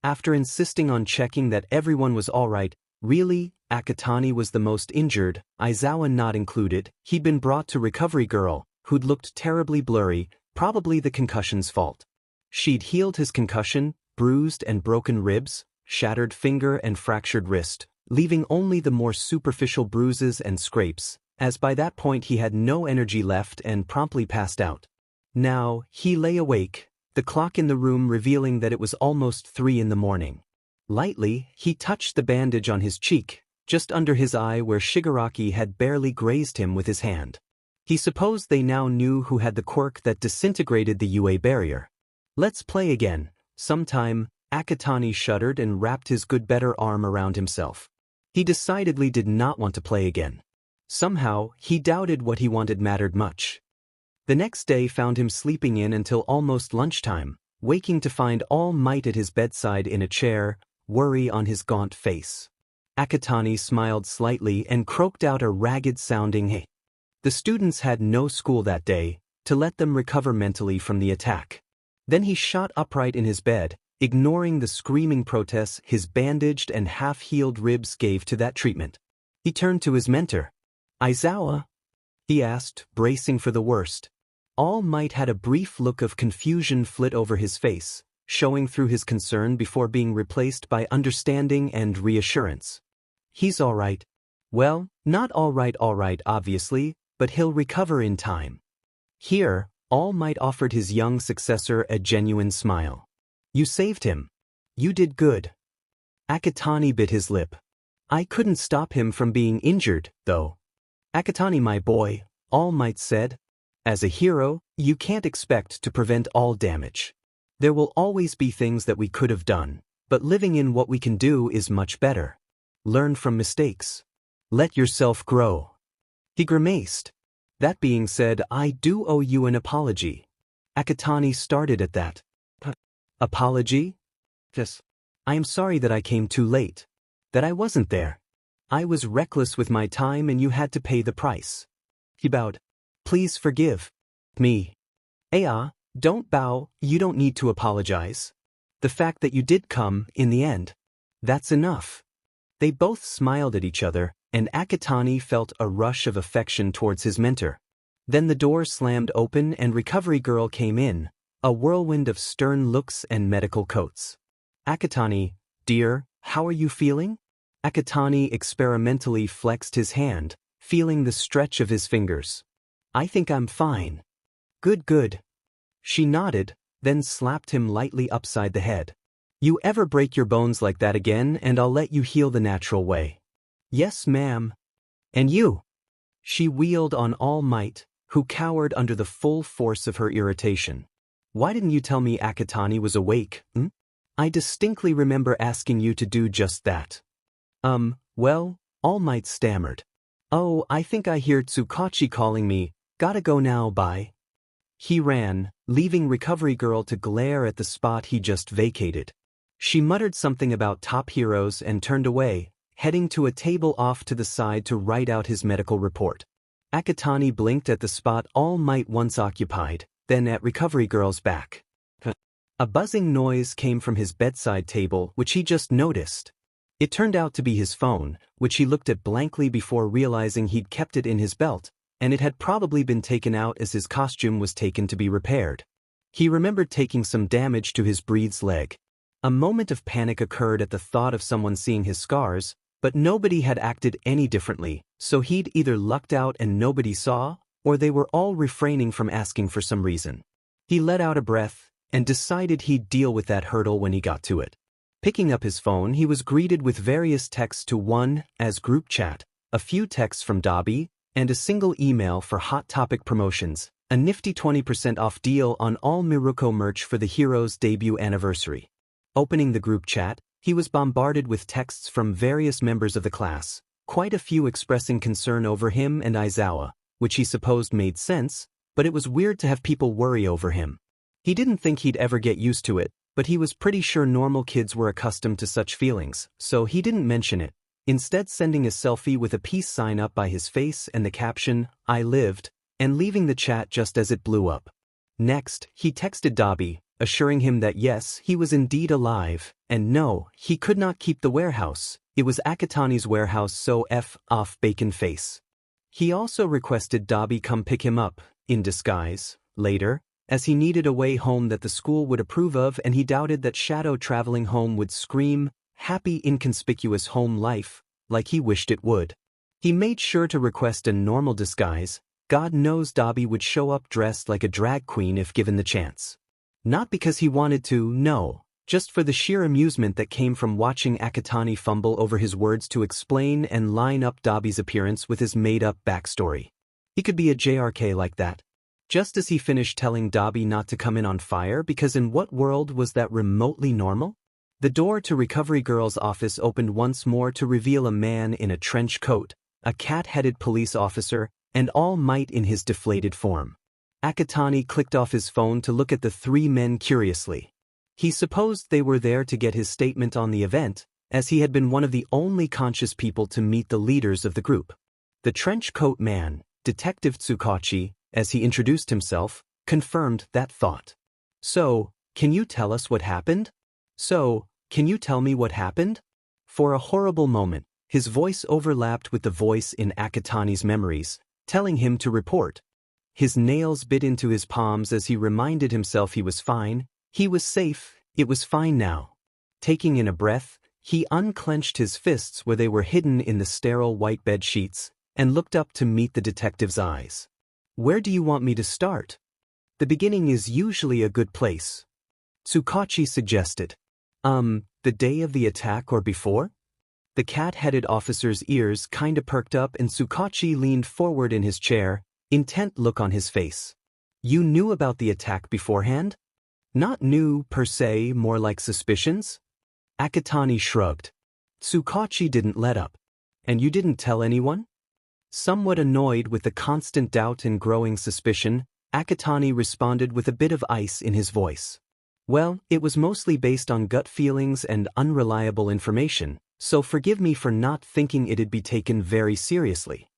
After insisting on checking that everyone was all right, really, Akatani was the most injured, Aizawa not included. He'd been brought to Recovery Girl, who'd looked terribly blurry, probably the concussion's fault. She'd healed his concussion, bruised and broken ribs, shattered finger and fractured wrist, leaving only the more superficial bruises and scrapes, as by that point he had no energy left and promptly passed out. Now, he lay awake, the clock in the room revealing that it was almost 3 in the morning. Lightly, he touched the bandage on his cheek, just under his eye where Shigaraki had barely grazed him with his hand. He supposed they now knew who had the quirk that disintegrated the UA barrier. Let's play again. Sometime, Akatani shuddered and wrapped his good-better arm around himself. He decidedly did not want to play again. Somehow, he doubted what he wanted mattered much. The next day found him sleeping in until almost lunchtime, waking to find All Might at his bedside in a chair, worry on his gaunt face. Akatani smiled slightly and croaked out a ragged-sounding hey. The students had no school that day, to let them recover mentally from the attack. Then he shot upright in his bed, ignoring the screaming protests his bandaged and half-healed ribs gave to that treatment. He turned to his mentor. Aizawa? He asked, bracing for the worst. All Might had a brief look of confusion flit over his face, showing through his concern before being replaced by understanding and reassurance. He's all right. Well, not all right obviously, but he'll recover in time. Here, All Might offered his young successor a genuine smile. You saved him. You did good. Akatani bit his lip. I couldn't stop him from being injured, though. Akatani, my boy, All Might said. As a hero, you can't expect to prevent all damage. There will always be things that we could have done, but living in what we can do is much better. Learn from mistakes. Let yourself grow. He grimaced. That being said, I do owe you an apology. Akatani started at that. Apology? Yes. I am sorry that I came too late. That I wasn't there. I was reckless with my time and you had to pay the price. He bowed. Please forgive me. Don't bow, you don't need to apologize. The fact that you did come, in the end, that's enough. They both smiled at each other, and Akatani felt a rush of affection towards his mentor. Then the door slammed open and Recovery Girl came in, a whirlwind of stern looks and medical coats. Akatani, dear, how are you feeling? Akatani experimentally flexed his hand, feeling the stretch of his fingers. I think I'm fine. Good. She nodded, then slapped him lightly upside the head. You ever break your bones like that again and I'll let you heal the natural way. Yes, ma'am. And you? She wheeled on All Might, who cowered under the full force of her irritation. Why didn't you tell me Akatani was awake, I distinctly remember asking you to do just that. Well, All Might stammered. Oh, I think I hear Tsukachi calling me, gotta go now, bye. He ran, leaving Recovery Girl to glare at the spot he just vacated. She muttered something about top heroes and turned away, heading to a table off to the side to write out his medical report. Akatani blinked at the spot All Might once occupied, then at Recovery Girl's back. A buzzing noise came from his bedside table, which he just noticed. It turned out to be his phone, which he looked at blankly before realizing he'd kept it in his belt, and it had probably been taken out as his costume was taken to be repaired. He remembered taking some damage to his breed's leg. A moment of panic occurred at the thought of someone seeing his scars, But nobody had acted any differently, so he'd either lucked out and nobody saw, or they were all refraining from asking for some reason. He let out a breath and decided he'd deal with that hurdle when he got to it. Picking up his phone, he was greeted with various texts to one as group chat, a few texts from Dabi, and a single email for Hot Topic promotions, a nifty 20% off deal on all Miruko merch for the hero's debut anniversary. Opening the group chat, he was bombarded with texts from various members of the class, quite a few expressing concern over him and Aizawa, which he supposed made sense, but it was weird to have people worry over him. He didn't think he'd ever get used to it, but he was pretty sure normal kids were accustomed to such feelings, so he didn't mention it, instead sending a selfie with a peace sign up by his face and the caption, "I lived," and leaving the chat just as it blew up. Next, he texted Dabi, assuring him that yes, he was indeed alive, and no, he could not keep the warehouse, it was Akatani's warehouse, so F off bacon face. He also requested Dabi come pick him up, in disguise, later, as he needed a way home that the school would approve of, and he doubted that Shadow traveling home would scream, "Happy inconspicuous home life," like he wished it would. He made sure to request a normal disguise. God knows Dabi would show up dressed like a drag queen if given the chance. Not because he wanted to, no, just for the sheer amusement that came from watching Akatani fumble over his words to explain and line up Dabi's appearance with his made-up backstory. He could be a JRK like that. Just as he finished telling Dabi not to come in on fire, because in what world was that remotely normal? The door to Recovery Girl's office opened once more to reveal a man in a trench coat, a cat-headed police officer, and All Might in his deflated form. Akatani clicked off his phone to look at the three men curiously. He supposed they were there to get his statement on the event, as he had been one of the only conscious people to meet the leaders of the group. The trench coat man, Detective Tsukachi, as he introduced himself, confirmed that thought. "So, can you tell us what happened? Can you tell me what happened?" For a horrible moment, his voice overlapped with the voice in Akatani's memories, telling him to report. His nails bit into his palms as he reminded himself he was fine, he was safe, it was fine now. Taking in a breath, he unclenched his fists where they were hidden in the sterile white bed sheets, and looked up to meet the detective's eyes. "Where do you want me to start?" "The beginning is usually a good place," Tsukachi suggested. The day of the attack or before?" The cat-headed officer's ears kinda perked up and Tsukachi leaned forward in his chair, intent look on his face. "You knew about the attack beforehand?" "Not knew, per se, more like suspicions?" Akatani shrugged. Tsukachi didn't let up. "And you didn't tell anyone?" Somewhat annoyed with the constant doubt and growing suspicion, Akatani responded with a bit of ice in his voice. "Well, it was mostly based on gut feelings and unreliable information, so forgive me for not thinking it'd be taken very seriously."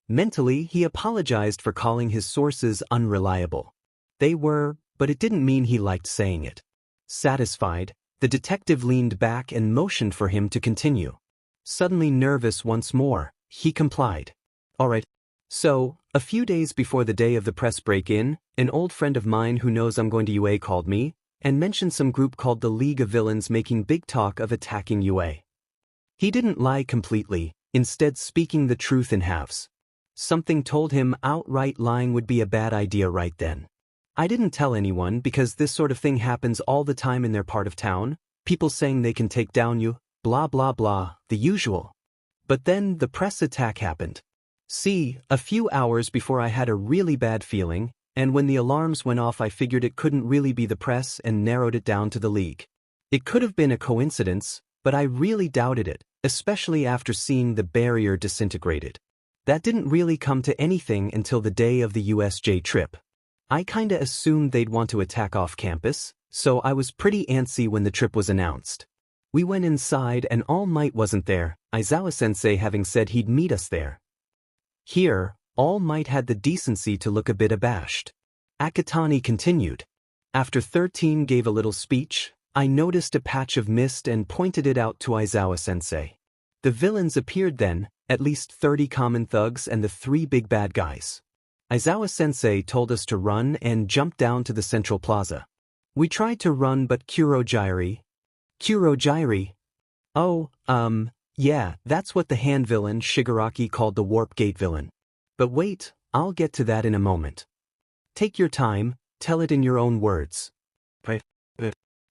Mentally, he apologized for calling his sources unreliable. They were, but it didn't mean he liked saying it. Satisfied, the detective leaned back and motioned for him to continue. Suddenly nervous once more, he complied. "All right. So, a few days before the day of the press break-in, an old friend of mine who knows I'm going to UA called me, and mentioned some group called the League of Villains making big talk of attacking UA. He didn't lie completely, instead speaking the truth in halves. Something told him outright lying would be a bad idea right then. I didn't tell anyone because this sort of thing happens all the time in their part of town, people saying they can take down you, blah blah blah, the usual. But then the press attack happened. See, a few hours before I had a really bad feeling, and when the alarms went off I figured it couldn't really be the press and narrowed it down to the League. It could have been a coincidence, but I really doubted it, especially after seeing the barrier disintegrated. That didn't really come to anything until the day of the USJ trip. I kinda assumed they'd want to attack off campus, so I was pretty antsy when the trip was announced. We went inside and All Might wasn't there, Aizawa-sensei having said he'd meet us there. Here, All Might had the decency to look a bit abashed. Akatani continued. After 13 gave a little speech, I noticed a patch of mist and pointed it out to Aizawa-sensei. The villains appeared then, at least 30 common thugs and the 3 big bad guys. Aizawa-sensei told us to run and jump down to the central plaza. We tried to run but Kurogyri. Oh, Yeah, that's what the hand villain Shigaraki called the warp gate villain. But wait, I'll get to that in a moment. Take your time, tell it in your own words.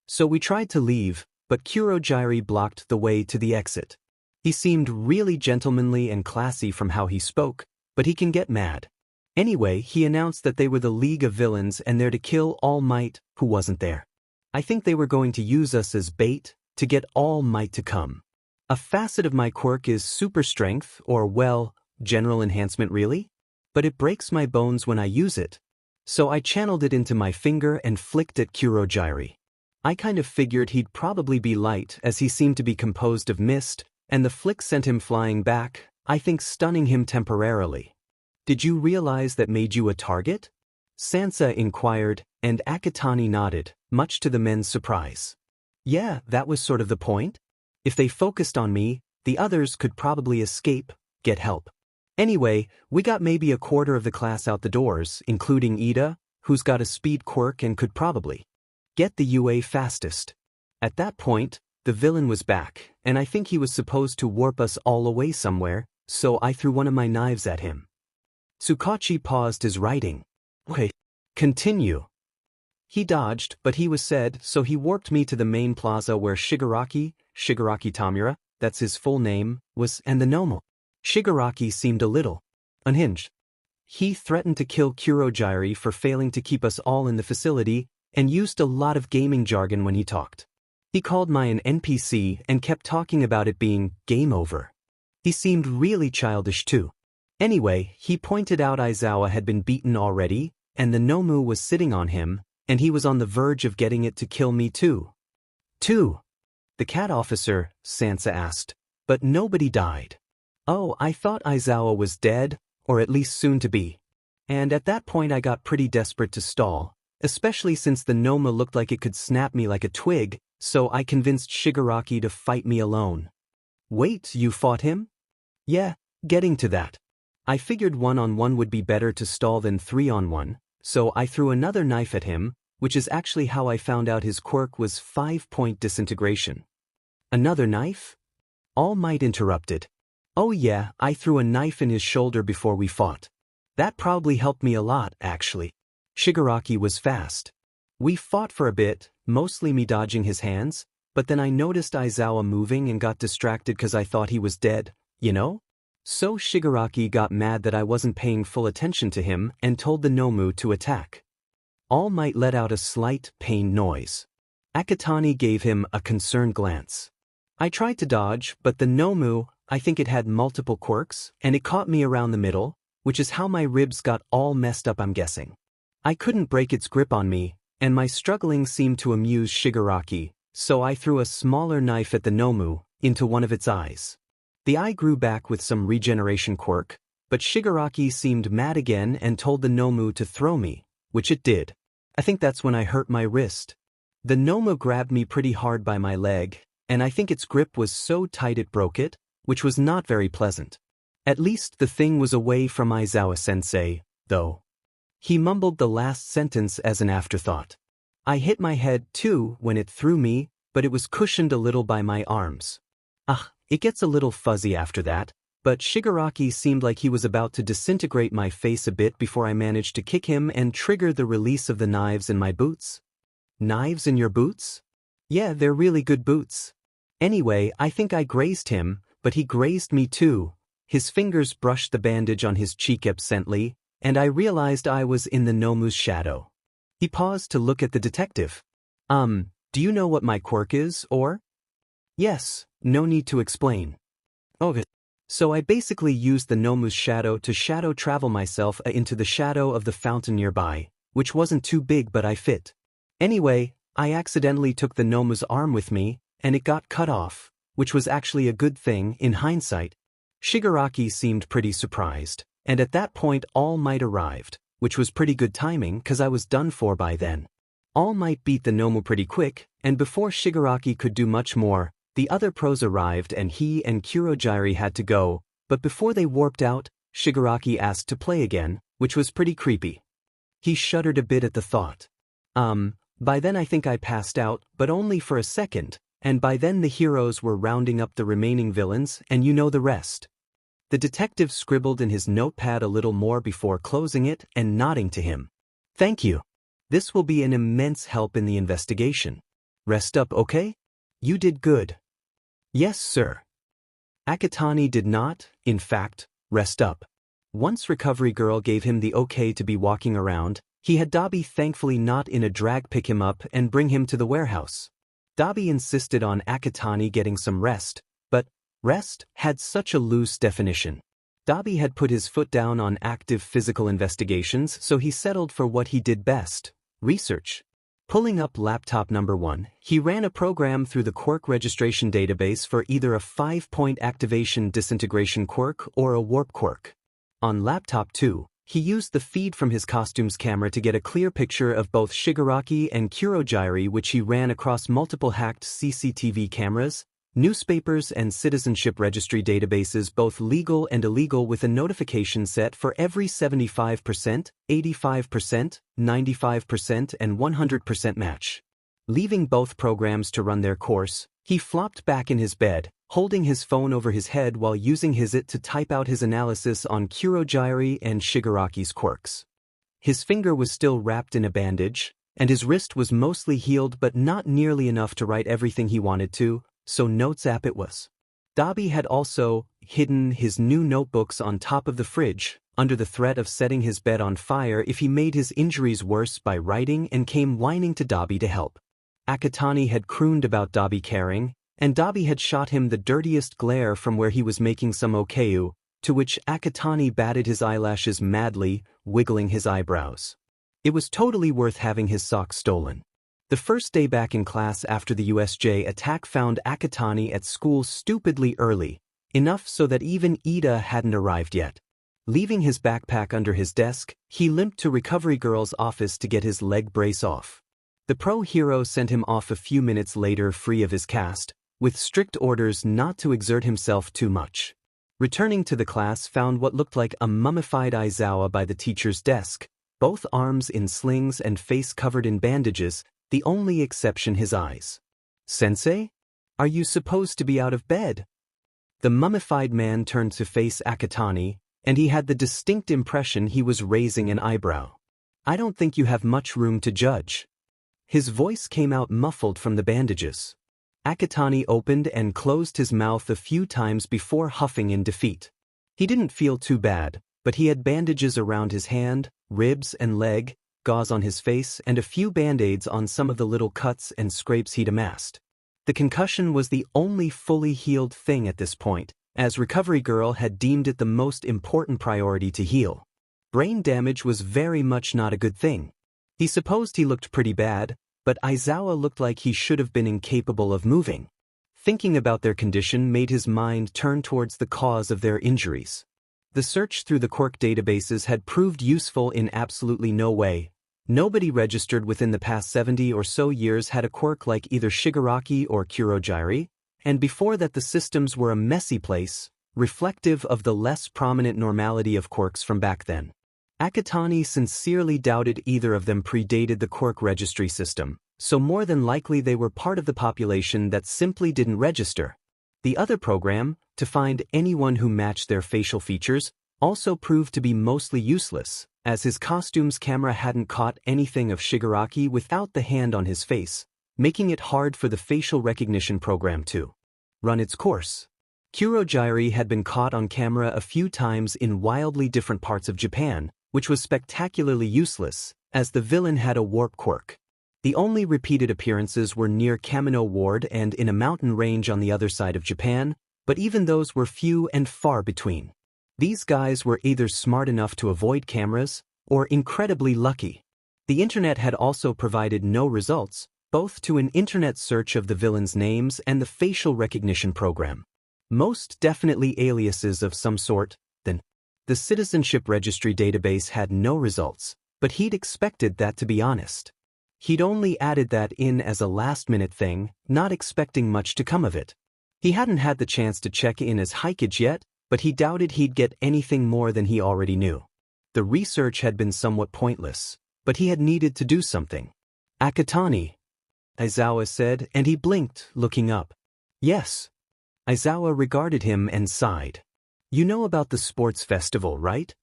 So we tried to leave, but Kurogyari blocked the way to the exit. He seemed really gentlemanly and classy from how he spoke, but he can get mad. Anyway, he announced that they were the League of Villains and there to kill All Might, who wasn't there. I think they were going to use us as bait, to get All Might to come. A facet of my quirk is super strength, or well, general enhancement really? But it breaks my bones when I use it. So I channeled it into my finger and flicked at Kurogyari. I kind of figured he'd probably be light as he seemed to be composed of mist, and the flick sent him flying back, I think stunning him temporarily. Did you realize that made you a target? Sansa inquired, and Akatani nodded, much to the men's surprise. Yeah, that was sort of the point. If they focused on me, the others could probably escape, get help. Anyway, we got maybe a quarter of the class out the doors, including Ida, who's got a speed quirk and could probably get the UA fastest. At that point, the villain was back, and I think he was supposed to warp us all away somewhere, so I threw one of my knives at him. Tsukachi paused his writing. Wait, continue. He dodged, but he was said, so he warped me to the main plaza where Shigaraki Tamura, that's his full name, was, and the Nomu. Shigaraki seemed a little unhinged. He threatened to kill Kurogyari for failing to keep us all in the facility, and used a lot of gaming jargon when he talked. He called my an NPC and kept talking about it being game over. He seemed really childish too. Anyway, he pointed out Aizawa had been beaten already, and the Nomu was sitting on him, and he was on the verge of getting it to kill me too. The cat officer, Sansa asked, but nobody died. Oh, I thought Aizawa was dead, or at least soon to be. And at that point I got pretty desperate to stall, especially since the Nomu looked like it could snap me like a twig, so I convinced Shigaraki to fight me alone. Wait, you fought him? Yeah, getting to that. I figured 1-on-1 would be better to stall than 3-on-1, so I threw another knife at him, which is actually how I found out his quirk was 5-point disintegration. Another knife? All Might interrupted. Oh yeah, I threw a knife in his shoulder before we fought. That probably helped me a lot, actually. Shigaraki was fast. We fought for a bit, mostly me dodging his hands, but then I noticed Aizawa moving and got distracted because I thought he was dead, you know? So Shigaraki got mad that I wasn't paying full attention to him and told the Nomu to attack. All Might let out a slight, pained noise. Akatani gave him a concerned glance. I tried to dodge, but the Nomu, I think it had multiple quirks, and it caught me around the middle, which is how my ribs got all messed up, I'm guessing. I couldn't break its grip on me, and my struggling seemed to amuse Shigaraki, so I threw a smaller knife at the Nomu, into one of its eyes. The eye grew back with some regeneration quirk, but Shigaraki seemed mad again and told the Nomu to throw me, which it did. I think that's when I hurt my wrist. The Nomu grabbed me pretty hard by my leg, and I think its grip was so tight it broke it, which was not very pleasant. At least the thing was away from Aizawa-sensei, though. He mumbled the last sentence as an afterthought. I hit my head too when it threw me, but it was cushioned a little by my arms. It gets a little fuzzy after that, but Shigaraki seemed like he was about to disintegrate my face a bit before I managed to kick him and trigger the release of the knives in my boots. Knives in your boots? Yeah, they're really good boots. Anyway, I think I grazed him, but he grazed me too. His fingers brushed the bandage on his cheek absently, and I realized I was in the Nomu's shadow. He paused to look at the detective. Do you know what my quirk is, or? Yes, no need to explain. Okay. So I basically used the Nomu's shadow to shadow travel myself into the shadow of the fountain nearby, which wasn't too big but I fit. Anyway, I accidentally took the Nomu's arm with me, and it got cut off, which was actually a good thing in hindsight. Shigaraki seemed pretty surprised, and at that point All Might arrived, which was pretty good timing cause I was done for by then. All Might beat the Nomu pretty quick, and before Shigaraki could do much more, the other pros arrived and he and Kurogyari had to go, but before they warped out, Shigaraki asked to play again, which was pretty creepy. He shuddered a bit at the thought. By then I think I passed out, but only for a second, and by then the heroes were rounding up the remaining villains, and you know the rest. The detective scribbled in his notepad a little more before closing it and nodding to him. Thank you. This will be an immense help in the investigation. Rest up, okay? You did good. Yes, sir. Akatani did not, in fact, rest up. Once Recovery Girl gave him the okay to be walking around, he had Dabi thankfully not in a drag pick him up and bring him to the warehouse. Dabi insisted on Akatani getting some rest, but rest had such a loose definition. Dabi had put his foot down on active physical investigations, so he settled for what he did best, research. Pulling up laptop number 1, he ran a program through the quirk registration database for either a 5-point activation disintegration quirk or a warp quirk. On laptop 2, he used the feed from his costumes camera to get a clear picture of both Shigaraki and Kurogiri, which he ran across multiple hacked CCTV cameras, newspapers and citizenship registry databases, both legal and illegal, with a notification set for every 75%, 85%, 95% and 100% match. Leaving both programs to run their course, he flopped back in his bed, holding his phone over his head while using his it to type out his analysis on Kurogiri and Shigaraki's quirks. His finger was still wrapped in a bandage, and his wrist was mostly healed but not nearly enough to write everything he wanted to, so notes app it was. Dabi had also hidden his new notebooks on top of the fridge, under the threat of setting his bed on fire if he made his injuries worse by writing, and came whining to Dabi to help. Akatani had crooned about Dabi caring, and Dabi had shot him the dirtiest glare from where he was making some okayu, to which Akatani batted his eyelashes madly, wiggling his eyebrows. It was totally worth having his socks stolen. The first day back in class after the USJ attack found Akatani at school stupidly early, enough so that even Ida hadn't arrived yet. Leaving his backpack under his desk, he limped to Recovery Girl's office to get his leg brace off. The pro hero sent him off a few minutes later free of his cast, with strict orders not to exert himself too much. Returning to the class, found what looked like a mummified Aizawa by the teacher's desk, both arms in slings and face covered in bandages, the only exception his eyes. Sensei? Are you supposed to be out of bed? The mummified man turned to face Akatani, and he had the distinct impression he was raising an eyebrow. I don't think you have much room to judge. His voice came out muffled from the bandages. Akatani opened and closed his mouth a few times before huffing in defeat. He didn't feel too bad, but he had bandages around his hand, ribs and leg, gauze on his face, and a few band-aids on some of the little cuts and scrapes he'd amassed. The concussion was the only fully healed thing at this point, as Recovery Girl had deemed it the most important priority to heal. Brain damage was very much not a good thing. He supposed he looked pretty bad, but Aizawa looked like he should have been incapable of moving. Thinking about their condition made his mind turn towards the cause of their injuries. The search through the quirk databases had proved useful in absolutely no way. Nobody registered within the past 70 or so years had a quirk like either Shigaraki or Kurogiri, and before that the systems were a messy place, reflective of the less prominent normality of quirks from back then. Akatani sincerely doubted either of them predated the quirk registry system, so more than likely they were part of the population that simply didn't register. The other program, to find anyone who matched their facial features, also proved to be mostly useless, as his costume's camera hadn't caught anything of Shigaraki without the hand on his face, making it hard for the facial recognition program to run its course. Kurogiri had been caught on camera a few times in wildly different parts of Japan, which was spectacularly useless, as the villain had a warp quirk. The only repeated appearances were near Kamino Ward and in a mountain range on the other side of Japan, but even those were few and far between. These guys were either smart enough to avoid cameras, or incredibly lucky. The internet had also provided no results, both to an internet search of the villains' names and the facial recognition program. Most definitely aliases of some sort, then. The citizenship registry database had no results, but he'd expected that, to be honest. He'd only added that in as a last-minute thing, not expecting much to come of it. He hadn't had the chance to check in as Hikage yet, but he doubted he'd get anything more than he already knew. The research had been somewhat pointless, but he had needed to do something. Akatani. Aizawa said, and he blinked, looking up. Yes. Aizawa regarded him and sighed. You know about the sports festival, right?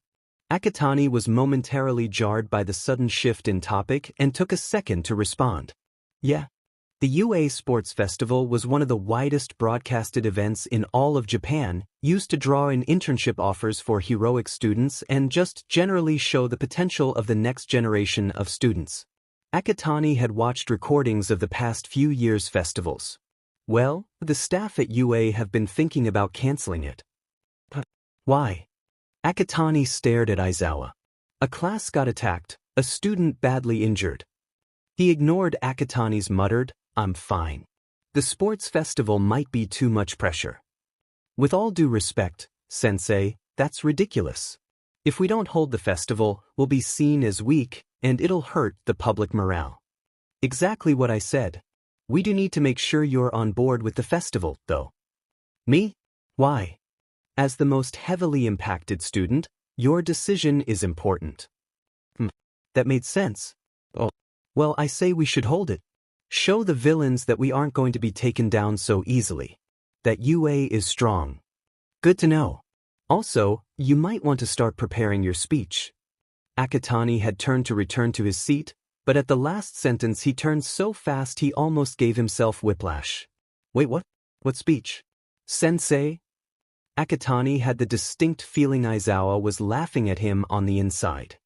Akatani was momentarily jarred by the sudden shift in topic and took a second to respond. Yeah. The UA Sports Festival was one of the widest broadcasted events in all of Japan, used to draw in internship offers for heroic students and just generally show the potential of the next generation of students. Akatani had watched recordings of the past few years' festivals. Well, the staff at UA have been thinking about canceling it. Why? Akatani stared at Aizawa. A class got attacked, a student badly injured. He ignored Akatani's muttered, I'm fine. The sports festival might be too much pressure. With all due respect, sensei, that's ridiculous. If we don't hold the festival, we'll be seen as weak, and it'll hurt the public morale. Exactly what I said. We do need to make sure you're on board with the festival, though. Me? Why? As the most heavily impacted student, your decision is important. That made sense. Oh. Well, I say we should hold it. Show the villains that we aren't going to be taken down so easily. That UA is strong. Good to know. Also, you might want to start preparing your speech. Akatani had turned to return to his seat, but at the last sentence he turned so fast he almost gave himself whiplash. Wait, what? What speech? Sensei? Akatani had the distinct feeling Aizawa was laughing at him on the inside.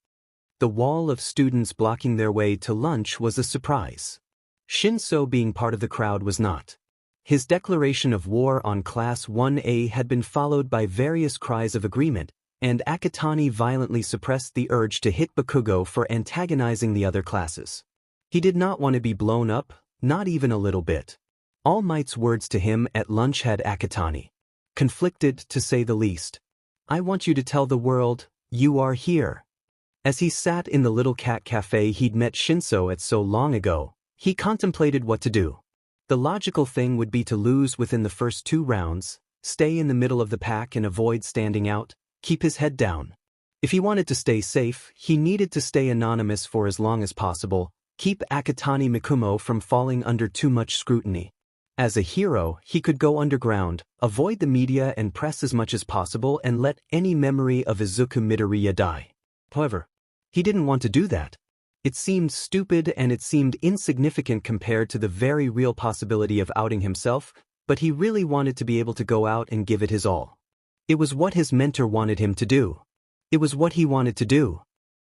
The wall of students blocking their way to lunch was a surprise. Shinso being part of the crowd was not. His declaration of war on Class 1A had been followed by various cries of agreement, and Akatani violently suppressed the urge to hit Bakugo for antagonizing the other classes. He did not want to be blown up, not even a little bit. All Might's words to him at lunch had Akatani conflicted, to say the least. I want you to tell the world, you are here. As he sat in the little cat cafe he'd met Shinso at so long ago, he contemplated what to do. The logical thing would be to lose within the first 2 rounds, stay in the middle of the pack and avoid standing out, keep his head down. If he wanted to stay safe, he needed to stay anonymous for as long as possible, keep Akatani Mikumo from falling under too much scrutiny. As a hero, he could go underground, avoid the media and press as much as possible and let any memory of Izuku Midoriya die. However, he didn't want to do that. It seemed stupid and it seemed insignificant compared to the very real possibility of outing himself, but he really wanted to be able to go out and give it his all. It was what his mentor wanted him to do. It was what he wanted to do.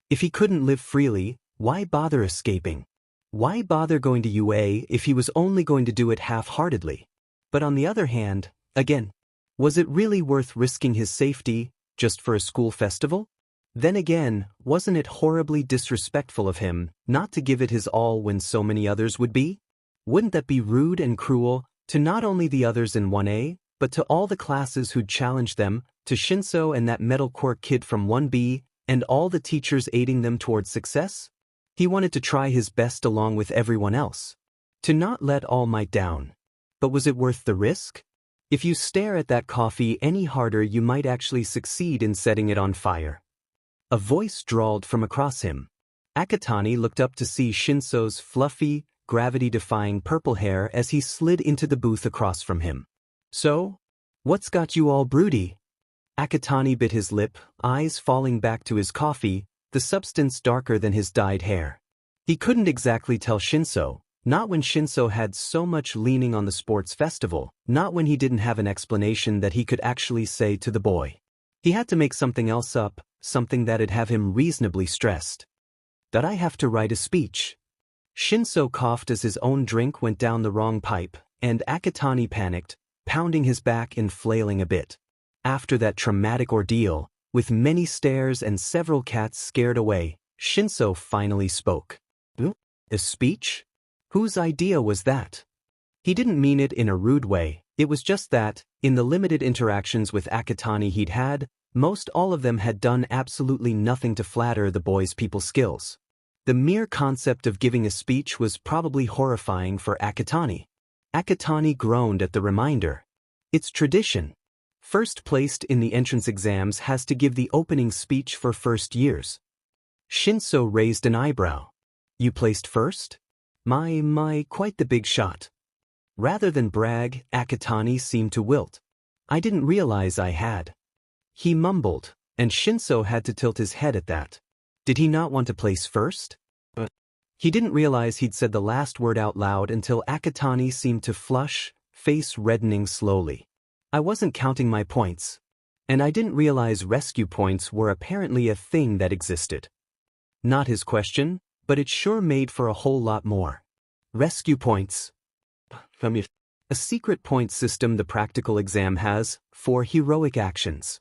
If he couldn't live freely, why bother escaping? Why bother going to UA if he was only going to do it half-heartedly? But on the other hand, again, was it really worth risking his safety, just for a school festival? Then again, wasn't it horribly disrespectful of him not to give it his all when so many others would be? Wouldn't that be rude and cruel, to not only the others in 1A, but to all the classes who'd challenged them, to Shinso and that metalcore kid from 1B, and all the teachers aiding them towards success? He wanted to try his best along with everyone else. To not let All Might down. But was it worth the risk? If you stare at that coffee any harder you might actually succeed in setting it on fire. A voice drawled from across him. Akatani looked up to see Shinso's fluffy, gravity-defying purple hair as he slid into the booth across from him. So? What's got you all broody? Akatani bit his lip, eyes falling back to his coffee, the substance darker than his dyed hair. He couldn't exactly tell Shinso, not when Shinso had so much leaning on the sports festival, not when he didn't have an explanation that he could actually say to the boy. He had to make something else up, something that'd have him reasonably stressed. That I have to write a speech. Shinso coughed as his own drink went down the wrong pipe, and Akatani panicked, pounding his back and flailing a bit. After that traumatic ordeal, with many stares and several cats scared away, Shinso finally spoke. A speech? Whose idea was that? He didn't mean it in a rude way, it was just that, in the limited interactions with Akatani he'd had, most all of them had done absolutely nothing to flatter the boy's people skills. The mere concept of giving a speech was probably horrifying for Akatani. Akatani groaned at the reminder. It's tradition. First placed in the entrance exams has to give the opening speech for first years. Shinso raised an eyebrow. You placed first? Quite the big shot. Rather than brag, Akatani seemed to wilt. I didn't realize I had. He mumbled, and Shinso had to tilt his head at that. Did he not want to place first? He didn't realize he'd said the last word out loud until Akatani seemed to flush, face reddening slowly. I wasn't counting my points. And I didn't realize rescue points were apparently a thing that existed. Not his question, but it sure made for a whole lot more. Rescue points. A secret point system the practical exam has, for heroic actions.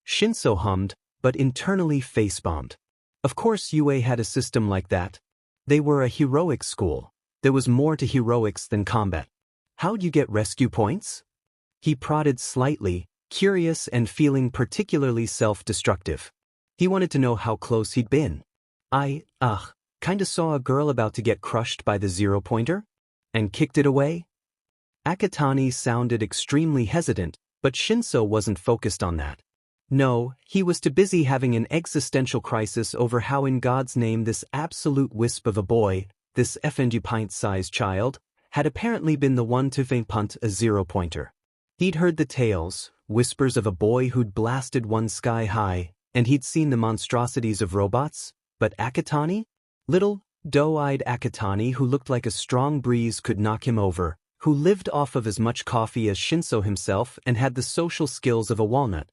Shinso hummed, but internally face-bombed. Of course UA had a system like that. They were a heroic school. There was more to heroics than combat. How'd you get rescue points? He prodded slightly, curious and feeling particularly self-destructive. He wanted to know how close he'd been. Kinda saw a girl about to get crushed by the zero-pointer? And kicked it away? Akatani sounded extremely hesitant, but Shinso wasn't focused on that. No, he was too busy having an existential crisis over how in God's name this absolute wisp of a boy, this effing pint-sized child, had apparently been the one to punt a zero-pointer. He'd heard the tales, whispers of a boy who'd blasted one sky high, and he'd seen the monstrosities of robots, but Akatani? Little, doe-eyed Akatani who looked like a strong breeze could knock him over, who lived off of as much coffee as Shinso himself and had the social skills of a walnut.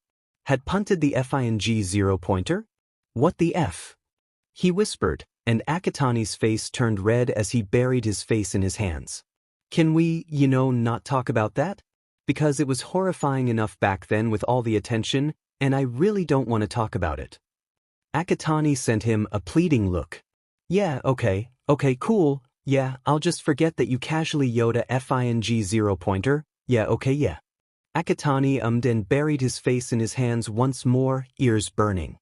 Had punted the FING zero-pointer? What the F? He whispered, and Akatani's face turned red as he buried his face in his hands. Can we, not talk about that? Because it was horrifying enough back then with all the attention, and I really don't want to talk about it. Akatani sent him a pleading look. Yeah, okay, cool, yeah, I'll just forget that you casually Yoda FING zero-pointer, yeah, okay, yeah. Akatani ummed and buried his face in his hands once more, ears burning.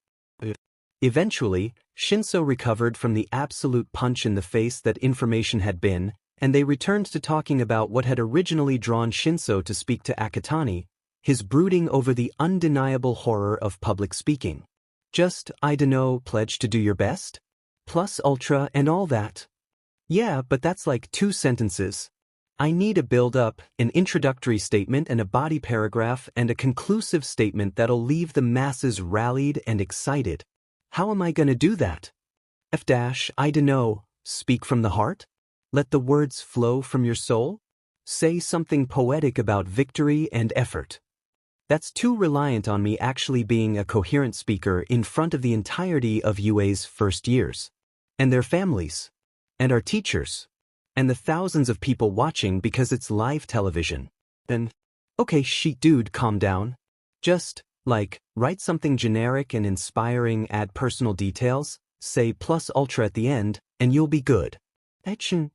Eventually, Shinso recovered from the absolute punch in the face that information had been, and they returned to talking about what had originally drawn Shinso to speak to Akatani, his brooding over the undeniable horror of public speaking. Just, pledge to do your best? Plus ultra and all that. Yeah, but that's like 2 sentences. I need a build-up, an introductory statement and a body paragraph and a conclusive statement that'll leave the masses rallied and excited. How am I gonna do that? Speak from the heart? Let the words flow from your soul? Say something poetic about victory and effort. That's too reliant on me actually being a coherent speaker in front of the entirety of UA's first years. And their families. And our teachers. And the thousands of people watching because it's live television. Then, okay, dude, calm down. Just, write something generic and inspiring, add personal details, say plus ultra at the end, and you'll be good. Action.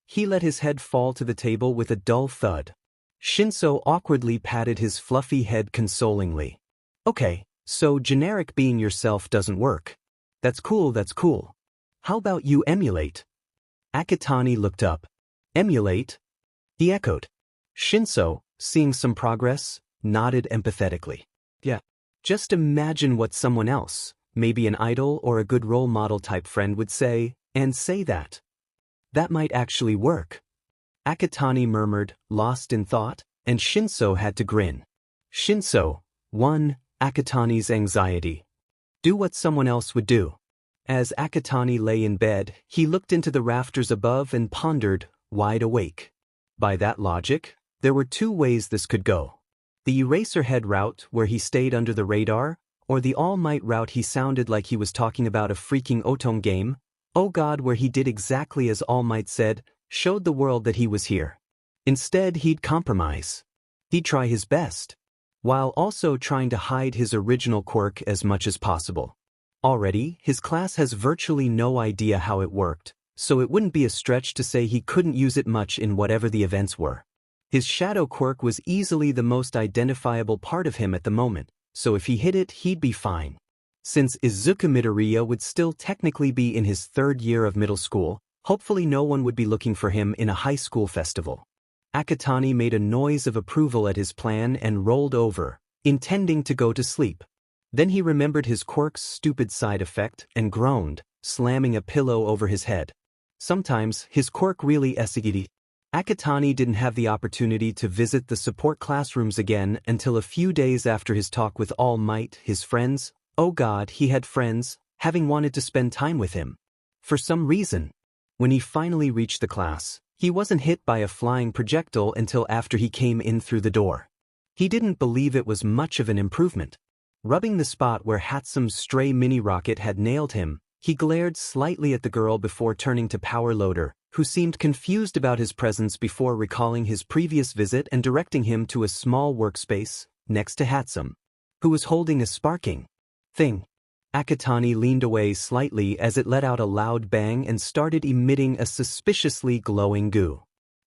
He let his head fall to the table with a dull thud. Shinso awkwardly patted his fluffy head consolingly. Okay, so generic being yourself doesn't work. That's cool. How about you emulate? Akatani looked up. Emulate? He echoed. Shinso, seeing some progress, nodded empathetically. Yeah. Just imagine what someone else, maybe an idol or a good role model type friend would say, and say that. That might actually work. Akatani murmured, lost in thought, and Shinso had to grin. Shinso, 1. Akatani's anxiety. Do what someone else would do. As Akatani lay in bed, he looked into the rafters above and pondered, wide awake. By that logic, there were 2 ways this could go. The Eraserhead route where he stayed under the radar, or the All Might route he sounded like he was talking about a freaking Otome game, oh God, where he did exactly as All Might said, showed the world that he was here. Instead, he'd compromise. He'd try his best, while also trying to hide his original quirk as much as possible. Already, his class has virtually no idea how it worked, so it wouldn't be a stretch to say he couldn't use it much in whatever the events were. His shadow quirk was easily the most identifiable part of him at the moment, so if he hit it, he'd be fine. Since Izuku Midoriya would still technically be in his 3rd year of middle school, hopefully no one would be looking for him in a high school festival. Akatani made a noise of approval at his plan and rolled over, intending to go to sleep. Then he remembered his quirk's stupid side effect and groaned, slamming a pillow over his head. Sometimes, his quirk really essigidi. Akatani didn't have the opportunity to visit the support classrooms again until a few days after his talk with All Might, his friends. Oh God, he had friends, having wanted to spend time with him. For some reason. When he finally reached the class, he wasn't hit by a flying projectile until after he came in through the door. He didn't believe it was much of an improvement. Rubbing the spot where Hatsume's stray mini-rocket had nailed him, he glared slightly at the girl before turning to Power Loader, who seemed confused about his presence before recalling his previous visit and directing him to a small workspace next to Hatsume, who was holding a sparking thing. Akatani leaned away slightly as it let out a loud bang and started emitting a suspiciously glowing goo.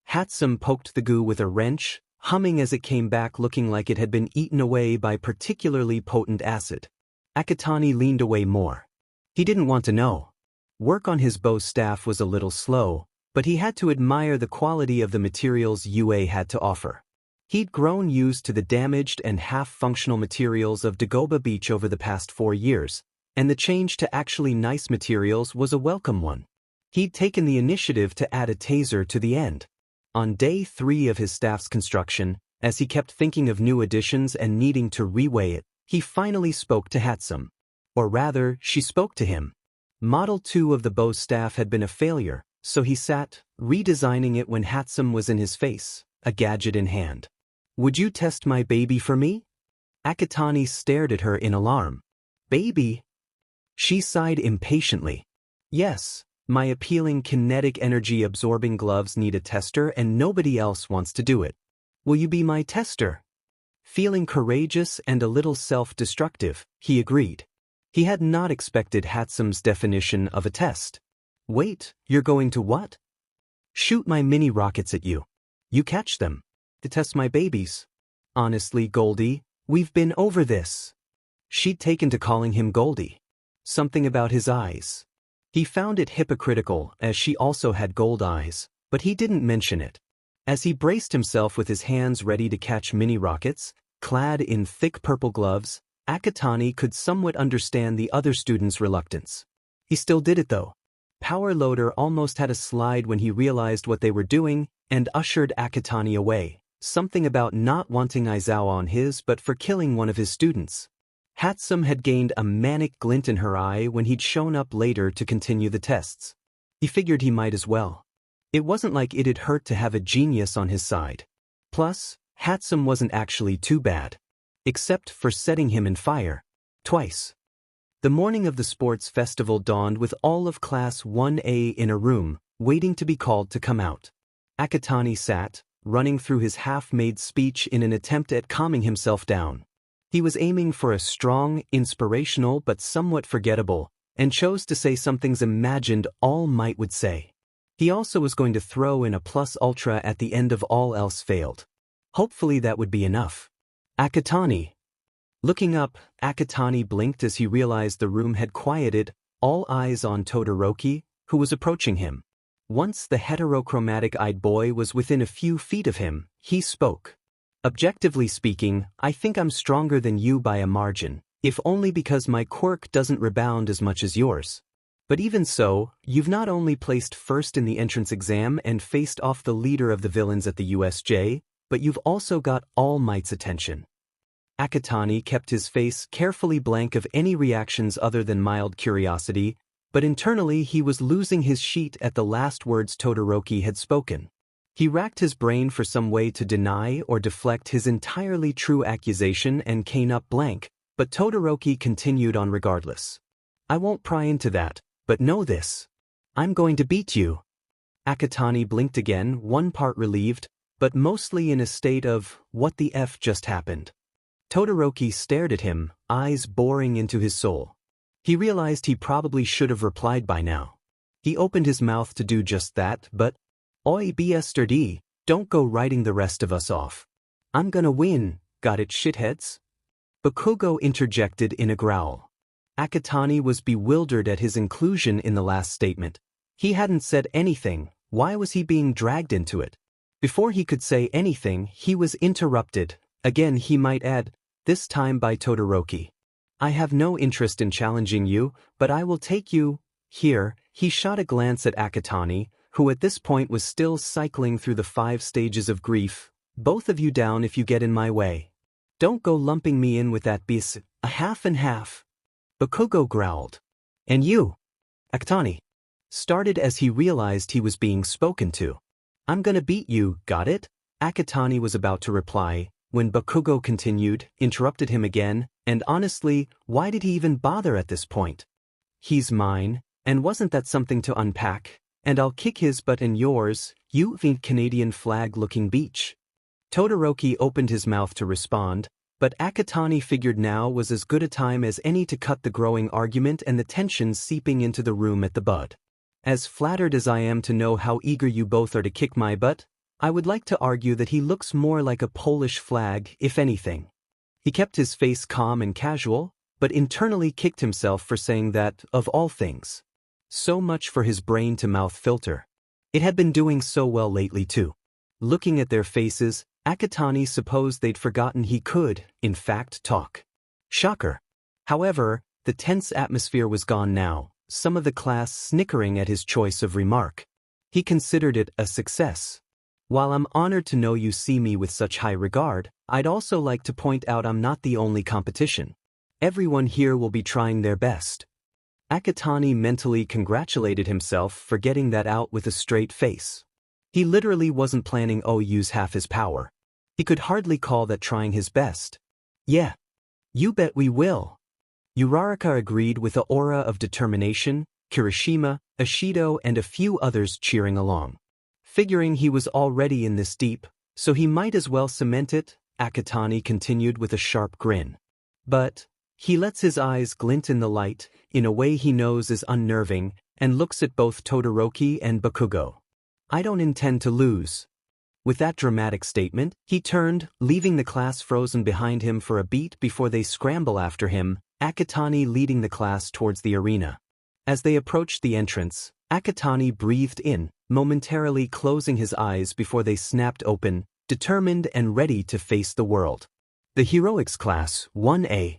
Hatsume poked the goo with a wrench, humming as it came back looking like it had been eaten away by particularly potent acid. Akatani leaned away more. He didn't want to know. Work on his bow staff was a little slow, but he had to admire the quality of the materials UA had to offer. He'd grown used to the damaged and half-functional materials of Dagoba Beach over the past 4 years, and the change to actually nice materials was a welcome one. He'd taken the initiative to add a taser to the end. On day 3 of his staff's construction, as he kept thinking of new additions and needing to reweigh it, he finally spoke to Hatsume. Or rather, she spoke to him. Model 2 of the bow staff had been a failure, so he sat, redesigning it when Hatsume was in his face, a gadget in hand. "Would you test my baby for me?" Akatani stared at her in alarm. "Baby?" She sighed impatiently. "Yes, my appealing kinetic energy-absorbing gloves need a tester and nobody else wants to do it. Will you be my tester?" Feeling courageous and a little self-destructive, he agreed. He had not expected Hatsume's definition of a test. "Wait, you're going to what?" "Shoot my mini-rockets at you. You catch them. To test my babies." "Honestly, Goldie, we've been over this." She'd taken to calling him Goldie. Something about his eyes. He found it hypocritical as she also had gold eyes, but he didn't mention it. As he braced himself with his hands ready to catch mini-rockets, clad in thick purple gloves, Akatani could somewhat understand the other student's reluctance. He still did it though. Power Loader almost had a slide when he realized what they were doing and ushered Akatani away, something about not wanting Aizawa on his but for killing one of his students. Hatsume had gained a manic glint in her eye when he'd shown up later to continue the tests. He figured he might as well. It wasn't like it'd hurt to have a genius on his side. Plus, Hatsume wasn't actually too bad. Except for setting him in fire. Twice. The morning of the sports festival dawned with all of Class 1A in a room, waiting to be called to come out. Akatani sat, running through his half-made speech in an attempt at calming himself down. He was aiming for a strong, inspirational but somewhat forgettable, and chose to say some things imagined All Might would say. He also was going to throw in a plus ultra at the end of all else failed. Hopefully that would be enough. "Akatani." Looking up, Akatani blinked as he realized the room had quieted, all eyes on Todoroki, who was approaching him. Once the heterochromatic-eyed boy was within a few feet of him, he spoke. "Objectively speaking, I think I'm stronger than you by a margin, if only because my quirk doesn't rebound as much as yours. But even so, you've not only placed first in the entrance exam and faced off the leader of the villains at the USJ, but you've also got All Might's attention." Akatani kept his face carefully blank of any reactions other than mild curiosity, but internally he was losing his sheet at the last words Todoroki had spoken. He racked his brain for some way to deny or deflect his entirely true accusation and came up blank, but Todoroki continued on regardless. "I won't pry into that, but know this. I'm going to beat you." Akatani blinked again, one part relieved, but mostly in a state of, what the F just happened? Todoroki stared at him, eyes boring into his soul. He realized he probably should have replied by now. He opened his mouth to do just that, but, "Oi bsrd, don't go writing the rest of us off. I'm gonna win, got it shitheads?" Bakugo interjected in a growl. Akatani was bewildered at his inclusion in the last statement. He hadn't said anything, why was he being dragged into it? Before he could say anything, he was interrupted, again he might add, this time by Todoroki. "I have no interest in challenging you, but I will take you." Here, he shot a glance at Akatani, who at this point was still cycling through the 5 stages of grief. Both of you down if you get in my way. Don't go lumping me in with that a half and half. Bakugo growled. And you, Akatani, started as he realized he was being spoken to. I'm gonna beat you, got it? Akatani was about to reply, when Bakugo continued, interrupted him again, and honestly, why did he even bother at this point? He's mine, and wasn't that something to unpack? And I'll kick his butt and yours, you Canadian flag-looking beach. Todoroki opened his mouth to respond, but Akatani figured now was as good a time as any to cut the growing argument and the tension seeping into the room at the bud. As flattered as I am to know how eager you both are to kick my butt, I would like to argue that he looks more like a Polish flag, if anything. He kept his face calm and casual, but internally kicked himself for saying that, of all things. So much for his brain-to-mouth filter. It had been doing so well lately too. Looking at their faces, Akatani supposed they'd forgotten he could, in fact, talk. Shocker. However, the tense atmosphere was gone now, some of the class snickering at his choice of remark. He considered it a success. While I'm honored to know you see me with such high regard, I'd also like to point out I'm not the only competition. Everyone here will be trying their best. Akatani mentally congratulated himself for getting that out with a straight face. He literally wasn't planning to use half his power. He could hardly call that trying his best. Yeah. You bet we will. Uraraka agreed with an aura of determination, Kirishima, Ishido and a few others cheering along. Figuring he was already in this deep, so he might as well cement it, Akatani continued with a sharp grin. But he lets his eyes glint in the light, in a way he knows is unnerving, and looks at both Todoroki and Bakugo. I don't intend to lose. With that dramatic statement, he turned, leaving the class frozen behind him for a beat before they scramble after him, Akatani leading the class towards the arena. As they approached the entrance, Akatani breathed in, momentarily closing his eyes before they snapped open, determined and ready to face the world. The Heroics Class, 1A.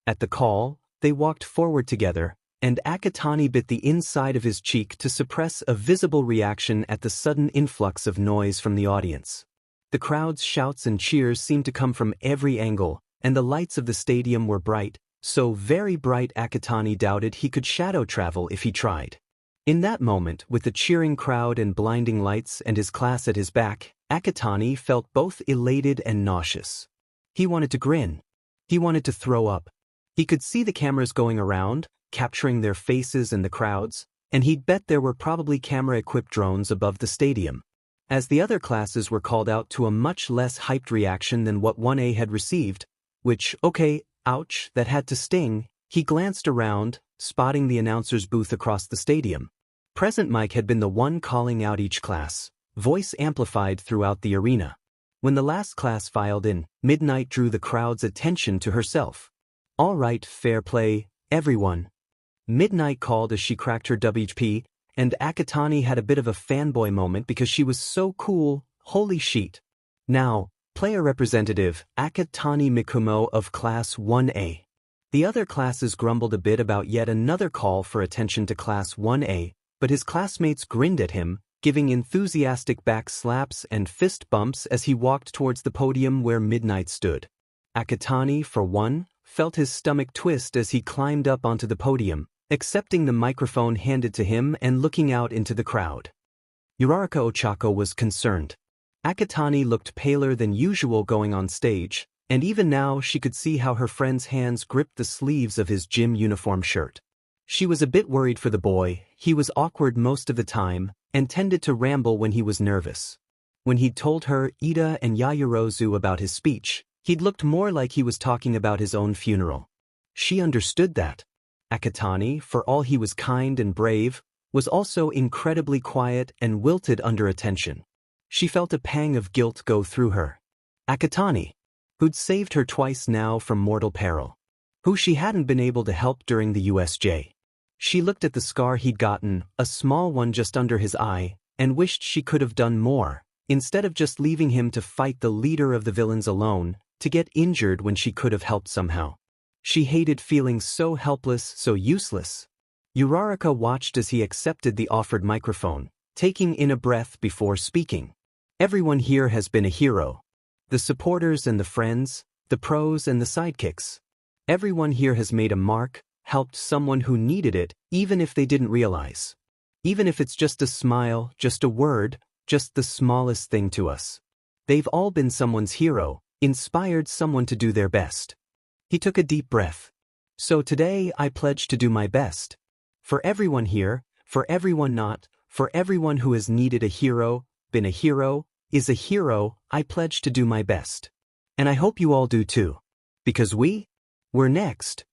At the call, they walked forward together, and Akatani bit the inside of his cheek to suppress a visible reaction at the sudden influx of noise from the audience. The crowd's shouts and cheers seemed to come from every angle, and the lights of the stadium were bright, so very bright Akatani doubted he could shadow travel if he tried. In that moment, with the cheering crowd and blinding lights and his class at his back, Akatani felt both elated and nauseous. He wanted to grin. He wanted to throw up. He could see the cameras going around, capturing their faces and the crowds, and he'd bet there were probably camera-equipped drones above the stadium. As the other classes were called out to a much less hyped reaction than what 1A had received, which, okay, ouch, that had to sting, he glanced around, spotting the announcer's booth across the stadium. Present Mike had been the one calling out each class, voice amplified throughout the arena. When the last class filed in, Midnight drew the crowd's attention to herself. All right, fair play, everyone. Midnight called as she cracked her WHP, and Akatani had a bit of a fanboy moment because she was so cool, holy sheet. Now, player representative, Akatani Mikumo of Class 1A. The other classes grumbled a bit about yet another call for attention to Class 1A, but his classmates grinned at him, giving enthusiastic back slaps and fist bumps as he walked towards the podium where Midnight stood. Akatani, for one, felt his stomach twist as he climbed up onto the podium, accepting the microphone handed to him and looking out into the crowd. Uraraka Ochako was concerned. Akatani looked paler than usual going on stage, and even now she could see how her friend's hands gripped the sleeves of his gym uniform shirt. She was a bit worried for the boy. He was awkward most of the time, and tended to ramble when he was nervous. When he'd told her, Ida and Yayuru about his speech, he'd looked more like he was talking about his own funeral. She understood that. Akatani, for all he was kind and brave, was also incredibly quiet and wilted under attention. She felt a pang of guilt go through her. Akatani, who'd saved her twice now from mortal peril, who she hadn't been able to help during the USJ. She looked at the scar he'd gotten, a small one just under his eye, and wished she could have done more, instead of just leaving him to fight the leader of the villains alone, to get injured when she could have helped somehow. She hated feeling so helpless, so useless. Uraraka watched as he accepted the offered microphone, taking in a breath before speaking. Everyone here has been a hero. The supporters and the friends, the pros and the sidekicks. Everyone here has made a mark, helped someone who needed it, even if they didn't realize. Even if it's just a smile, just a word, just the smallest thing to us. They've all been someone's hero, inspired someone to do their best. He took a deep breath. So today I pledge to do my best. For everyone here, for everyone not, for everyone who has needed a hero, been a hero, is a hero, I pledge to do my best. And I hope you all do too. Because we're next.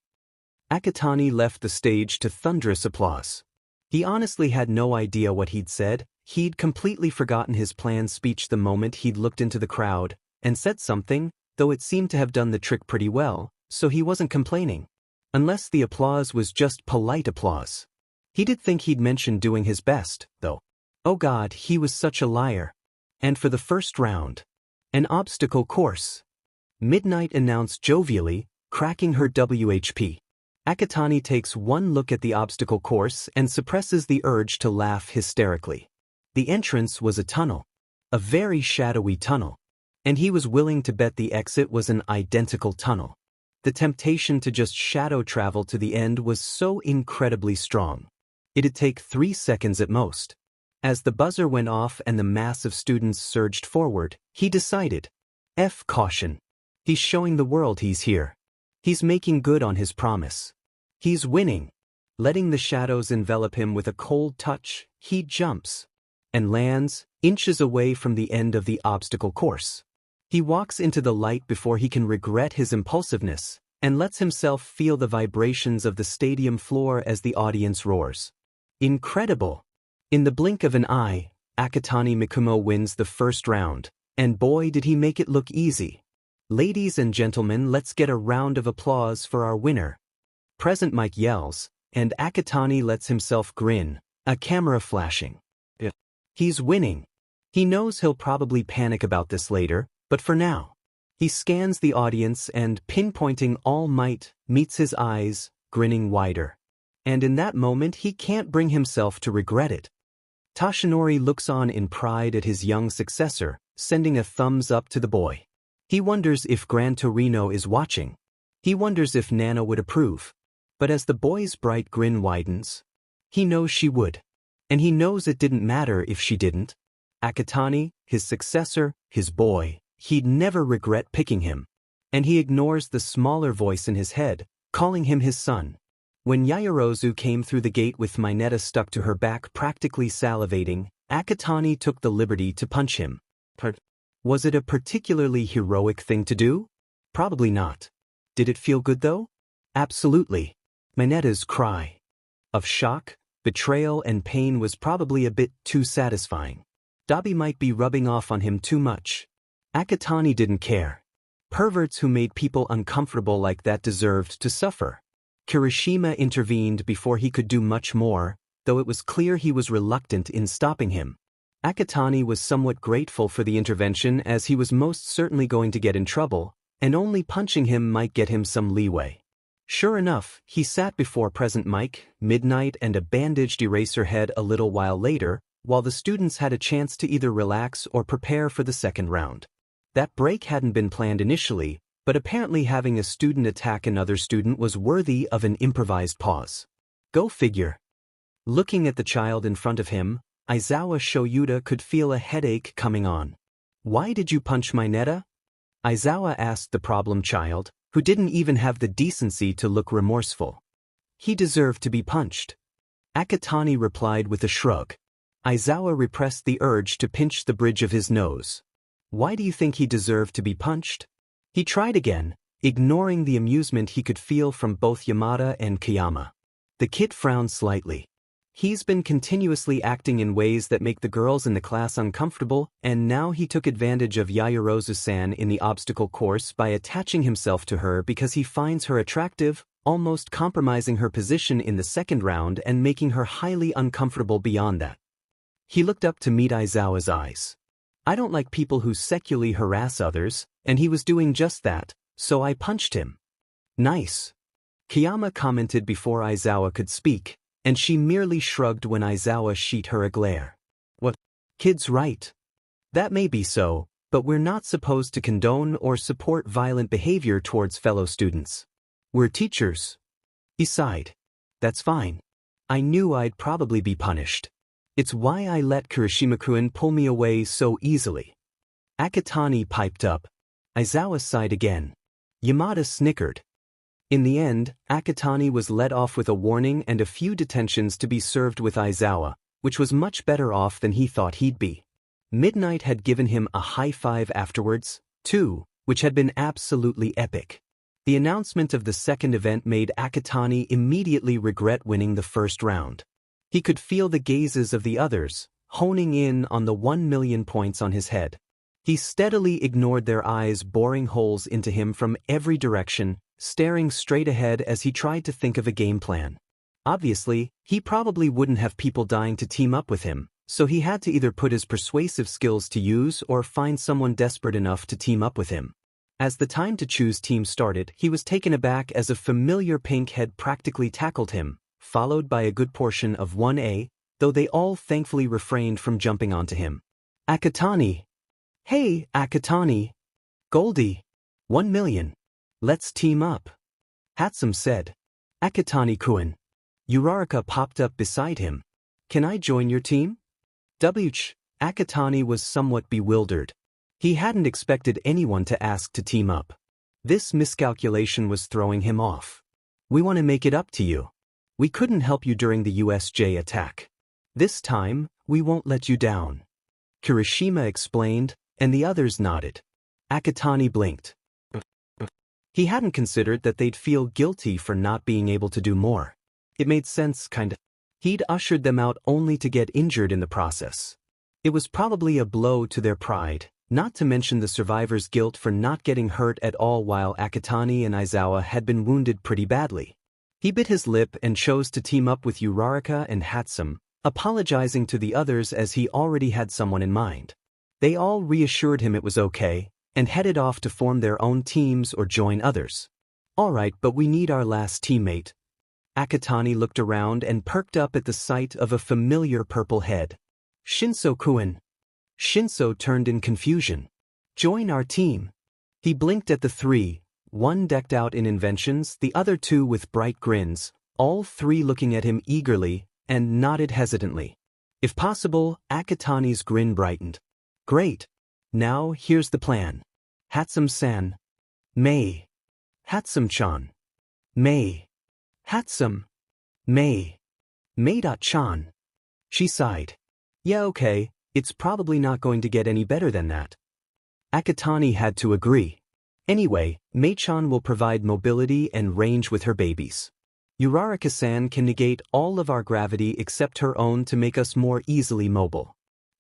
Akatani left the stage to thunderous applause. He honestly had no idea what he'd said. He'd completely forgotten his planned speech the moment he'd looked into the crowd and said something, though it seemed to have done the trick pretty well, so he wasn't complaining. Unless the applause was just polite applause. He did think he'd mentioned doing his best, though. Oh God, he was such a liar. And for the first round. An obstacle course. Midnight announced jovially, cracking her WHP. Akatani takes one look at the obstacle course and suppresses the urge to laugh hysterically. The entrance was a tunnel. A very shadowy tunnel. And he was willing to bet the exit was an identical tunnel. The temptation to just shadow travel to the end was so incredibly strong. It'd take 3 seconds at most. As the buzzer went off and the mass of students surged forward, he decided. Caution. He's showing the world he's here. He's making good on his promise. He's winning. Letting the shadows envelop him with a cold touch, he jumps. And lands, inches away from the end of the obstacle course. He walks into the light before he can regret his impulsiveness, and lets himself feel the vibrations of the stadium floor as the audience roars. Incredible! In the blink of an eye, Akatani Mikumo wins the first round, and boy did he make it look easy. Ladies and gentlemen, let's get a round of applause for our winner. Present Mike yells, and Akatani lets himself grin, a camera flashing. He's winning. He knows he'll probably panic about this later, but for now, he scans the audience and, pinpointing all might, meets his eyes, grinning wider. And in that moment he can't bring himself to regret it. Toshinori looks on in pride at his young successor, sending a thumbs up to the boy. He wonders if Gran Torino is watching. He wonders if Nana would approve. But as the boy's bright grin widens, he knows she would. And he knows it didn't matter if she didn't. Akatani, his successor, his boy, he'd never regret picking him. And he ignores the smaller voice in his head, calling him his son. When Yayorozu came through the gate with Mineta stuck to her back practically salivating, Akatani took the liberty to punch him. Was it a particularly heroic thing to do? Probably not. Did it feel good though? Absolutely. Mineta's cry of shock, betrayal and pain was probably a bit too satisfying. Dabi might be rubbing off on him too much. Akatani didn't care. Perverts who made people uncomfortable like that deserved to suffer. Kirishima intervened before he could do much more, though it was clear he was reluctant in stopping him. Akatani was somewhat grateful for the intervention as he was most certainly going to get in trouble, and only punching him might get him some leeway. Sure enough, he sat before Present Mike, Midnight and a bandaged Eraserhead a little while later, while the students had a chance to either relax or prepare for the second round. That break hadn't been planned initially, but apparently having a student attack another student was worthy of an improvised pause. Go figure. Looking at the child in front of him, Aizawa Shoyuta could feel a headache coming on. Why did you punch Mineta? Aizawa asked the problem child, who didn't even have the decency to look remorseful. He deserved to be punched. Akatani replied with a shrug. Aizawa repressed the urge to pinch the bridge of his nose. Why do you think he deserved to be punched? He tried again, ignoring the amusement he could feel from both Yamada and Kayama. The kid frowned slightly. He's been continuously acting in ways that make the girls in the class uncomfortable, and now he took advantage of Yayorozu-san in the obstacle course by attaching himself to her because he finds her attractive, almost compromising her position in the second round and making her highly uncomfortable beyond that. He looked up to meet Aizawa's eyes. I don't like people who secularly harass others, and he was doing just that, so I punched him. Nice. Kayama commented before Aizawa could speak, and she merely shrugged when Aizawa shot her a glare. What? Kid's right. That may be so, but we're not supposed to condone or support violent behavior towards fellow students. We're teachers. He sighed. That's fine. I knew I'd probably be punished. It's why I let Kirishima-kun pull me away so easily. Akatani piped up. Aizawa sighed again. Yamada snickered. In the end, Akatani was let off with a warning and a few detentions to be served with Aizawa, which was much better off than he thought he'd be. Midnight had given him a high five afterwards, too, which had been absolutely epic. The announcement of the second event made Akatani immediately regret winning the first round. He could feel the gazes of the others, honing in on the 1,000,000 points on his head. He steadily ignored their eyes boring holes into him from every direction, staring straight ahead as he tried to think of a game plan. Obviously, he probably wouldn't have people dying to team up with him, so he had to either put his persuasive skills to use or find someone desperate enough to team up with him. As the time to choose team started, he was taken aback as a familiar pink head practically tackled him, followed by a good portion of 1A, though they all thankfully refrained from jumping onto him. Akatani! Hey, Akatani! Goldie! 1,000,000. Let's team up. Hatsum said. Akatani-kun. Uraraka popped up beside him. Can I join your team? Akatani was somewhat bewildered. He hadn't expected anyone to ask to team up. This miscalculation was throwing him off. We want to make it up to you. We couldn't help you during the USJ attack. This time, we won't let you down. Kirishima explained, and the others nodded. Akatani blinked. He hadn't considered that they'd feel guilty for not being able to do more. It made sense, kinda. He'd ushered them out only to get injured in the process. It was probably a blow to their pride, not to mention the survivor's guilt for not getting hurt at all while Akatani and Aizawa had been wounded pretty badly. He bit his lip and chose to team up with Uraraka and Hatsum, apologizing to the others as he already had someone in mind. They all reassured him it was okay, and headed off to form their own teams or join others. Alright, but we need our last teammate. Akatani looked around and perked up at the sight of a familiar purple head. Shinso-kun. Shinso turned in confusion. Join our team. He blinked at the three, one decked out in inventions, the other two with bright grins, all three looking at him eagerly, and nodded hesitantly. If possible, Akatani's grin brightened. Great. Now, here's the plan. Hatsum-san. May. Hatsum-chan. May. Hatsum. May. May.chan. She sighed. Yeah, okay, it's probably not going to get any better than that. Akatani had to agree. Anyway, May-chan will provide mobility and range with her babies. Uraraka-san can negate all of our gravity except her own to make us more easily mobile.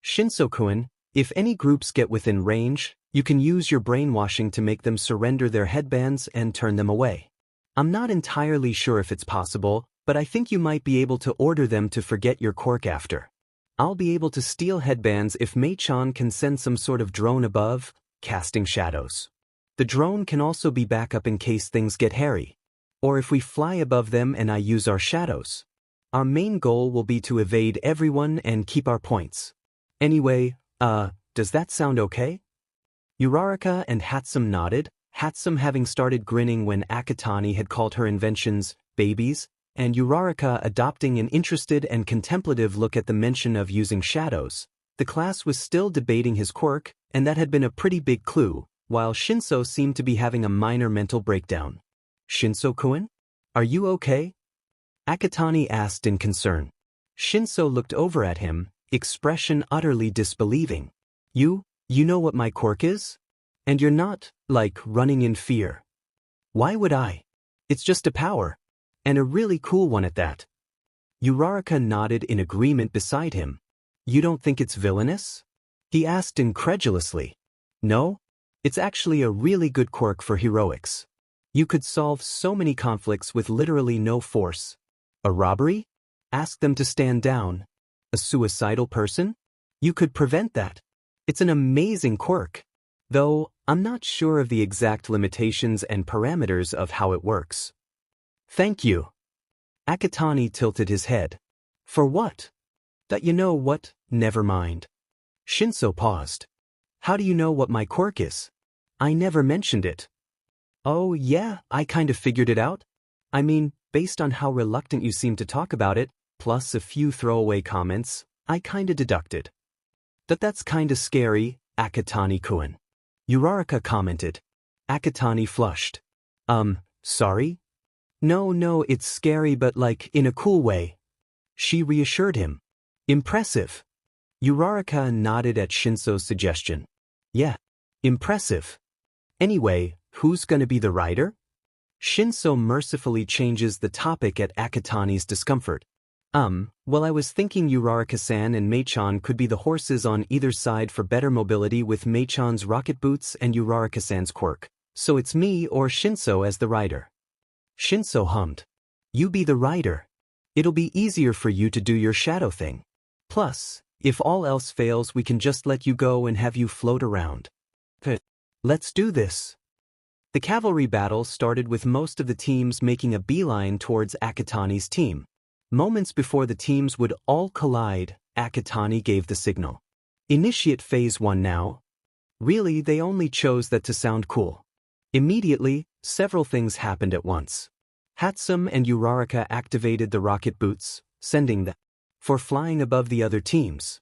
Shinso-kun, if any groups get within range, you can use your brainwashing to make them surrender their headbands and turn them away. I'm not entirely sure if it's possible, but I think you might be able to order them to forget your quirk after. I'll be able to steal headbands if May-chan can send some sort of drone above, casting shadows. The drone can also be backup in case things get hairy. Or if we fly above them and I use our shadows. Our main goal will be to evade everyone and keep our points. Anyway, does that sound okay? Uraraka and Hatsum nodded, Hatsum having started grinning when Akatani had called her inventions babies, and Uraraka adopting an interested and contemplative look at the mention of using shadows. The class was still debating his quirk, and that had been a pretty big clue, while Shinso seemed to be having a minor mental breakdown. Shinso-kun? Are you okay? Akatani asked in concern. Shinso looked over at him, expression utterly disbelieving. You know what my quirk is? And you're not, like, running in fear. Why would I? It's just a power. And a really cool one at that. Uraraka nodded in agreement beside him. You don't think it's villainous? He asked incredulously. No? It's actually a really good quirk for heroics. You could solve so many conflicts with literally no force. A robbery? Ask them to stand down. A suicidal person? You could prevent that. It's an amazing quirk. Though, I'm not sure of the exact limitations and parameters of how it works. Thank you. Akatani tilted his head. For what? That you know what, never mind. Shinso paused. How do you know what my quirk is? I never mentioned it. Oh yeah, I kind of figured it out. I mean, based on how reluctant you seem to talk about it, plus a few throwaway comments, I kinda deducted. That's kinda scary, Akatani-kun. Uraraka commented. Akatani flushed. Sorry? No, it's scary but like, in a cool way. She reassured him. Impressive. Uraraka nodded at Shinso's suggestion. Yeah, impressive. Anyway, who's gonna be the rider? Shinso mercifully changes the topic at Akatani's discomfort. Well, I was thinking Uraraka-san and Mei-chan could be the horses on either side for better mobility with Mei-chan's rocket boots and Uraraka-san's quirk. So it's me or Shinso as the rider. Shinso hummed. You be the rider. It'll be easier for you to do your shadow thing. Plus, if all else fails we can just let you go and have you float around. Let's do this. The cavalry battle started with most of the teams making a beeline towards Akatani's team. Moments before the teams would all collide, Akatani gave the signal. Initiate Phase 1 now. Really, they only chose that to sound cool. Immediately, several things happened at once. Hatsum and Uraraka activated the rocket boots, sending them for flying above the other teams.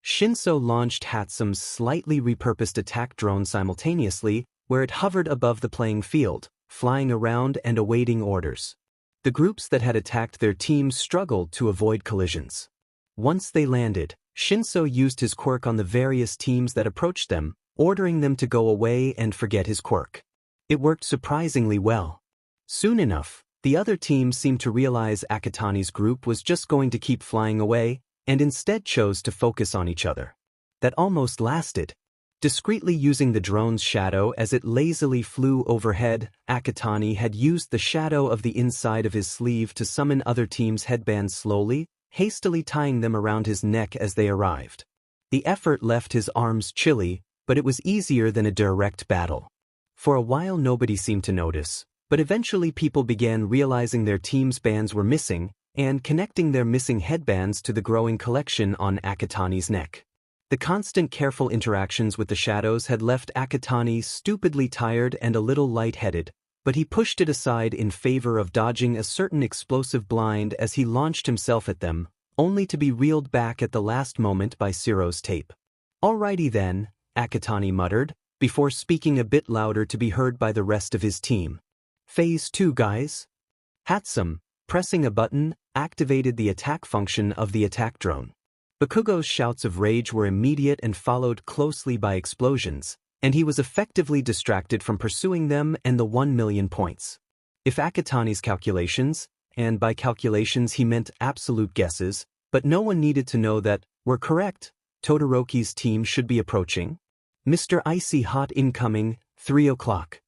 Shinso launched Hatsum's slightly repurposed attack drone simultaneously, where it hovered above the playing field, flying around and awaiting orders. The groups that had attacked their teams struggled to avoid collisions. Once they landed, Shinso used his quirk on the various teams that approached them, ordering them to go away and forget his quirk. It worked surprisingly well. Soon enough, the other teams seemed to realize Akatani's group was just going to keep flying away, and instead chose to focus on each other. That almost lasted. Discreetly using the drone's shadow as it lazily flew overhead, Akatani had used the shadow of the inside of his sleeve to summon other teams' headbands slowly, hastily tying them around his neck as they arrived. The effort left his arms chilly, but it was easier than a direct battle. For a while nobody seemed to notice, but eventually people began realizing their team's bands were missing, and connecting their missing headbands to the growing collection on Akatani's neck. The constant careful interactions with the shadows had left Akatani stupidly tired and a little lightheaded, but he pushed it aside in favor of dodging a certain explosive blind as he launched himself at them, only to be reeled back at the last moment by Ciro's tape. Alrighty then, Akatani muttered, before speaking a bit louder to be heard by the rest of his team. Phase 2 guys. Hatsum, pressing a button, activated the attack function of the attack drone. Bakugo's shouts of rage were immediate and followed closely by explosions, and he was effectively distracted from pursuing them and the 1 million points. If Akatani's calculations, and by calculations he meant absolute guesses, but no one needed to know that, were correct, Todoroki's team should be approaching. Mr. Icy Hot incoming, 3 o'clock.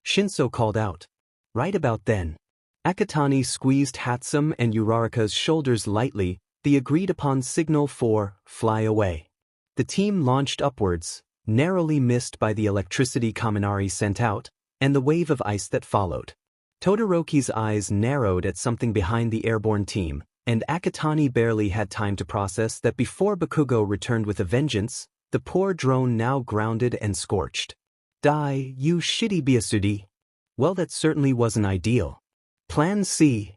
Shinso called out. Right about then. Akatani squeezed Hatsum and Uraraka's shoulders lightly, the agreed-upon signal for fly away. The team launched upwards, narrowly missed by the electricity Kaminari sent out, and the wave of ice that followed. Todoroki's eyes narrowed at something behind the airborne team, and Akatani barely had time to process that before Bakugo returned with a vengeance, the poor drone now grounded and scorched. Die, you shitty Biasudi. Well, that certainly wasn't ideal. Plan C.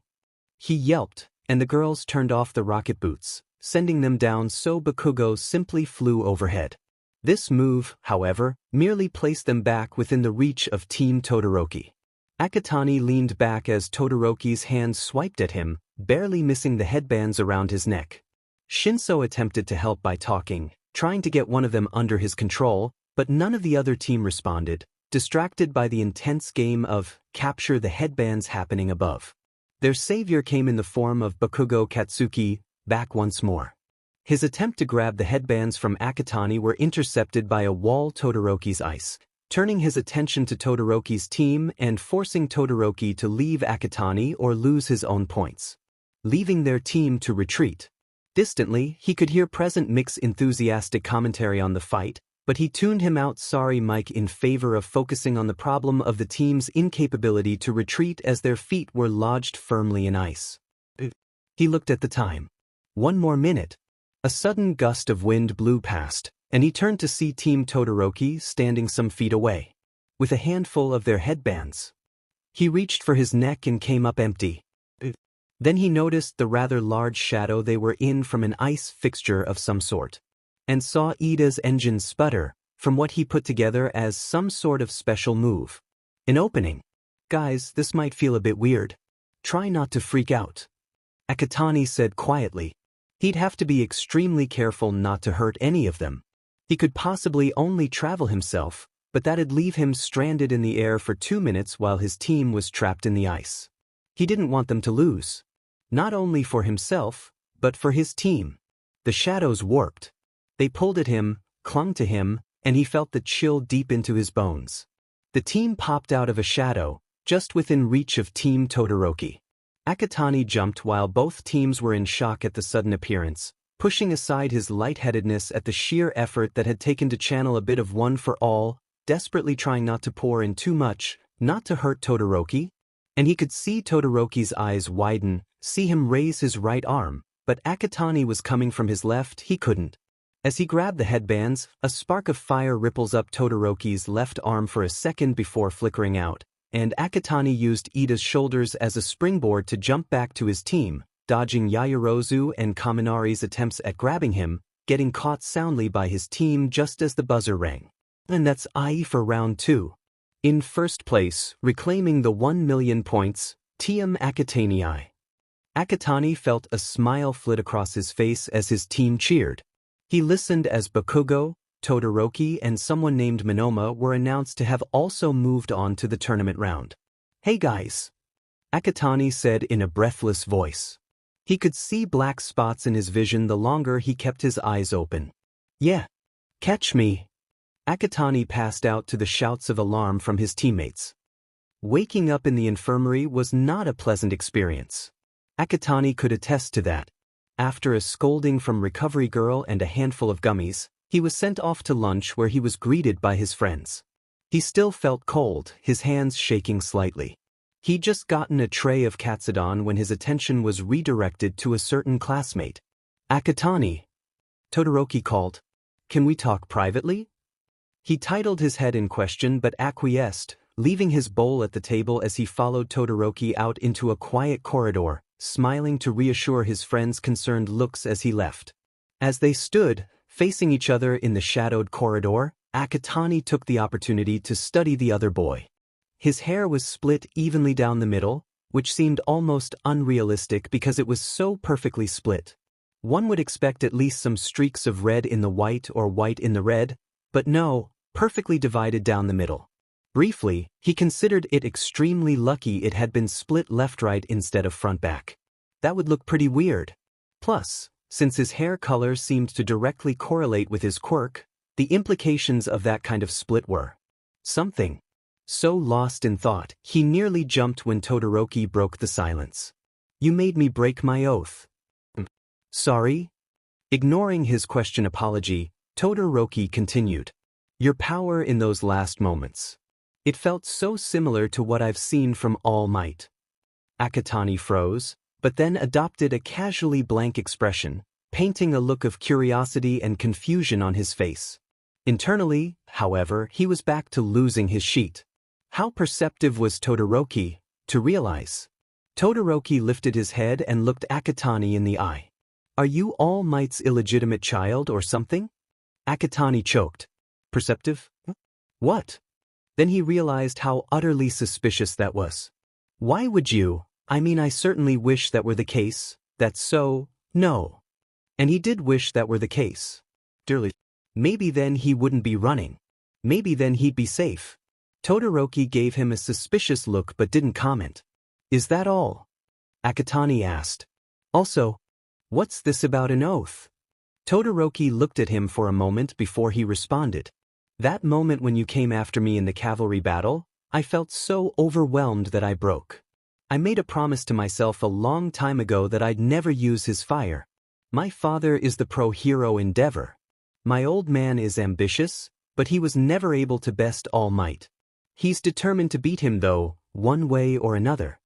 He yelped, and the girls turned off the rocket boots, sending them down so Bakugo simply flew overhead. This move, however, merely placed them back within the reach of Team Todoroki. Akatani leaned back as Todoroki's hands swiped at him, barely missing the headbands around his neck. Shinso attempted to help by talking, trying to get one of them under his control, but none of the other team responded, distracted by the intense game of capture the headbands happening above. Their savior came in the form of Bakugo Katsuki, back once more. His attempt to grab the headbands from Akatani were intercepted by a wall Todoroki's ice, turning his attention to Todoroki's team and forcing Todoroki to leave Akatani or lose his own points. Leaving their team to retreat. Distantly, he could hear Present Mix's enthusiastic commentary on the fight, but he tuned him out sorry Mike in favor of focusing on the problem of the team's incapability to retreat as their feet were lodged firmly in ice. He looked at the time. 1 more minute. A sudden gust of wind blew past, and he turned to see Team Todoroki standing some feet away, with a handful of their headbands. He reached for his neck and came up empty. Then he noticed the rather large shadow they were in from an ice fixture of some sort, and saw Ida's engine sputter, from what he put together as some sort of special move. An opening. Guys, this might feel a bit weird. Try not to freak out. Akatani said quietly. He'd have to be extremely careful not to hurt any of them. He could possibly only travel himself, but that'd leave him stranded in the air for 2 minutes while his team was trapped in the ice. He didn't want them to lose. Not only for himself, but for his team. The shadows warped. They pulled at him, clung to him, and he felt the chill deep into his bones. The team popped out of a shadow, just within reach of Team Todoroki. Akatani jumped while both teams were in shock at the sudden appearance, pushing aside his lightheadedness at the sheer effort that had taken to channel a bit of one for all, desperately trying not to pour in too much, not to hurt Todoroki. And he could see Todoroki's eyes widen, see him raise his right arm, but Akatani was coming from his left, he couldn't. As he grabbed the headbands, a spark of fire ripples up Todoroki's left arm for a second before flickering out, and Akatani used Ida's shoulders as a springboard to jump back to his team, dodging Yayorozu and Kaminari's attempts at grabbing him, getting caught soundly by his team just as the buzzer rang. And that's IE for round 2. In first place, reclaiming the 1 million points, Team Akatani. Akatani felt a smile flit across his face as his team cheered. He listened as Bakugo, Todoroki and someone named Monoma were announced to have also moved on to the tournament round. Hey guys! Akatani said in a breathless voice. He could see black spots in his vision the longer he kept his eyes open. Yeah. Catch me! Akatani passed out to the shouts of alarm from his teammates. Waking up in the infirmary was not a pleasant experience. Akatani could attest to that. After a scolding from Recovery Girl and a handful of gummies, he was sent off to lunch where he was greeted by his friends. He still felt cold, his hands shaking slightly. He'd just gotten a tray of katsudon when his attention was redirected to a certain classmate. Akatani! Todoroki called. Can we talk privately? He titled his head in question but acquiesced, leaving his bowl at the table as he followed Todoroki out into a quiet corridor, smiling to reassure his friends' concerned looks as he left. As they stood, facing each other in the shadowed corridor, Akatani took the opportunity to study the other boy. His hair was split evenly down the middle, which seemed almost unrealistic because it was so perfectly split. One would expect at least some streaks of red in the white or white in the red, but no, perfectly divided down the middle. Briefly, he considered it extremely lucky it had been split left-right instead of front-back. That would look pretty weird. Plus, since his hair color seemed to directly correlate with his quirk, the implications of that kind of split were something. So lost in thought, he nearly jumped when Todoroki broke the silence. You made me break my oath. Sorry? Ignoring his question apology, Todoroki continued. Your power in those last moments. It felt so similar to what I've seen from All Might. Akatani froze, but then adopted a casually blank expression, painting a look of curiosity and confusion on his face. Internally, however, he was back to losing his sheet. How perceptive was Todoroki to realize? Todoroki lifted his head and looked Akatani in the eye. Are you All Might's illegitimate child or something? Akatani choked. Perceptive? What? Then he realized how utterly suspicious that was. Why would you? I mean, I certainly wish that were the case. That's so, no. And he did wish that were the case. Dearly. Maybe then he wouldn't be running. Maybe then he'd be safe. Todoroki gave him a suspicious look but didn't comment. Is that all? Akatani asked. Also, what's this about an oath? Todoroki looked at him for a moment before he responded. That moment when you came after me in the cavalry battle, I felt so overwhelmed that I broke. I made a promise to myself a long time ago that I'd never use his fire. My father is the pro-hero endeavor. My old man is ambitious, but he was never able to best All Might. He's determined to beat him though, one way or another.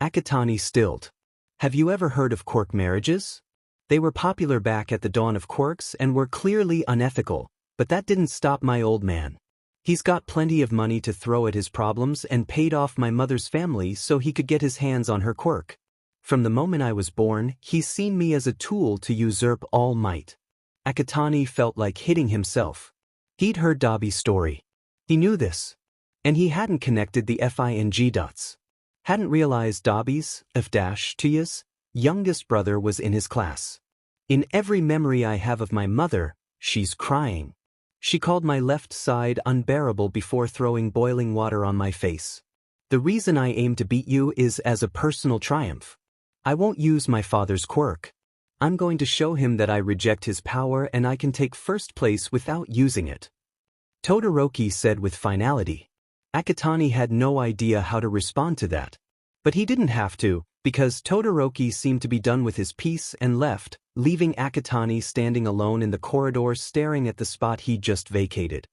Akatani stilled. Have you ever heard of quirk marriages? They were popular back at the dawn of quirks and were clearly unethical, but that didn't stop my old man. He's got plenty of money to throw at his problems and paid off my mother's family so he could get his hands on her quirk. From the moment I was born, he's seen me as a tool to usurp all might. Akatani felt like hitting himself. He'd heard Dabi's story. He knew this. And he hadn't connected the FING dots. Hadn't realized Dabi's, F-Tia's, youngest brother was in his class. In every memory I have of my mother, she's crying. She called my left side unbearable before throwing boiling water on my face. The reason I aim to beat you is as a personal triumph. I won't use my father's quirk. I'm going to show him that I reject his power and I can take first place without using it. Todoroki said with finality. Akatani had no idea how to respond to that. But he didn't have to, because Todoroki seemed to be done with his piece and left, leaving Akatani standing alone in the corridor staring at the spot he'd just vacated.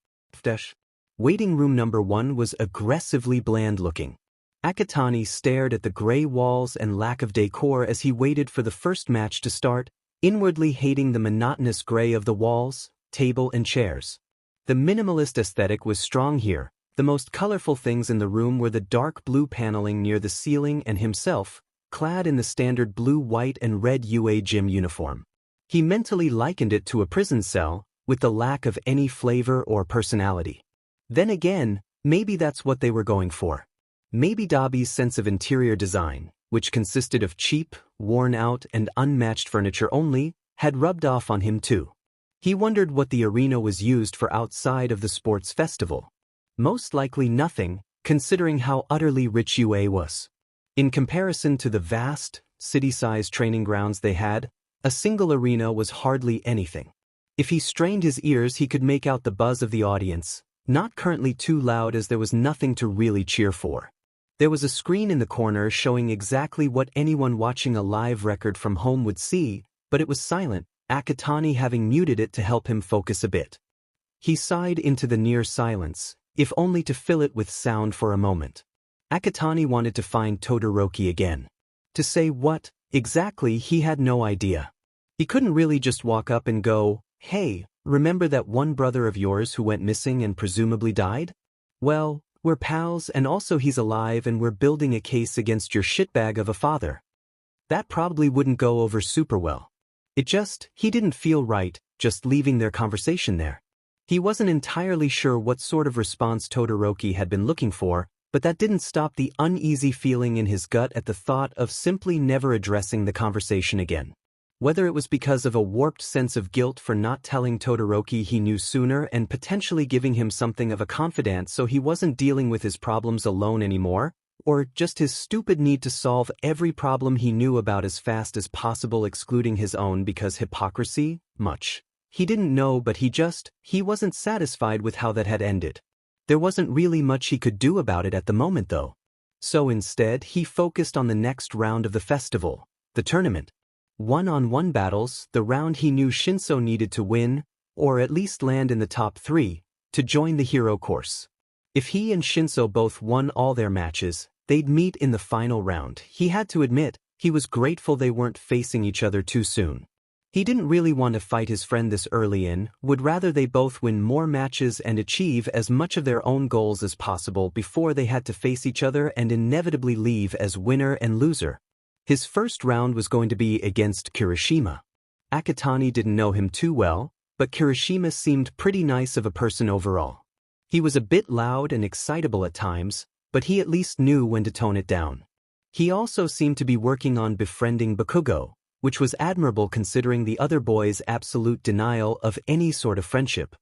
Waiting room number 1 was aggressively bland-looking. Akatani stared at the gray walls and lack of decor as he waited for the first match to start, inwardly hating the monotonous gray of the walls, table and chairs. The minimalist aesthetic was strong here. The most colorful things in the room were the dark blue paneling near the ceiling and himself, clad in the standard blue, white and red UA gym uniform. He mentally likened it to a prison cell, with the lack of any flavor or personality. Then again, maybe that's what they were going for. Maybe Dabi's sense of interior design, which consisted of cheap, worn-out and unmatched furniture only, had rubbed off on him too. He wondered what the arena was used for outside of the sports festival. Most likely nothing, considering how utterly rich UA was. In comparison to the vast, city-sized training grounds they had, a single arena was hardly anything. If he strained his ears he could make out the buzz of the audience, not currently too loud as there was nothing to really cheer for. There was a screen in the corner showing exactly what anyone watching a live record from home would see, but it was silent, Akatani having muted it to help him focus a bit. He sighed into the near silence, if only to fill it with sound for a moment. Akatani wanted to find Todoroki again. To say what, exactly, he had no idea. He couldn't really just walk up and go, "Hey, remember that one brother of yours who went missing and presumably died? Well, we're pals and also he's alive and we're building a case against your shitbag of a father." That probably wouldn't go over super well. He didn't feel right, just leaving their conversation there. He wasn't entirely sure what sort of response Todoroki had been looking for, but that didn't stop the uneasy feeling in his gut at the thought of simply never addressing the conversation again. Whether it was because of a warped sense of guilt for not telling Todoroki he knew sooner and potentially giving him something of a confidant so he wasn't dealing with his problems alone anymore, or just his stupid need to solve every problem he knew about as fast as possible excluding his own because hypocrisy, much. He didn't know but he wasn't satisfied with how that had ended. There wasn't really much he could do about it at the moment though. So instead he focused on the next round of the festival, the tournament. One-on-one battles, the round he knew Shinso needed to win, or at least land in the top 3, to join the hero course. If he and Shinso both won all their matches, they'd meet in the final round. He had to admit, he was grateful they weren't facing each other too soon. He didn't really want to fight his friend this early in, would rather they both win more matches and achieve as much of their own goals as possible before they had to face each other and inevitably leave as winner and loser. His first round was going to be against Kirishima. Akatani didn't know him too well, but Kirishima seemed pretty nice of a person overall. He was a bit loud and excitable at times, but he at least knew when to tone it down. He also seemed to be working on befriending Bakugo, which was admirable considering the other boy's absolute denial of any sort of friendship.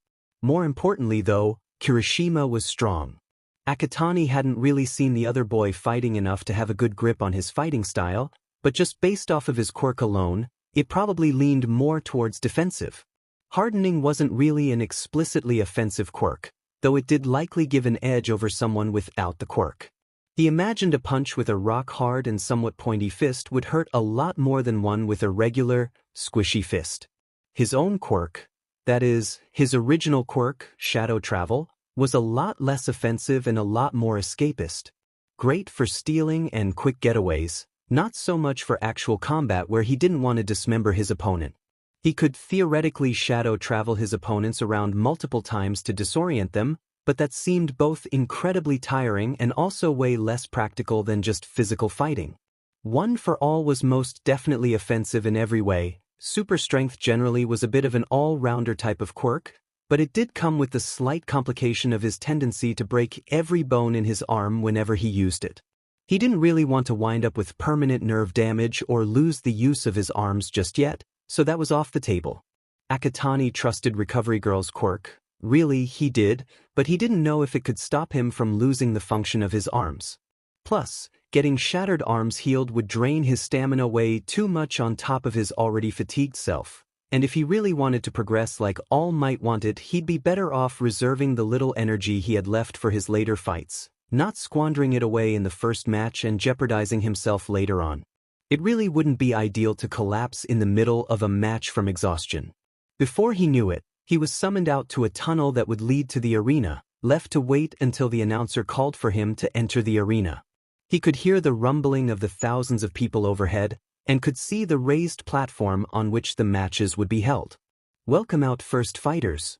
More importantly though, Kirishima was strong. Akatani hadn't really seen the other boy fighting enough to have a good grip on his fighting style, but just based off of his quirk alone, it probably leaned more towards defensive. Hardening wasn't really an explicitly offensive quirk, though it did likely give an edge over someone without the quirk. He imagined a punch with a rock-hard and somewhat pointy fist would hurt a lot more than one with a regular, squishy fist. His own quirk, that is, his original quirk, Shadow Travel, was a lot less offensive and a lot more escapist. Great for stealing and quick getaways, Not so much for actual combat where he didn't want to dismember his opponent. He could theoretically shadow travel his opponents around multiple times to disorient them, but that seemed both incredibly tiring and also way less practical than just physical fighting. One for all was most definitely offensive in every way. Super strength generally was a bit of an all-rounder type of quirk, but it did come with the slight complication of his tendency to break every bone in his arm whenever he used it. He didn't really want to wind up with permanent nerve damage or lose the use of his arms just yet, so that was off the table. Akatani trusted Recovery Girl's quirk. Really, he did, but he didn't know if it could stop him from losing the function of his arms. Plus, getting shattered arms healed would drain his stamina way too much on top of his already fatigued self, and if he really wanted to progress like All Might wanted, he'd be better off reserving the little energy he had left for his later fights, not squandering it away in the first match and jeopardizing himself later on. It really wouldn't be ideal to collapse in the middle of a match from exhaustion. Before he knew it, he was summoned out to a tunnel that would lead to the arena, left to wait until the announcer called for him to enter the arena. He could hear the rumbling of the thousands of people overhead, and could see the raised platform on which the matches would be held. "Welcome out first fighters."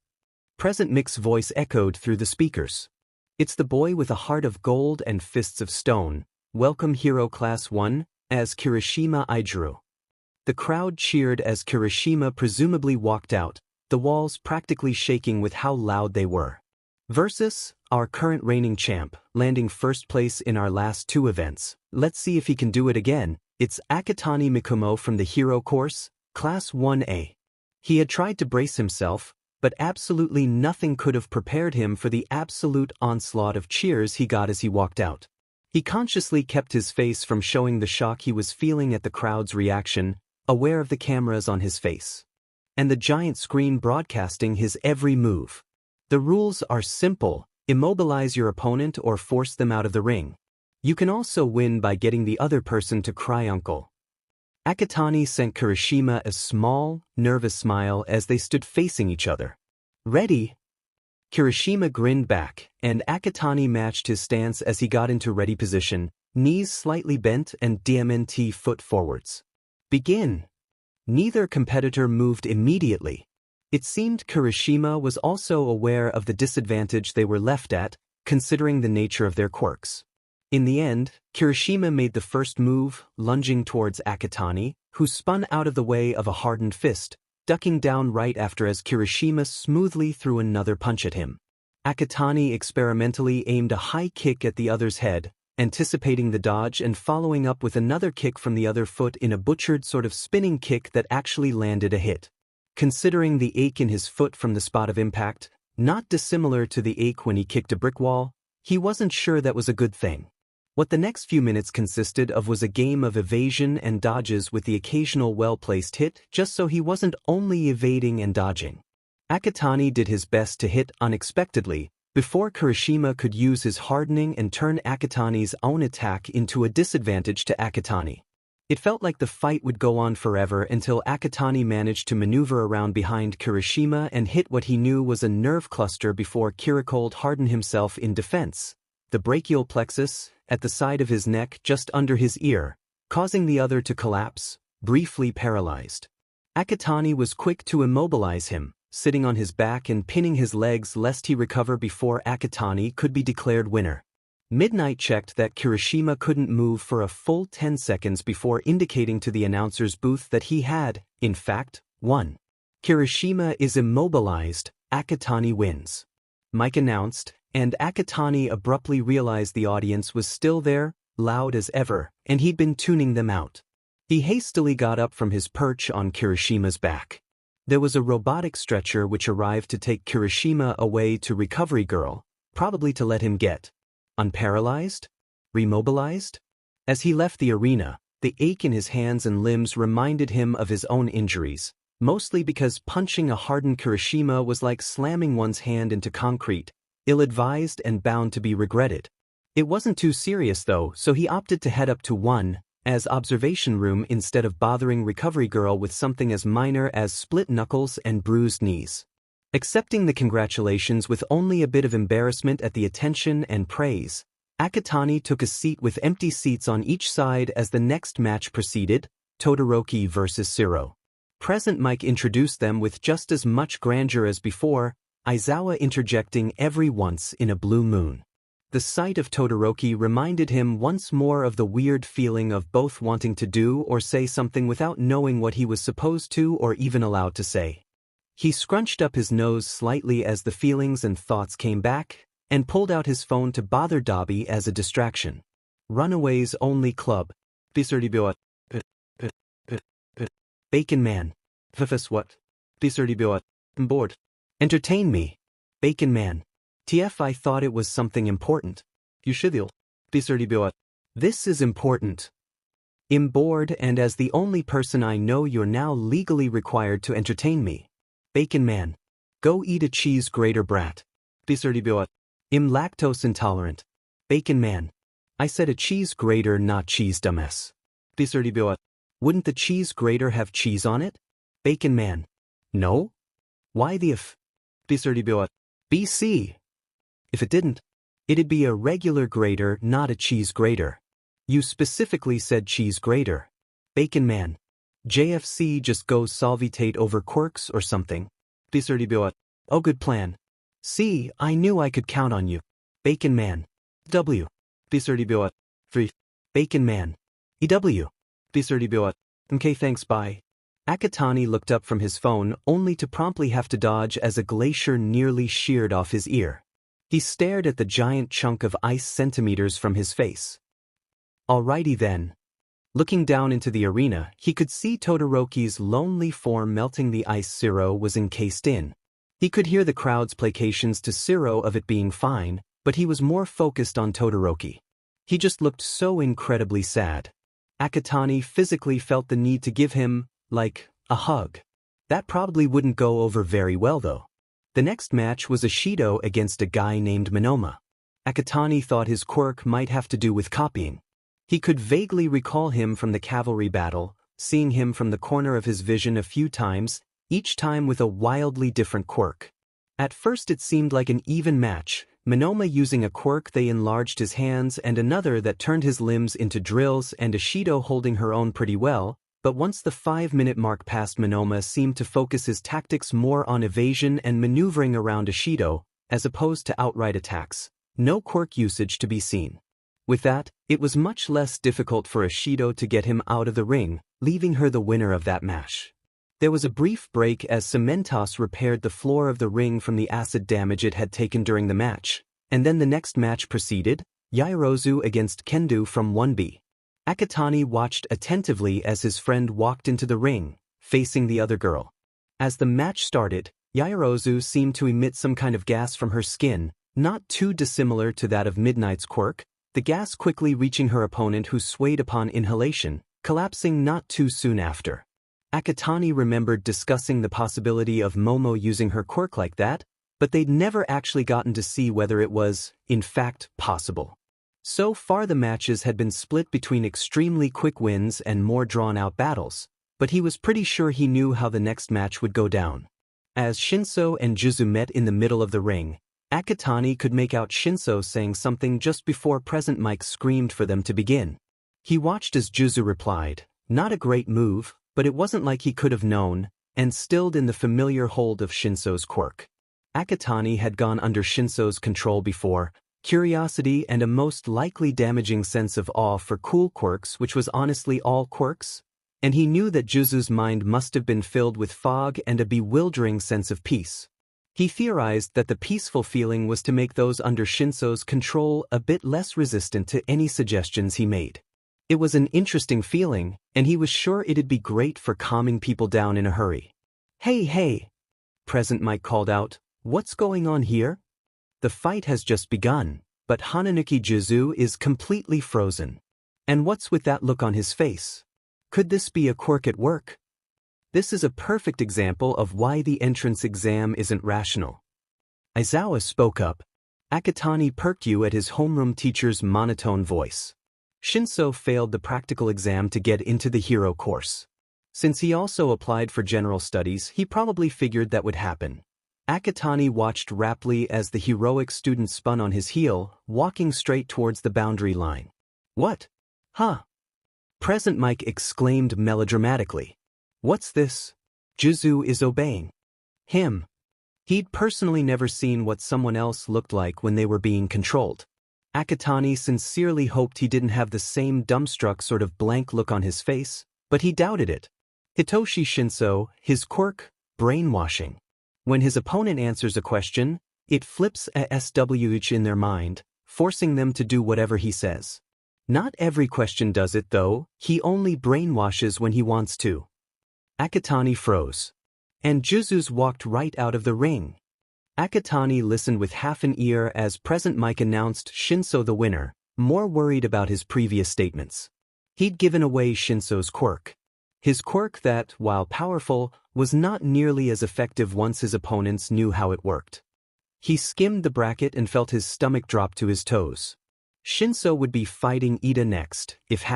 Present Mick's voice echoed through the speakers. "It's the boy with a heart of gold and fists of stone. Welcome Hero Class 1, as Kirishima Aijuru." The crowd cheered as Kirishima presumably walked out, the walls practically shaking with how loud they were. Versus our current reigning champ, landing first place in our last two events. Let's see if he can do it again. It's Akatani Mikumo from the Hero Course, Class 1A. He had tried to brace himself, but absolutely nothing could have prepared him for the absolute onslaught of cheers he got as he walked out. He consciously kept his face from showing the shock he was feeling at the crowd's reaction, aware of the cameras on his face and the giant screen broadcasting his every move. The rules are simple: immobilize your opponent or force them out of the ring. You can also win by getting the other person to cry uncle. Akatani sent Kirishima a small, nervous smile as they stood facing each other. "Ready?" Kirishima grinned back, and Akatani matched his stance as he got into ready position, knees slightly bent and DMNT foot forwards. "Begin." Neither competitor moved immediately. It seemed Kirishima was also aware of the disadvantage they were left at, considering the nature of their quirks. In the end, Kirishima made the first move, lunging towards Akatani, who spun out of the way of a hardened fist, ducking down right after as Kirishima smoothly threw another punch at him. Akatani experimentally aimed a high kick at the other's head, anticipating the dodge and following up with another kick from the other foot in a butchered sort of spinning kick that actually landed a hit. Considering the ache in his foot from the spot of impact, not dissimilar to the ache when he kicked a brick wall, he wasn't sure that was a good thing. What the next few minutes consisted of was a game of evasion and dodges with the occasional well-placed hit, just so he wasn't only evading and dodging. Akatani did his best to hit unexpectedly, before Kirishima could use his hardening and turn Akatani's own attack into a disadvantage to Akatani. It felt like the fight would go on forever until Akatani managed to maneuver around behind Kirishima and hit what he knew was a nerve cluster before Kiricold hardened himself in defense, the brachial plexus, at the side of his neck just under his ear, causing the other to collapse, briefly paralyzed. Akatani was quick to immobilize him, sitting on his back and pinning his legs lest he recover before Akatani could be declared winner. Midnight checked that Kirishima couldn't move for a full 10 seconds before indicating to the announcer's booth that he had, in fact, won. "Kirishima is immobilized, Akatani wins," Mike announced, and Akatani abruptly realized the audience was still there, loud as ever, and he'd been tuning them out. He hastily got up from his perch on Kirishima's back. There was a robotic stretcher which arrived to take Kirishima away to Recovery Girl, probably to let him get unparalyzed? Remobilized? As he left the arena, the ache in his hands and limbs reminded him of his own injuries, mostly because punching a hardened Kirishima was like slamming one's hand into concrete, ill-advised and bound to be regretted. It wasn't too serious though, so he opted to head up to one as observation room instead of bothering Recovery Girl with something as minor as split knuckles and bruised knees. Accepting the congratulations with only a bit of embarrassment at the attention and praise, Akatani took a seat with empty seats on each side as the next match proceeded, Todoroki versus Shiro. Present Mike introduced them with just as much grandeur as before, Aizawa interjecting every once in a blue moon. The sight of Todoroki reminded him once more of the weird feeling of both wanting to do or say something without knowing what he was supposed to or even allowed to say. He scrunched up his nose slightly as the feelings and thoughts came back, and pulled out his phone to bother Dobby as a distraction. Runaways Only Club. Bacon Man. What? Bored. Entertain me. Bacon Man. TF, I thought it was something important. You should. This is important. I'm bored, and as the only person I know, you're now legally required to entertain me. Bacon Man. Go eat a cheese grater, brat. I'm lactose intolerant. Bacon Man. I said a cheese grater, not cheese, dumbass. Wouldn't the cheese grater have cheese on it? Bacon Man. No? Why the if? BC. If it didn't, it'd be a regular grater, not a cheese grater. You specifically said cheese grater. Bacon Man. JFC just goes solvitate over quirks or something. Oh, good plan. See, I knew I could count on you. Bacon Man. W. Free. Bacon Man. EW. Okay, thanks, bye. Akatani looked up from his phone only to promptly have to dodge as a glacier nearly sheared off his ear. He stared at the giant chunk of ice centimeters from his face. Alrighty then. Looking down into the arena, he could see Todoroki's lonely form melting the ice Shiro was encased in. He could hear the crowd's placations to Shiro of it being fine, but he was more focused on Todoroki. He just looked so incredibly sad. Akatani physically felt the need to give him, like, a hug. That probably wouldn't go over very well though. The next match was a Shido against a guy named Monoma. Akatani thought his quirk might have to do with copying. He could vaguely recall him from the cavalry battle, seeing him from the corner of his vision a few times, each time with a wildly different quirk. At first it seemed like an even match, Monoma using a quirk that enlarged his hands and another that turned his limbs into drills, and a Shido holding her own pretty well, but once the 5-minute mark passed, Monoma seemed to focus his tactics more on evasion and maneuvering around a Shido, as opposed to outright attacks. No quirk usage to be seen. With that, it was much less difficult for a Shido to get him out of the ring, leaving her the winner of that match. There was a brief break as Cementos repaired the floor of the ring from the acid damage it had taken during the match, and then the next match proceeded, Yairozu against Kendo from 1B. Akatani watched attentively as his friend walked into the ring, facing the other girl. As the match started, Yairozu seemed to emit some kind of gas from her skin, not too dissimilar to that of Midnight's quirk, the gas quickly reaching her opponent, who swayed upon inhalation, collapsing not too soon after. Akatani remembered discussing the possibility of Momo using her quirk like that, but they'd never actually gotten to see whether it was, in fact, possible. So far the matches had been split between extremely quick wins and more drawn-out battles, but he was pretty sure he knew how the next match would go down. As Shinso and Juzu met in the middle of the ring, Akatani could make out Shinso saying something just before Present Mike screamed for them to begin. He watched as Juzu replied, "Not a great move, but it wasn't like he could have known," and stilled in the familiar hold of Shinso's quirk. Akatani had gone under Shinso's control before, curiosity and a most likely damaging sense of awe for cool quirks, which was honestly all quirks, and he knew that Juzu's mind must have been filled with fog and a bewildering sense of peace. He theorized that the peaceful feeling was to make those under Shinso's control a bit less resistant to any suggestions he made. It was an interesting feeling, and he was sure it'd be great for calming people down in a hurry. Hey, Present Mike called out, "What's going on here?" The fight has just begun, but Hananuki Juzu is completely frozen. And what's with that look on his face? Could this be a quirk at work? This is a perfect example of why the entrance exam isn't rational. Aizawa spoke up. Akatani perked you at his homeroom teacher's monotone voice. Shinso failed the practical exam to get into the hero course. Since he also applied for general studies, he probably figured that would happen. Akatani watched raptly as the heroic student spun on his heel, walking straight towards the boundary line. What? Huh? Present Mike exclaimed melodramatically. What's this? Juzu is obeying him. He'd personally never seen what someone else looked like when they were being controlled. Akatani sincerely hoped he didn't have the same dumbstruck sort of blank look on his face, but he doubted it. Hitoshi Shinso, his quirk, brainwashing. When his opponent answers a question, it flips a switch in their mind, forcing them to do whatever he says. Not every question does it though, he only brainwashes when he wants to. Akatani froze. And Juzus walked right out of the ring. Akatani listened with half an ear as Present Mike announced Shinso the winner, more worried about his previous statements. He'd given away Shinso's quirk. His quirk that, while powerful, was not nearly as effective once his opponents knew how it worked. He skimmed the bracket and felt his stomach drop to his toes. Shinso would be fighting Ida next, if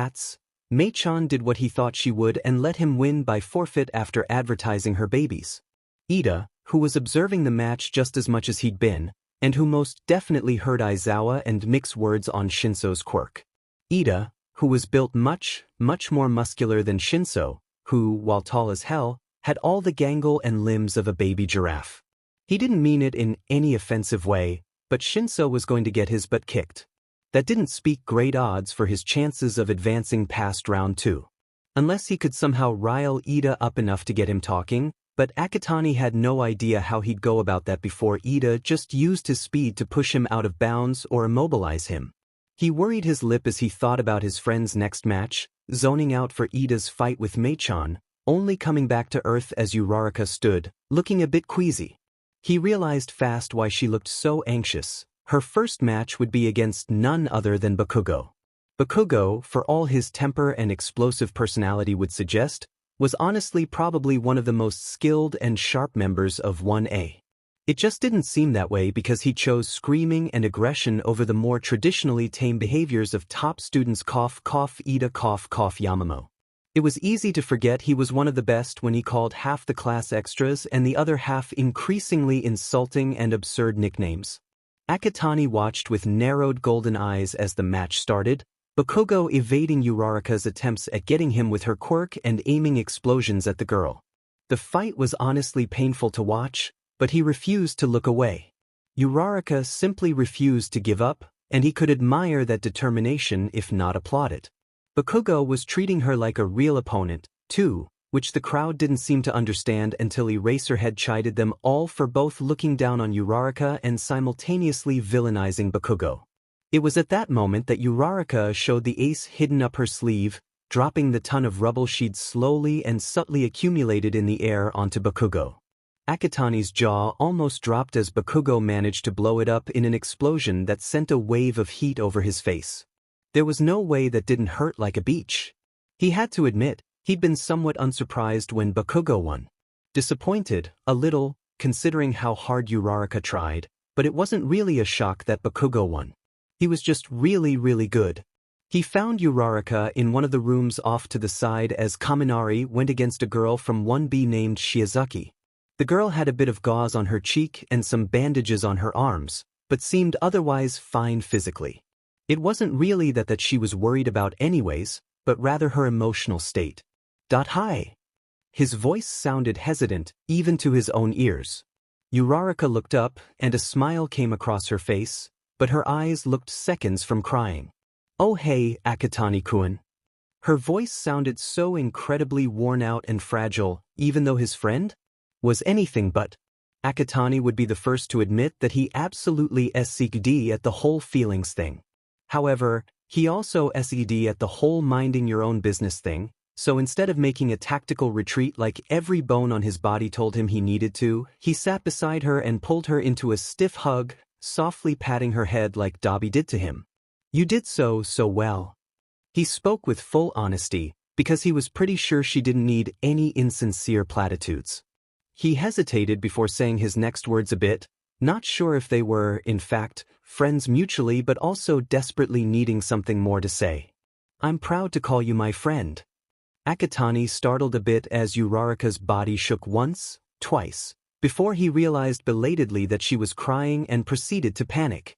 Mei-chan did what he thought she would and let him win by forfeit after advertising her babies. Ida, who was observing the match just as much as he'd been, and who most definitely heard Aizawa and mix words on Shinso's quirk. Ida, who was built much more muscular than Shinso, who, while tall as hell, had all the gangle and limbs of a baby giraffe. He didn't mean it in any offensive way, but Shinso was going to get his butt kicked. That didn't speak great odds for his chances of advancing past round 2. Unless he could somehow rile Ida up enough to get him talking, but Akatani had no idea how he'd go about that before Ida just used his speed to push him out of bounds or immobilize him. He worried his lip as he thought about his friend's next match, zoning out for Ida's fight with Mei-chan, only coming back to earth as Uraraka stood, looking a bit queasy. He realized fast why she looked so anxious. Her first match would be against none other than Bakugo. Bakugo, for all his temper and explosive personality would suggest, was honestly probably one of the most skilled and sharp members of 1A. It just didn't seem that way because he chose screaming and aggression over the more traditionally tame behaviors of top students Ida Yamamoto. It was easy to forget he was one of the best when he called half the class extras and the other half increasingly insulting and absurd nicknames. Akatani watched with narrowed golden eyes as the match started, Bakugo evading Uraraka's attempts at getting him with her quirk and aiming explosions at the girl. The fight was honestly painful to watch, but he refused to look away. Uraraka simply refused to give up, and he could admire that determination if not applaud it. Bakugo was treating her like a real opponent, too, which the crowd didn't seem to understand until Eraserhead chided them all for both looking down on Uraraka and simultaneously villainizing Bakugo. It was at that moment that Uraraka showed the ace hidden up her sleeve, dropping the ton of rubble she'd slowly and subtly accumulated in the air onto Bakugo. Akatani's jaw almost dropped as Bakugo managed to blow it up in an explosion that sent a wave of heat over his face. There was no way that didn't hurt like a beach. He had to admit, he'd been somewhat unsurprised when Bakugo won. Disappointed, a little, considering how hard Uraraka tried, but it wasn't really a shock that Bakugo won. He was just really good. He found Uraraka in one of the rooms off to the side as Kaminari went against a girl from 1B named Shiozaki. The girl had a bit of gauze on her cheek and some bandages on her arms, but seemed otherwise fine physically. It wasn't really that she was worried about anyways, but rather her emotional state. Hi. His voice sounded hesitant, even to his own ears. Uraraka looked up, and a smile came across her face, but her eyes looked seconds from crying. Oh hey, Akatani-kun. Her voice sounded so incredibly worn out and fragile, even though his friend was anything but. Akatani would be the first to admit that he absolutely SCD at the whole feelings thing. However, he also SCD at the whole minding your own business thing, so instead of making a tactical retreat like every bone on his body told him he needed to, he sat beside her and pulled her into a stiff hug, softly patting her head like Dobby did to him. You did so well. He spoke with full honesty, because he was pretty sure she didn't need any insincere platitudes. He hesitated before saying his next words a bit, not sure if they were, in fact, friends mutually but also desperately needing something more to say. I'm proud to call you my friend. Akatani startled a bit as Uraraka's body shook once, twice, before he realized belatedly that she was crying and proceeded to panic.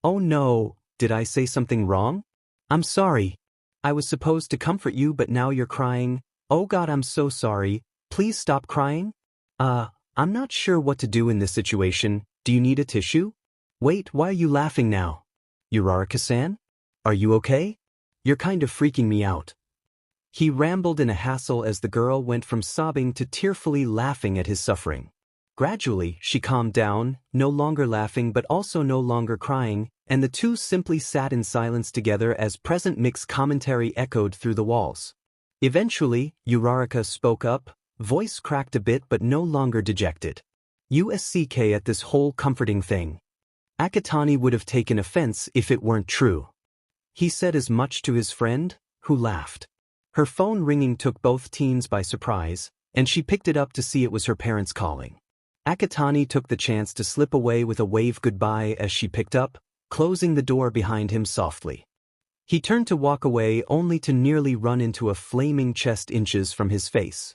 "Oh no, did I say something wrong? I'm sorry. I was supposed to comfort you but now you're crying. Oh God, I'm so sorry. Please stop crying." I'm not sure what to do in this situation. Do you need a tissue? Wait, why are you laughing now? Uraraka-san? Are you okay? You're kind of freaking me out. He rambled in a hassle as the girl went from sobbing to tearfully laughing at his suffering. Gradually, she calmed down, no longer laughing but also no longer crying, and the two simply sat in silence together as present mix commentary echoed through the walls. Eventually, Uraraka spoke up, voice cracked a bit but no longer dejected. USCK at this whole comforting thing. Akatani would have taken offense if it weren't true. He said as much to his friend, who laughed. Her phone ringing took both teens by surprise, and she picked it up to see it was her parents calling. Akatani took the chance to slip away with a wave goodbye as she picked up, closing the door behind him softly. He turned to walk away only to nearly run into a flaming chest inches from his face.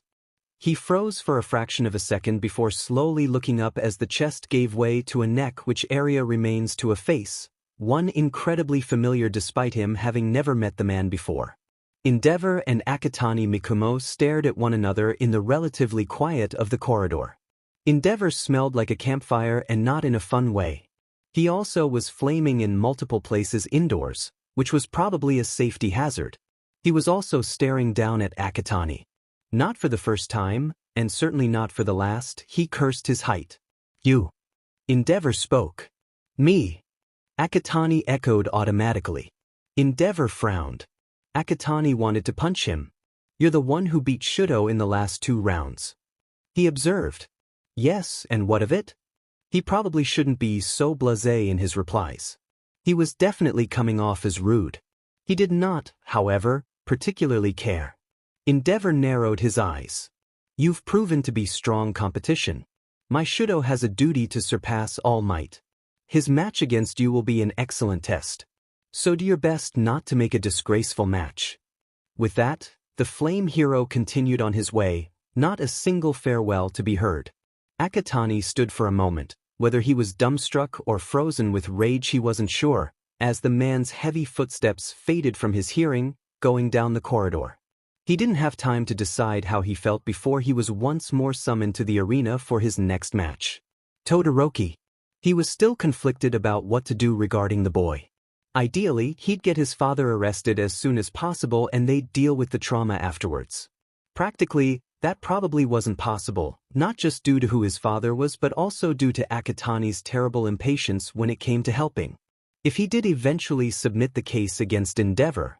He froze for a fraction of a second before slowly looking up as the chest gave way to a neck, which area remains to a face, one incredibly familiar despite him having never met the man before. Endeavor and Akatani Mikumo stared at one another in the relatively quiet of the corridor. Endeavor smelled like a campfire and not in a fun way. He also was flaming in multiple places indoors, which was probably a safety hazard. He was also staring down at Akatani. Not for the first time, and certainly not for the last, he cursed his height. "You." Endeavor spoke. "Me." Akatani echoed automatically. Endeavor frowned. Akatani wanted to punch him. "You're the one who beat Shudo in the last 2 rounds. He observed. "Yes, and what of it?" He probably shouldn't be so blasé in his replies. He was definitely coming off as rude. He did not, however, particularly care. Endeavor narrowed his eyes. "You've proven to be strong competition. My Shudo has a duty to surpass All Might. His match against you will be an excellent test. So do your best not to make a disgraceful match." With that, the flame hero continued on his way, not a single farewell to be heard. Akatani stood for a moment, whether he was dumbstruck or frozen with rage he wasn't sure, as the man's heavy footsteps faded from his hearing, going down the corridor. He didn't have time to decide how he felt before he was once more summoned to the arena for his next match. Todoroki. He was still conflicted about what to do regarding the boy. Ideally, he'd get his father arrested as soon as possible and they'd deal with the trauma afterwards. Practically, that probably wasn't possible, not just due to who his father was but also due to Akatani's terrible impatience when it came to helping. If he did eventually submit the case against Endeavor,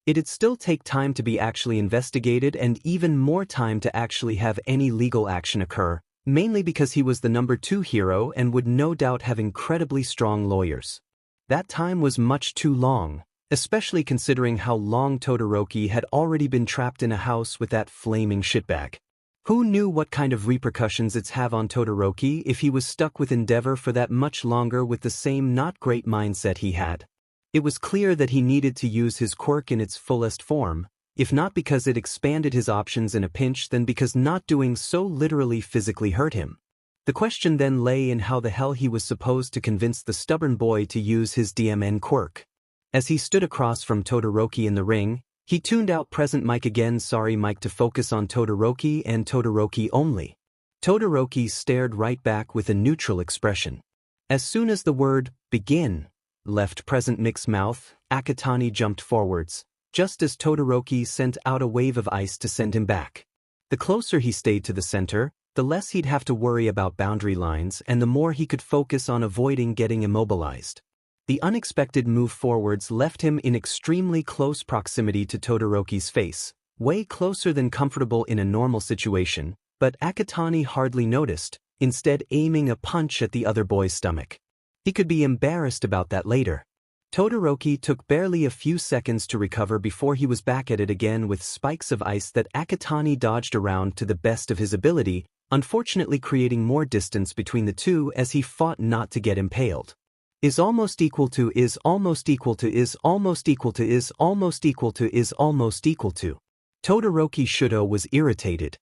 it'd still take time to be actually investigated and even more time to actually have any legal action occur, mainly because he was the number 2 hero and would no doubt have incredibly strong lawyers. That time was much too long, especially considering how long Todoroki had already been trapped in a house with that flaming shitbag. Who knew what kind of repercussions it'd have on Todoroki if he was stuck with Endeavor for that much longer with the same not great mindset he had? It was clear that he needed to use his quirk in its fullest form, if not because it expanded his options in a pinch then because not doing so literally physically hurt him. The question then lay in how the hell he was supposed to convince the stubborn boy to use his DMN quirk. As he stood across from Todoroki in the ring, he tuned out present mic again, sorry mic, to focus on Todoroki and Todoroki only. Todoroki stared right back with a neutral expression. As soon as the word, "begin," left present mic's mouth, Akatani jumped forwards, just as Todoroki sent out a wave of ice to send him back. The closer he stayed to the center, the less he'd have to worry about boundary lines and the more he could focus on avoiding getting immobilized. The unexpected move forwards left him in extremely close proximity to Todoroki's face, way closer than comfortable in a normal situation, but Akatani hardly noticed, instead aiming a punch at the other boy's stomach. He could be embarrassed about that later. Todoroki took barely a few seconds to recover before he was back at it again with spikes of ice that Akatani dodged around to the best of his ability, unfortunately creating more distance between the two as he fought not to get impaled. Is almost equal to is almost equal to is almost equal to is almost equal to is almost equal to. Todoroki Shudo was irritated.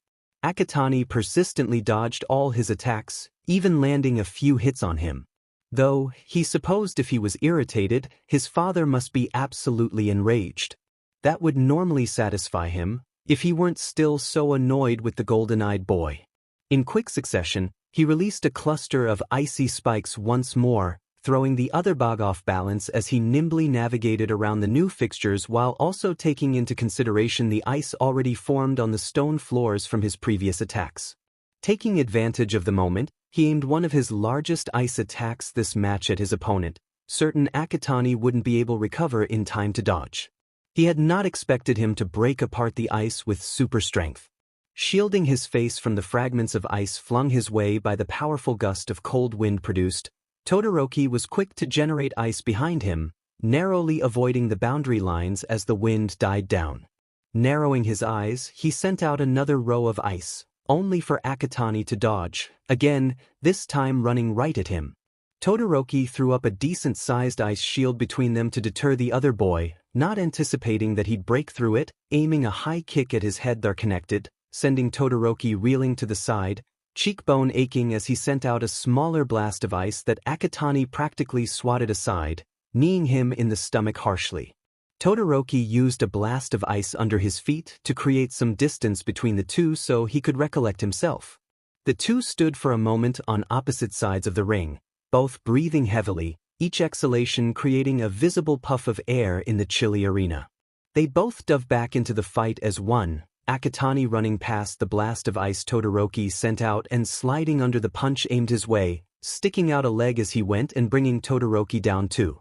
Akatani persistently dodged all his attacks, even landing a few hits on him. Though, he supposed if he was irritated, his father must be absolutely enraged. That would normally satisfy him, if he weren't still so annoyed with the golden-eyed boy. In quick succession, he released a cluster of icy spikes once more, throwing the other bug off balance as he nimbly navigated around the new fixtures while also taking into consideration the ice already formed on the stone floors from his previous attacks. Taking advantage of the moment, he aimed one of his largest ice attacks this match at his opponent, certain Akatani wouldn't be able to recover in time to dodge. He had not expected him to break apart the ice with super strength. Shielding his face from the fragments of ice flung his way by the powerful gust of cold wind produced, Todoroki was quick to generate ice behind him, narrowly avoiding the boundary lines as the wind died down. Narrowing his eyes, he sent out another row of ice, only for Akatani to dodge, again, this time running right at him. Todoroki threw up a decent-sized ice shield between them to deter the other boy, not anticipating that he'd break through it, aiming a high kick at his head there connected, sending Todoroki reeling to the side, cheekbone aching as he sent out a smaller blast of ice that Akatani practically swatted aside, kneeing him in the stomach harshly. Todoroki used a blast of ice under his feet to create some distance between the two so he could recollect himself. The two stood for a moment on opposite sides of the ring, both breathing heavily, each exhalation creating a visible puff of air in the chilly arena. They both dove back into the fight as one, Akatani running past the blast of ice Todoroki sent out and sliding under the punch aimed his way, sticking out a leg as he went and bringing Todoroki down too.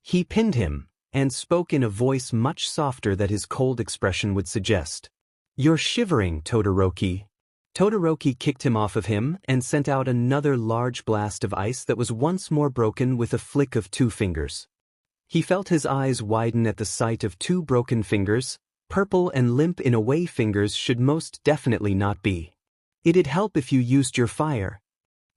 He pinned him, and spoke in a voice much softer than his cold expression would suggest. "You're shivering, Todoroki." Todoroki kicked him off of him and sent out another large blast of ice that was once more broken with a flick of two fingers. He felt his eyes widen at the sight of two broken fingers. Purple and limp in a way fingers should most definitely not be. "It'd help if you used your fire."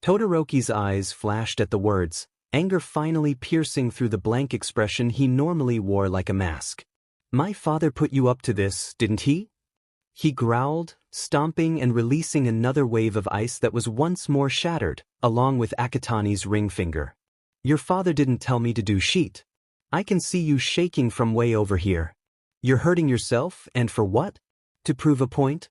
Todoroki's eyes flashed at the words, anger finally piercing through the blank expression he normally wore like a mask. "My father put you up to this, didn't he?" He growled, stomping and releasing another wave of ice that was once more shattered, along with Akatani's ring finger. "Your father didn't tell me to do shit. I can see you shaking from way over here. You're hurting yourself, and for what? To prove a point?"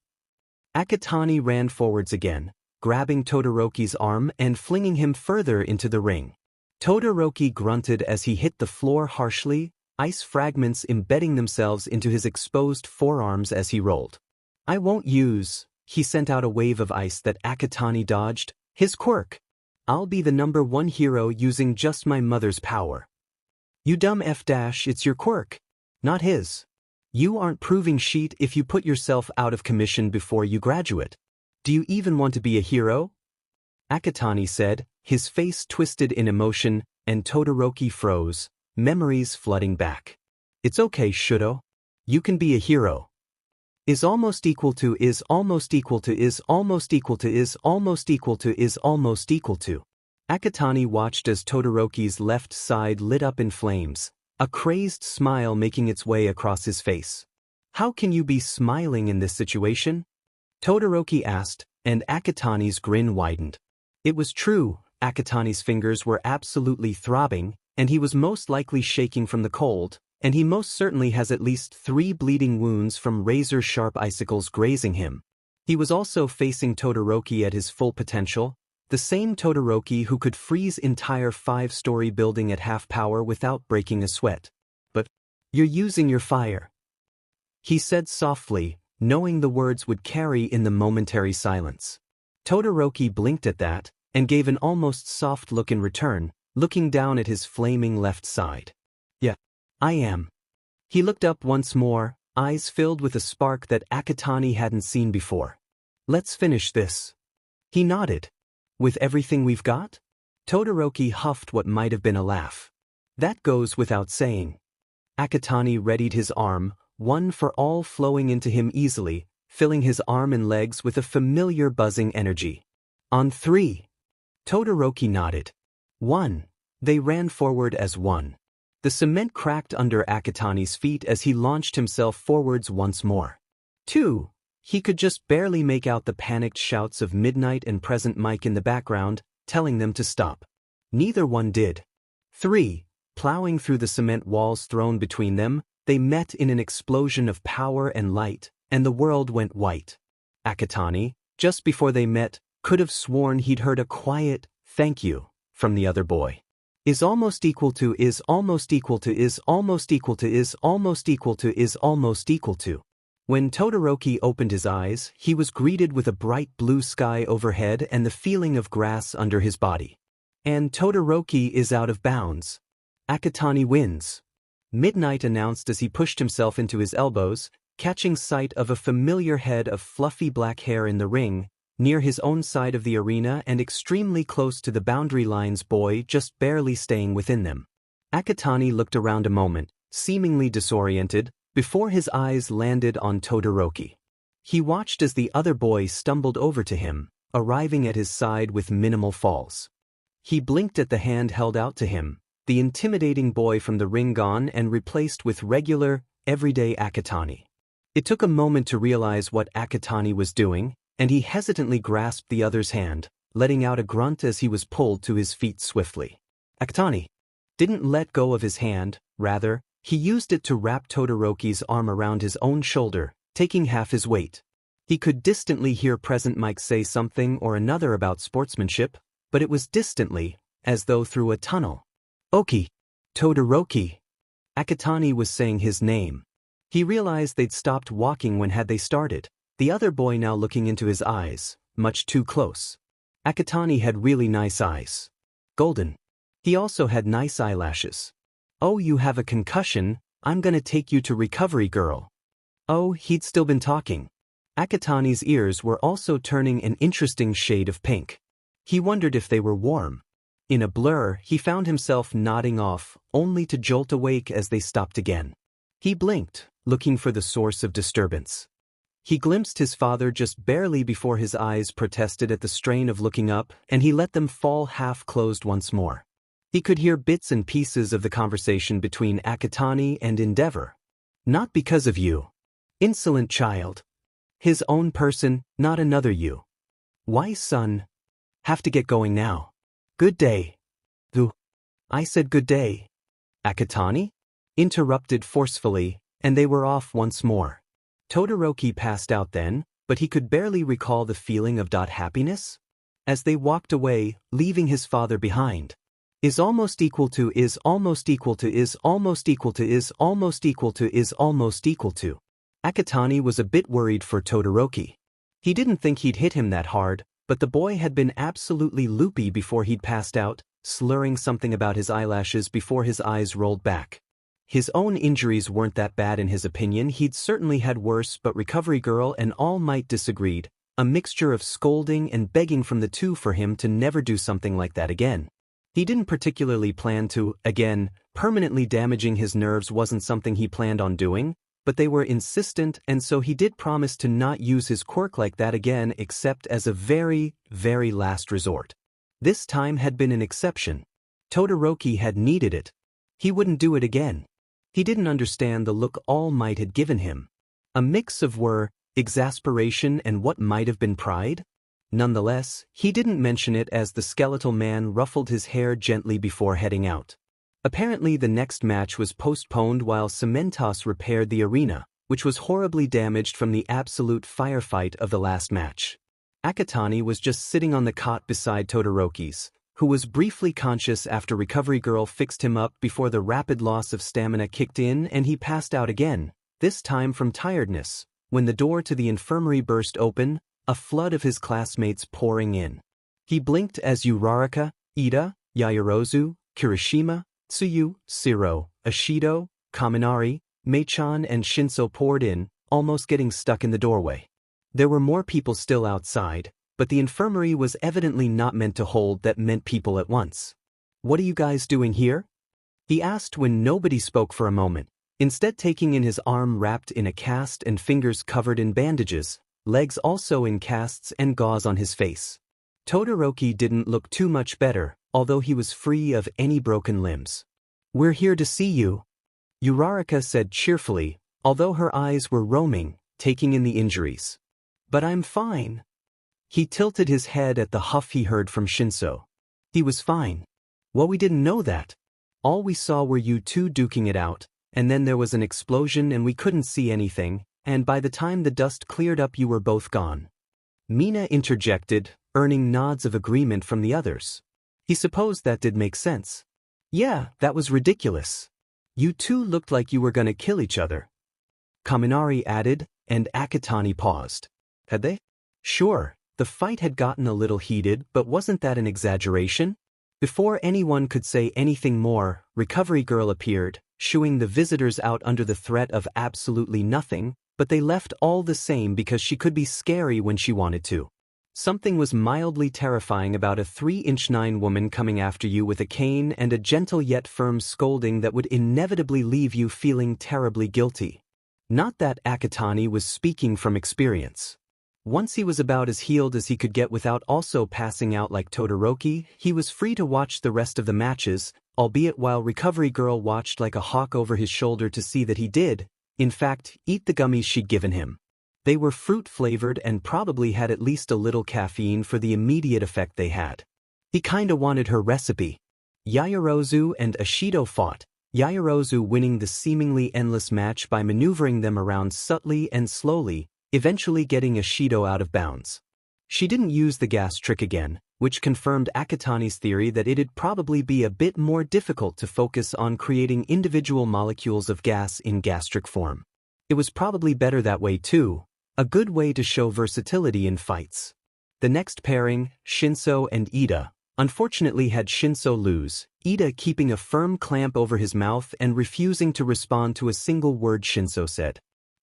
Akatani ran forwards again, grabbing Todoroki's arm and flinging him further into the ring. Todoroki grunted as he hit the floor harshly, ice fragments embedding themselves into his exposed forearms as he rolled. "I won't use," he sent out a wave of ice that Akatani dodged, "his quirk. I'll be the #1 hero using just my mother's power." "You dumb it's your quirk, not his. You aren't proving shit if you put yourself out of commission before you graduate. Do you even want to be a hero?" Akatani said, his face twisted in emotion, and Todoroki froze, memories flooding back. "It's okay, Shudo. You can be a hero. Is almost equal to is almost equal to is almost equal to is almost equal to is almost equal to." Akatani watched as Todoroki's left side lit up in flames, a crazed smile making its way across his face. "How can you be smiling in this situation?" Todoroki asked, and Akatani's grin widened. It was true, Akatani's fingers were absolutely throbbing, and he was most likely shaking from the cold, and he most certainly has at least 3 bleeding wounds from razor-sharp icicles grazing him. He was also facing Todoroki at his full potential, the same Todoroki who could freeze entire 5-story building at half power without breaking a sweat. "But you're using your fire," he said softly, knowing the words would carry in the momentary silence. Todoroki blinked at that, and gave an almost soft look in return, looking down at his flaming left side. "Yeah, I am." He looked up once more, eyes filled with a spark that Akatani hadn't seen before. "Let's finish this." He nodded. "With everything we've got?" Todoroki huffed what might have been a laugh. "That goes without saying." Akatani readied his arm, one for all flowing into him easily, filling his arm and legs with a familiar buzzing energy. "On 3. Todoroki nodded. 1. They ran forward as one. The cement cracked under Akatani's feet as he launched himself forwards once more. 2. He could just barely make out the panicked shouts of Midnight and Present Mike in the background, telling them to stop. Neither one did. 3. Plowing through the cement walls thrown between them, they met in an explosion of power and light, and the world went white. Akatani, just before they met, could have sworn he'd heard a quiet, "thank you," from the other boy. Is almost equal to is almost equal to is almost equal to is almost equal to is almost equal to. When Todoroki opened his eyes, he was greeted with a bright blue sky overhead and the feeling of grass under his body. And Todoroki is out of bounds. Akatani wins. Midnight announced as he pushed himself into his elbows, catching sight of a familiar head of fluffy black hair in the ring, near his own side of the arena and extremely close to the boundary lines boy just barely staying within them. Akatani looked around a moment, seemingly disoriented, before his eyes landed on Todoroki. He watched as the other boy stumbled over to him, arriving at his side with minimal falls. He blinked at the hand held out to him, the intimidating boy from the ring gone and replaced with regular, everyday Akatani. It took a moment to realize what Akatani was doing, and he hesitantly grasped the other's hand, letting out a grunt as he was pulled to his feet swiftly. Akatani didn't let go of his hand, rather, he used it to wrap Todoroki's arm around his own shoulder, taking half his weight. He could distantly hear Present Mike say something or another about sportsmanship, but it was distantly, as though through a tunnel. Oki. Todoroki. Akatani was saying his name. He realized they'd stopped walking when had they started, the other boy now looking into his eyes, much too close. Akatani had really nice eyes. Golden. He also had nice eyelashes. Oh, you have a concussion, I'm gonna take you to recovery, girl. Oh, he'd still been talking. Akatani's ears were also turning an interesting shade of pink. He wondered if they were warm. In a blur, he found himself nodding off, only to jolt awake as they stopped again. He blinked, looking for the source of disturbance. He glimpsed his father just barely before his eyes protested at the strain of looking up, and he let them fall half-closed once more. He could hear bits and pieces of the conversation between Akatani and Endeavor. Not because of you. Insolent child. His own person, not another you. Why, son? Have to get going now. Good day. I said good day. Akatani? Interrupted forcefully, and they were off once more. Todoroki passed out then, but he could barely recall the feeling of happiness. As they walked away, leaving his father behind. Is almost equal to is almost equal to is almost equal to is almost equal to is almost equal to. Akatani was a bit worried for Todoroki. He didn't think he'd hit him that hard, but the boy had been absolutely loopy before he'd passed out, slurring something about his eyelashes before his eyes rolled back. His own injuries weren't that bad in his opinion, he'd certainly had worse, but Recovery Girl and All Might disagreed, a mixture of scolding and begging from the two for him to never do something like that again. He didn't particularly plan to, again, permanently damaging his nerves wasn't something he planned on doing, but they were insistent and so he did promise to not use his quirk like that again except as a very, very last resort. This time had been an exception. Todoroki had needed it. He wouldn't do it again. He didn't understand the look All Might had given him. A mix of exasperation and what might have been pride? Nonetheless, he didn't mention it as the skeletal man ruffled his hair gently before heading out. Apparently the next match was postponed while Cementos repaired the arena, which was horribly damaged from the absolute firefight of the last match. Akatani was just sitting on the cot beside Todoroki's, who was briefly conscious after Recovery Girl fixed him up before the rapid loss of stamina kicked in and he passed out again, this time from tiredness, when the door to the infirmary burst open, a flood of his classmates pouring in. He blinked as Uraraka, Ida, Yaoyorozu, Kirishima, Tsuyu, Shiro, Ashido, Kaminari, Mei-chan and Shinso poured in, almost getting stuck in the doorway. There were more people still outside, but the infirmary was evidently not meant to hold that many people at once. What are you guys doing here? He asked when nobody spoke for a moment, instead taking in his arm wrapped in a cast and fingers covered in bandages, legs also in casts and gauze on his face. Todoroki didn't look too much better, although he was free of any broken limbs. We're here to see you, Uraraka said cheerfully, although her eyes were roaming, taking in the injuries. But I'm fine. He tilted his head at the huff he heard from Shinso. He was fine. Well, we didn't know that. All we saw were you two duking it out, and then there was an explosion and we couldn't see anything, and by the time the dust cleared up you were both gone. Mina interjected, earning nods of agreement from the others. He supposed that did make sense. Yeah, that was ridiculous. You two looked like you were gonna kill each other. Kaminari added, and Akatani paused. Had they? Sure, the fight had gotten a little heated, but wasn't that an exaggeration? Before anyone could say anything more, Recovery Girl appeared, shooing the visitors out under the threat of absolutely nothing, but they left all the same because she could be scary when she wanted to. Something was mildly terrifying about a 3'9" woman coming after you with a cane and a gentle yet firm scolding that would inevitably leave you feeling terribly guilty. Not that Akatani was speaking from experience. Once he was about as healed as he could get without also passing out like Todoroki, he was free to watch the rest of the matches, albeit while Recovery Girl watched like a hawk over his shoulder to see that he did, in fact, eat the gummies she'd given him. They were fruit-flavored and probably had at least a little caffeine for the immediate effect they had. He kinda wanted her recipe. Yayorozu and Ashido fought, Yayorozu winning the seemingly endless match by maneuvering them around subtly and slowly, eventually getting Ashido out of bounds. She didn't use the gas trick again, which confirmed Akatani's theory that it'd probably be a bit more difficult to focus on creating individual molecules of gas in gastric form. It was probably better that way too, a good way to show versatility in fights. The next pairing, Shinso and Ida, unfortunately had Shinso lose, Ida keeping a firm clamp over his mouth and refusing to respond to a single word Shinso said.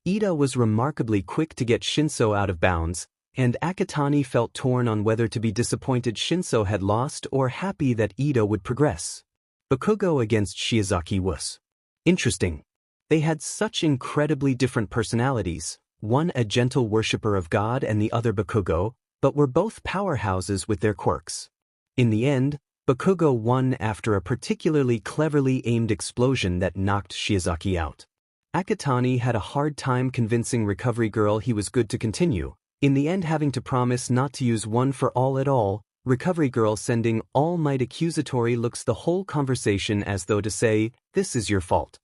Ida was remarkably quick to get Shinso out of bounds, and Akatani felt torn on whether to be disappointed Shinso had lost or happy that Ida would progress. Bakugo against Shiozaki was interesting. They had such incredibly different personalities, one a gentle worshipper of God and the other Bakugo, but were both powerhouses with their quirks. In the end, Bakugo won after a particularly cleverly aimed explosion that knocked Shiozaki out. Akatani had a hard time convincing Recovery Girl he was good to continue, in the end having to promise not to use one for all at all, Recovery Girl sending all-might accusatory looks the whole conversation as though to say, this is your fault.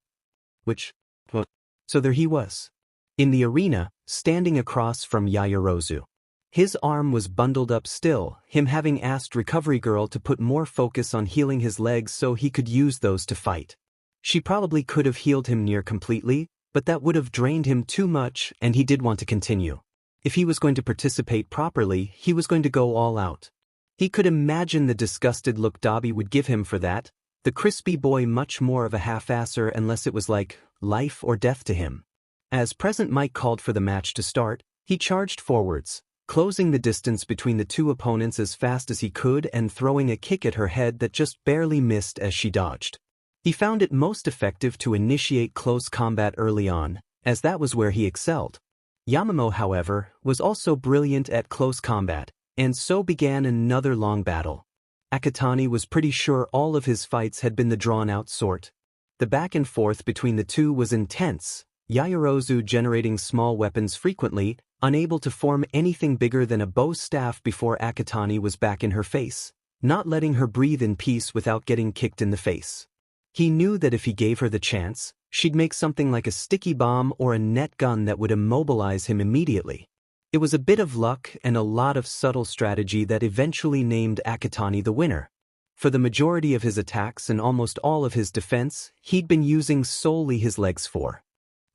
So there he was. In the arena, standing across from Yayorozu. His arm was bundled up still, him having asked Recovery Girl to put more focus on healing his legs so he could use those to fight. She probably could have healed him near completely, but that would have drained him too much and he did want to continue. If he was going to participate properly, he was going to go all out. He could imagine the disgusted look Dobby would give him for that, the crispy boy much more of a half-asser unless it was like life or death to him. As Present Mike called for the match to start, he charged forwards, closing the distance between the two opponents as fast as he could and throwing a kick at her head that just barely missed as she dodged. He found it most effective to initiate close combat early on, as that was where he excelled. Yamamoto, however, was also brilliant at close combat, and so began another long battle. Akatani was pretty sure all of his fights had been the drawn-out sort. The back and forth between the two was intense, Yayorozu generating small weapons frequently, unable to form anything bigger than a bow staff before Akatani was back in her face, not letting her breathe in peace without getting kicked in the face. He knew that if he gave her the chance, she'd make something like a sticky bomb or a net gun that would immobilize him immediately. It was a bit of luck and a lot of subtle strategy that eventually named Akatani the winner. For the majority of his attacks and almost all of his defense, he'd been using solely his legs for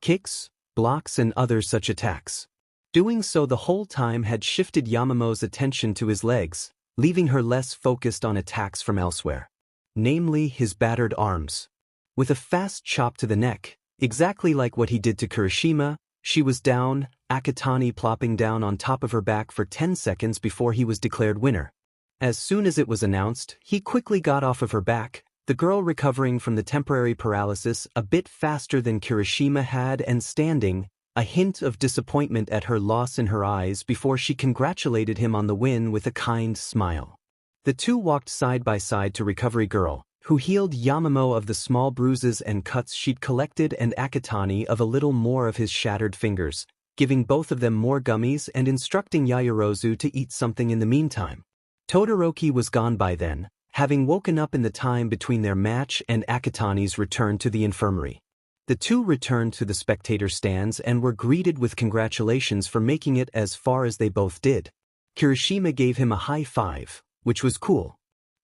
kicks, blocks and other such attacks. Doing so the whole time had shifted Yamamoto's attention to his legs, leaving her less focused on attacks from elsewhere. Namely his battered arms. With a fast chop to the neck, exactly like what he did to Kirishima, she was down, Akatani plopping down on top of her back for 10 seconds before he was declared winner. As soon as it was announced, he quickly got off of her back, the girl recovering from the temporary paralysis a bit faster than Kirishima had and standing, a hint of disappointment at her loss in her eyes before she congratulated him on the win with a kind smile. The two walked side by side to Recovery Girl, who healed Yamamoto of the small bruises and cuts she'd collected and Akatani of a little more of his shattered fingers, giving both of them more gummies and instructing Yayorozu to eat something in the meantime. Todoroki was gone by then, having woken up in the time between their match and Akatani's return to the infirmary. The two returned to the spectator stands and were greeted with congratulations for making it as far as they both did. Kirishima gave him a high five, which was cool.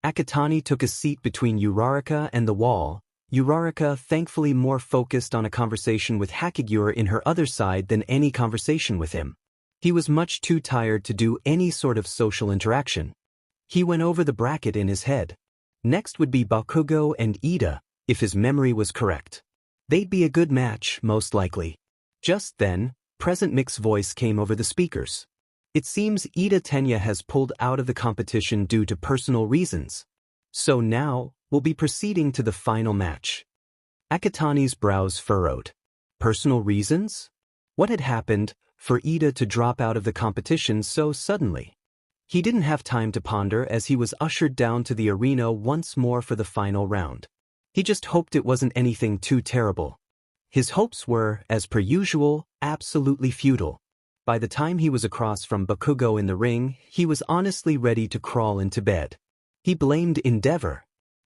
Akatani took a seat between Uraraka and the wall, Uraraka thankfully more focused on a conversation with Hakigura in her other side than any conversation with him. He was much too tired to do any sort of social interaction. He went over the bracket in his head. Next would be Bakugo and Ida, if his memory was correct. They'd be a good match, most likely. Just then, Present Mic's voice came over the speakers. It seems Ida Tenya has pulled out of the competition due to personal reasons. So now, we'll be proceeding to the final match. Akatani's brows furrowed. Personal reasons? What had happened for Ida to drop out of the competition so suddenly? He didn't have time to ponder as he was ushered down to the arena once more for the final round. He just hoped it wasn't anything too terrible. His hopes were, as per usual, absolutely futile. By the time he was across from Bakugo in the ring, he was honestly ready to crawl into bed. He blamed Endeavor.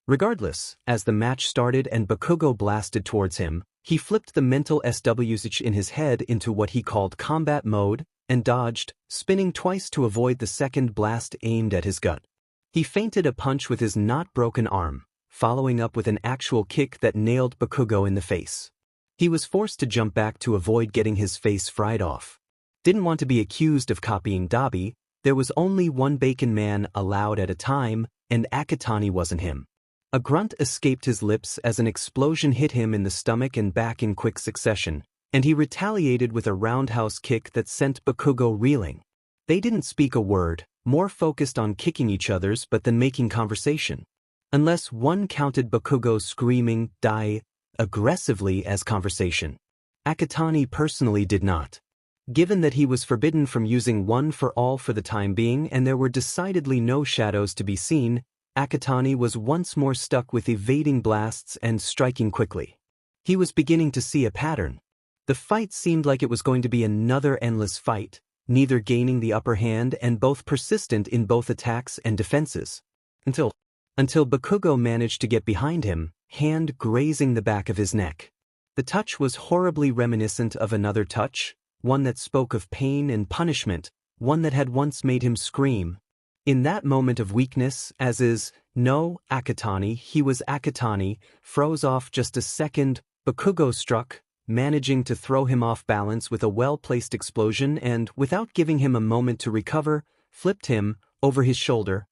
Regardless, as the match started and Bakugo blasted towards him, he flipped the mental switch in his head into what he called combat mode, and dodged, spinning twice to avoid the second blast aimed at his gut. He feinted a punch with his not broken arm, following up with an actual kick that nailed Bakugo in the face. He was forced to jump back to avoid getting his face fried off. Didn't want to be accused of copying Dabi, there was only one bacon man allowed at a time, and Akatani wasn't him. A grunt escaped his lips as an explosion hit him in the stomach and back in quick succession, and he retaliated with a roundhouse kick that sent Bakugo reeling. They didn't speak a word, more focused on kicking each other's but than making conversation. Unless one counted Bakugo screaming, "Die!" aggressively as conversation. Akatani personally did not. Given that he was forbidden from using one for all for the time being and there were decidedly no shadows to be seen, Akatani was once more stuck with evading blasts and striking quickly. He was beginning to see a pattern. The fight seemed like it was going to be another endless fight, neither gaining the upper hand and both persistent in both attacks and defenses. Until Bakugo managed to get behind him, hand grazing the back of his neck. The touch was horribly reminiscent of another touch, one that spoke of pain and punishment, one that had once made him scream. In that moment of weakness, as is, no, Akatani, he was Akatani, froze off just a second, Bakugo struck, managing to throw him off balance with a well-placed explosion and, without giving him a moment to recover, flipped him over his shoulder.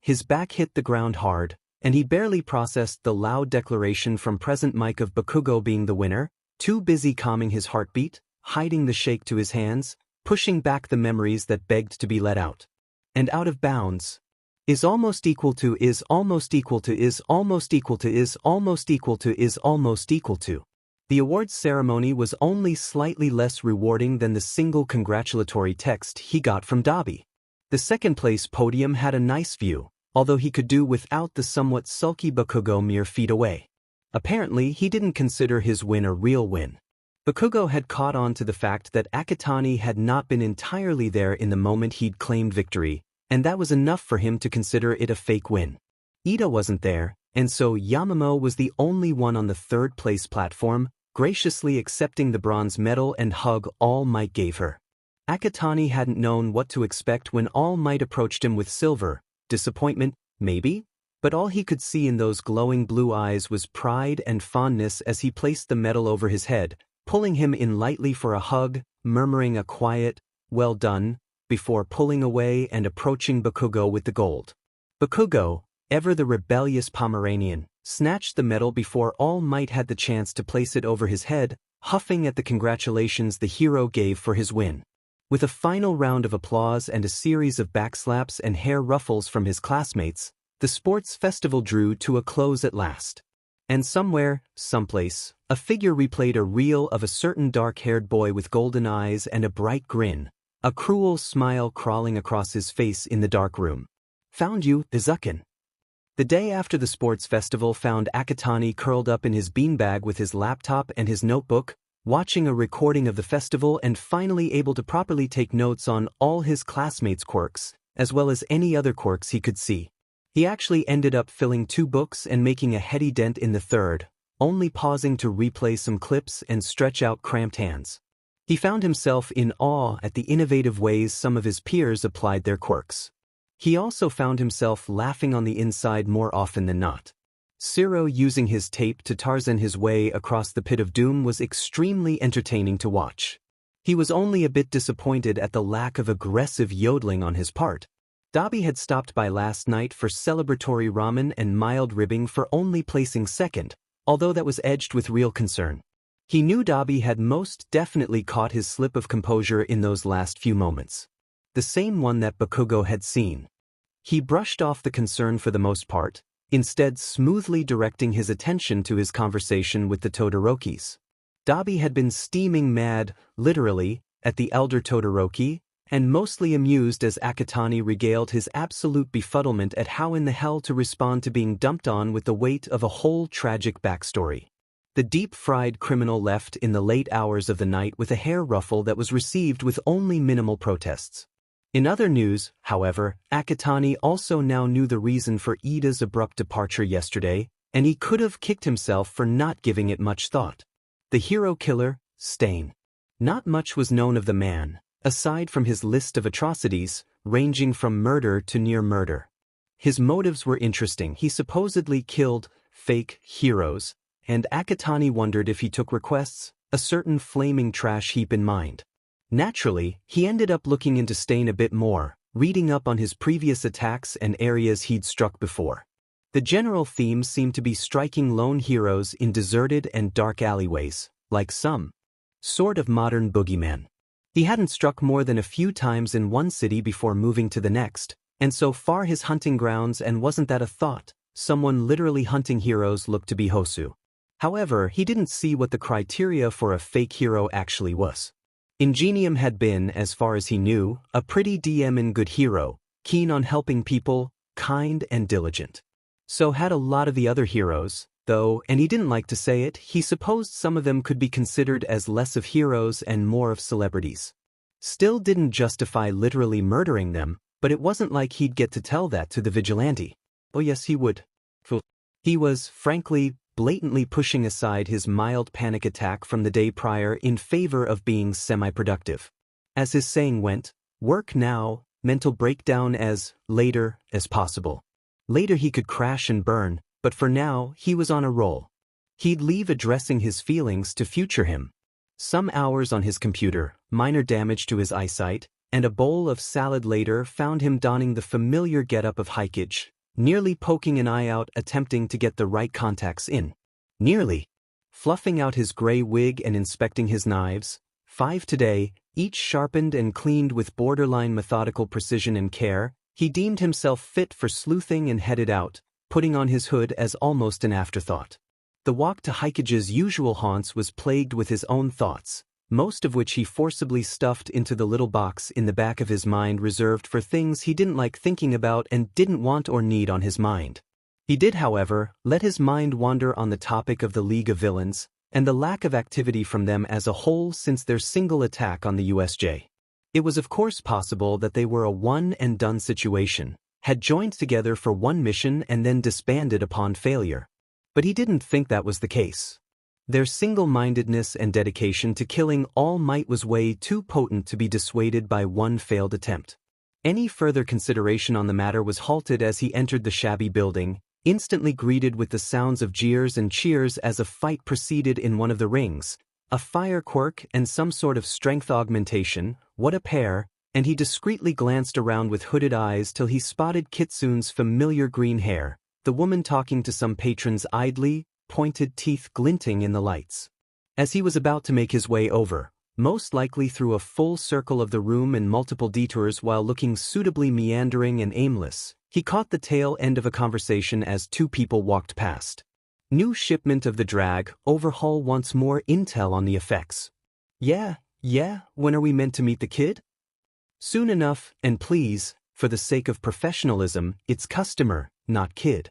His back hit the ground hard, and he barely processed the loud declaration from Present Mic of Bakugo being the winner, too busy calming his heartbeat, hiding the shake to his hands, pushing back the memories that begged to be let out. And out of bounds. Is almost equal to is almost equal to is almost equal to is almost equal to is almost equal to. The awards ceremony was only slightly less rewarding than the single congratulatory text he got from Dabi. The second-place podium had a nice view, although he could do without the somewhat sulky Bakugo mere feet away. Apparently, he didn't consider his win a real win. Bakugo had caught on to the fact that Akatani had not been entirely there in the moment he'd claimed victory, and that was enough for him to consider it a fake win. Ida wasn't there, and so Yamamoto was the only one on the third-place platform, graciously accepting the bronze medal and hug All Might gave her. Akatani hadn't known what to expect when All Might approached him with silver. Disappointment, maybe? But all he could see in those glowing blue eyes was pride and fondness as he placed the medal over his head, pulling him in lightly for a hug, murmuring a quiet, "Well done," before pulling away and approaching Bakugo with the gold. Bakugo, ever the rebellious Pomeranian, snatched the medal before All Might had the chance to place it over his head, huffing at the congratulations the hero gave for his win. With a final round of applause and a series of backslaps and hair ruffles from his classmates, the sports festival drew to a close at last. And somewhere, someplace, a figure replayed a reel of a certain dark-haired boy with golden eyes and a bright grin, a cruel smile crawling across his face in the dark room. Found you, Izukin. The day after the sports festival found Akatani curled up in his beanbag with his laptop and his notebook, watching a recording of the festival and finally able to properly take notes on all his classmates' quirks, as well as any other quirks he could see. He actually ended up filling 2 books and making a heady dent in the third, only pausing to replay some clips and stretch out cramped hands. He found himself in awe at the innovative ways some of his peers applied their quirks. He also found himself laughing on the inside more often than not. Zero using his tape to Tarzan his way across the pit of doom was extremely entertaining to watch. He was only a bit disappointed at the lack of aggressive yodeling on his part. Dabi had stopped by last night for celebratory ramen and mild ribbing for only placing second, although that was edged with real concern. He knew Dabi had most definitely caught his slip of composure in those last few moments. The same one that Bakugo had seen. He brushed off the concern for the most part, instead smoothly directing his attention to his conversation with the Todorokis. Dabi had been steaming mad, literally, at the elder Todoroki, and mostly amused as Akatani regaled his absolute befuddlement at how in the hell to respond to being dumped on with the weight of a whole tragic backstory. The deep-fried criminal left in the late hours of the night with a hair ruffle that was received with only minimal protests. In other news, however, Akatani also now knew the reason for Ida's abrupt departure yesterday, and he could have kicked himself for not giving it much thought. The hero killer, Stain. Not much was known of the man, aside from his list of atrocities, ranging from murder to near murder. His motives were interesting. He supposedly killed fake heroes, and Akatani wondered if he took requests, a certain flaming trash heap in mind. Naturally, he ended up looking into Stain a bit more, reading up on his previous attacks and areas he'd struck before. The general theme seemed to be striking lone heroes in deserted and dark alleyways, like some sort of modern boogeyman. He hadn't struck more than a few times in one city before moving to the next, and so far his hunting grounds and wasn't that a thought, someone literally hunting heroes looked to be Hosu. However, he didn't see what the criteria for a fake hero actually was. Ingenium had been, as far as he knew, a pretty and good hero, keen on helping people, kind and diligent. So had a lot of the other heroes, though, and he didn't like to say it, he supposed some of them could be considered as less of heroes and more of celebrities. Still didn't justify literally murdering them, but it wasn't like he'd get to tell that to the vigilante. Oh yes, he would. He was, frankly, blatantly pushing aside his mild panic attack from the day prior in favor of being semi-productive. As his saying went, work now, mental breakdown as later as possible. Later he could crash and burn, but for now he was on a roll. He'd leave addressing his feelings to future him. Some hours on his computer, minor damage to his eyesight, and a bowl of salad later found him donning the familiar getup of Hikage, nearly poking an eye out attempting to get the right contacts in. Nearly. Fluffing out his gray wig and inspecting his knives, 5 today, each sharpened and cleaned with borderline methodical precision and care, he deemed himself fit for sleuthing and headed out, putting on his hood as almost an afterthought. The walk to Hikage's usual haunts was plagued with his own thoughts, most of which he forcibly stuffed into the little box in the back of his mind reserved for things he didn't like thinking about and didn't want or need on his mind. He did, however, let his mind wander on the topic of the League of Villains, and the lack of activity from them as a whole since their single attack on the USJ. It was of course possible that they were a one-and-done situation, had joined together for one mission and then disbanded upon failure. But he didn't think that was the case. Their single-mindedness and dedication to killing All Might was way too potent to be dissuaded by one failed attempt. Any further consideration on the matter was halted as he entered the shabby building, instantly greeted with the sounds of jeers and cheers as a fight proceeded in one of the rings, a fire quirk and some sort of strength augmentation, what a pair, and he discreetly glanced around with hooded eyes till he spotted Kitsune's familiar green hair, the woman talking to some patrons idly, pointed teeth glinting in the lights. As he was about to make his way over, most likely through a full circle of the room and multiple detours while looking suitably meandering and aimless, he caught the tail end of a conversation as 2 people walked past. New shipment of the drag, overhaul once more intel on the effects. Yeah, when are we meant to meet the kid? Soon enough, and please, for the sake of professionalism, it's customer, not kid.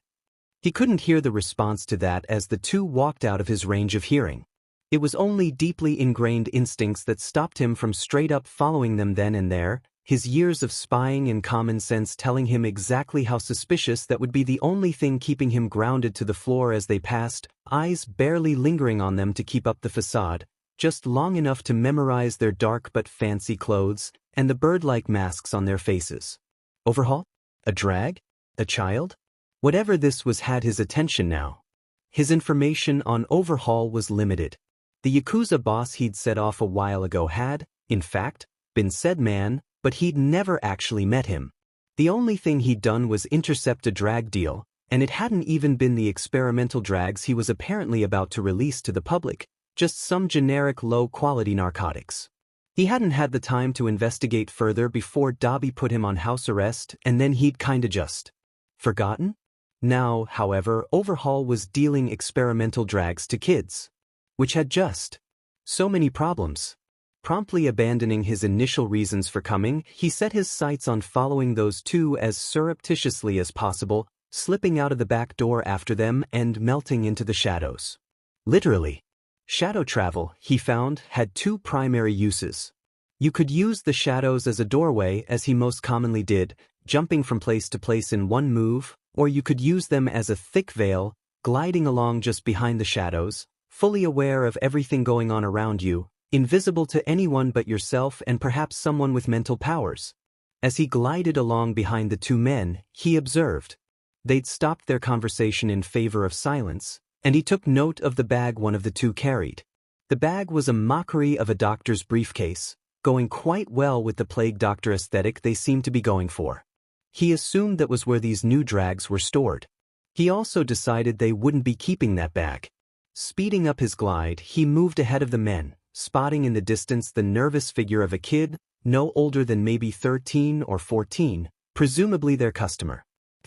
He couldn't hear the response to that as the 2 walked out of his range of hearing. It was only deeply ingrained instincts that stopped him from straight up following them then and there, his years of spying and common sense telling him exactly how suspicious that would be the only thing keeping him grounded to the floor as they passed, eyes barely lingering on them to keep up the facade, just long enough to memorize their dark but fancy clothes, and the bird-like masks on their faces. Overhaul? A drag? A child? Whatever this was had his attention now. His information on Overhaul was limited. The Yakuza boss he'd set off a while ago had, in fact, been said man, but he'd never actually met him. The only thing he'd done was intercept a drag deal, and it hadn't even been the experimental drags he was apparently about to release to the public, just some generic low-quality narcotics. He hadn't had the time to investigate further before Dabi put him on house arrest, and then he'd kinda just forgotten? Now, however, Overhaul was dealing experimental drags to kids, which had just so many problems. Promptly abandoning his initial reasons for coming, he set his sights on following those two as surreptitiously as possible, slipping out of the back door after them and melting into the shadows. Literally. Shadow travel, he found, had two primary uses. You could use the shadows as a doorway, as he most commonly did, jumping from place to place in one move, or you could use them as a thick veil, gliding along just behind the shadows, fully aware of everything going on around you, invisible to anyone but yourself and perhaps someone with mental powers. As he glided along behind the two men, he observed. They'd stopped their conversation in favor of silence, and he took note of the bag one of the two carried. The bag was a mockery of a doctor's briefcase, going quite well with the plague doctor aesthetic they seemed to be going for. He assumed that was where these new drags were stored. He also decided they wouldn't be keeping that bag. Speeding up his glide, he moved ahead of the men, spotting in the distance the nervous figure of a kid, no older than maybe 13 or 14, presumably their customer.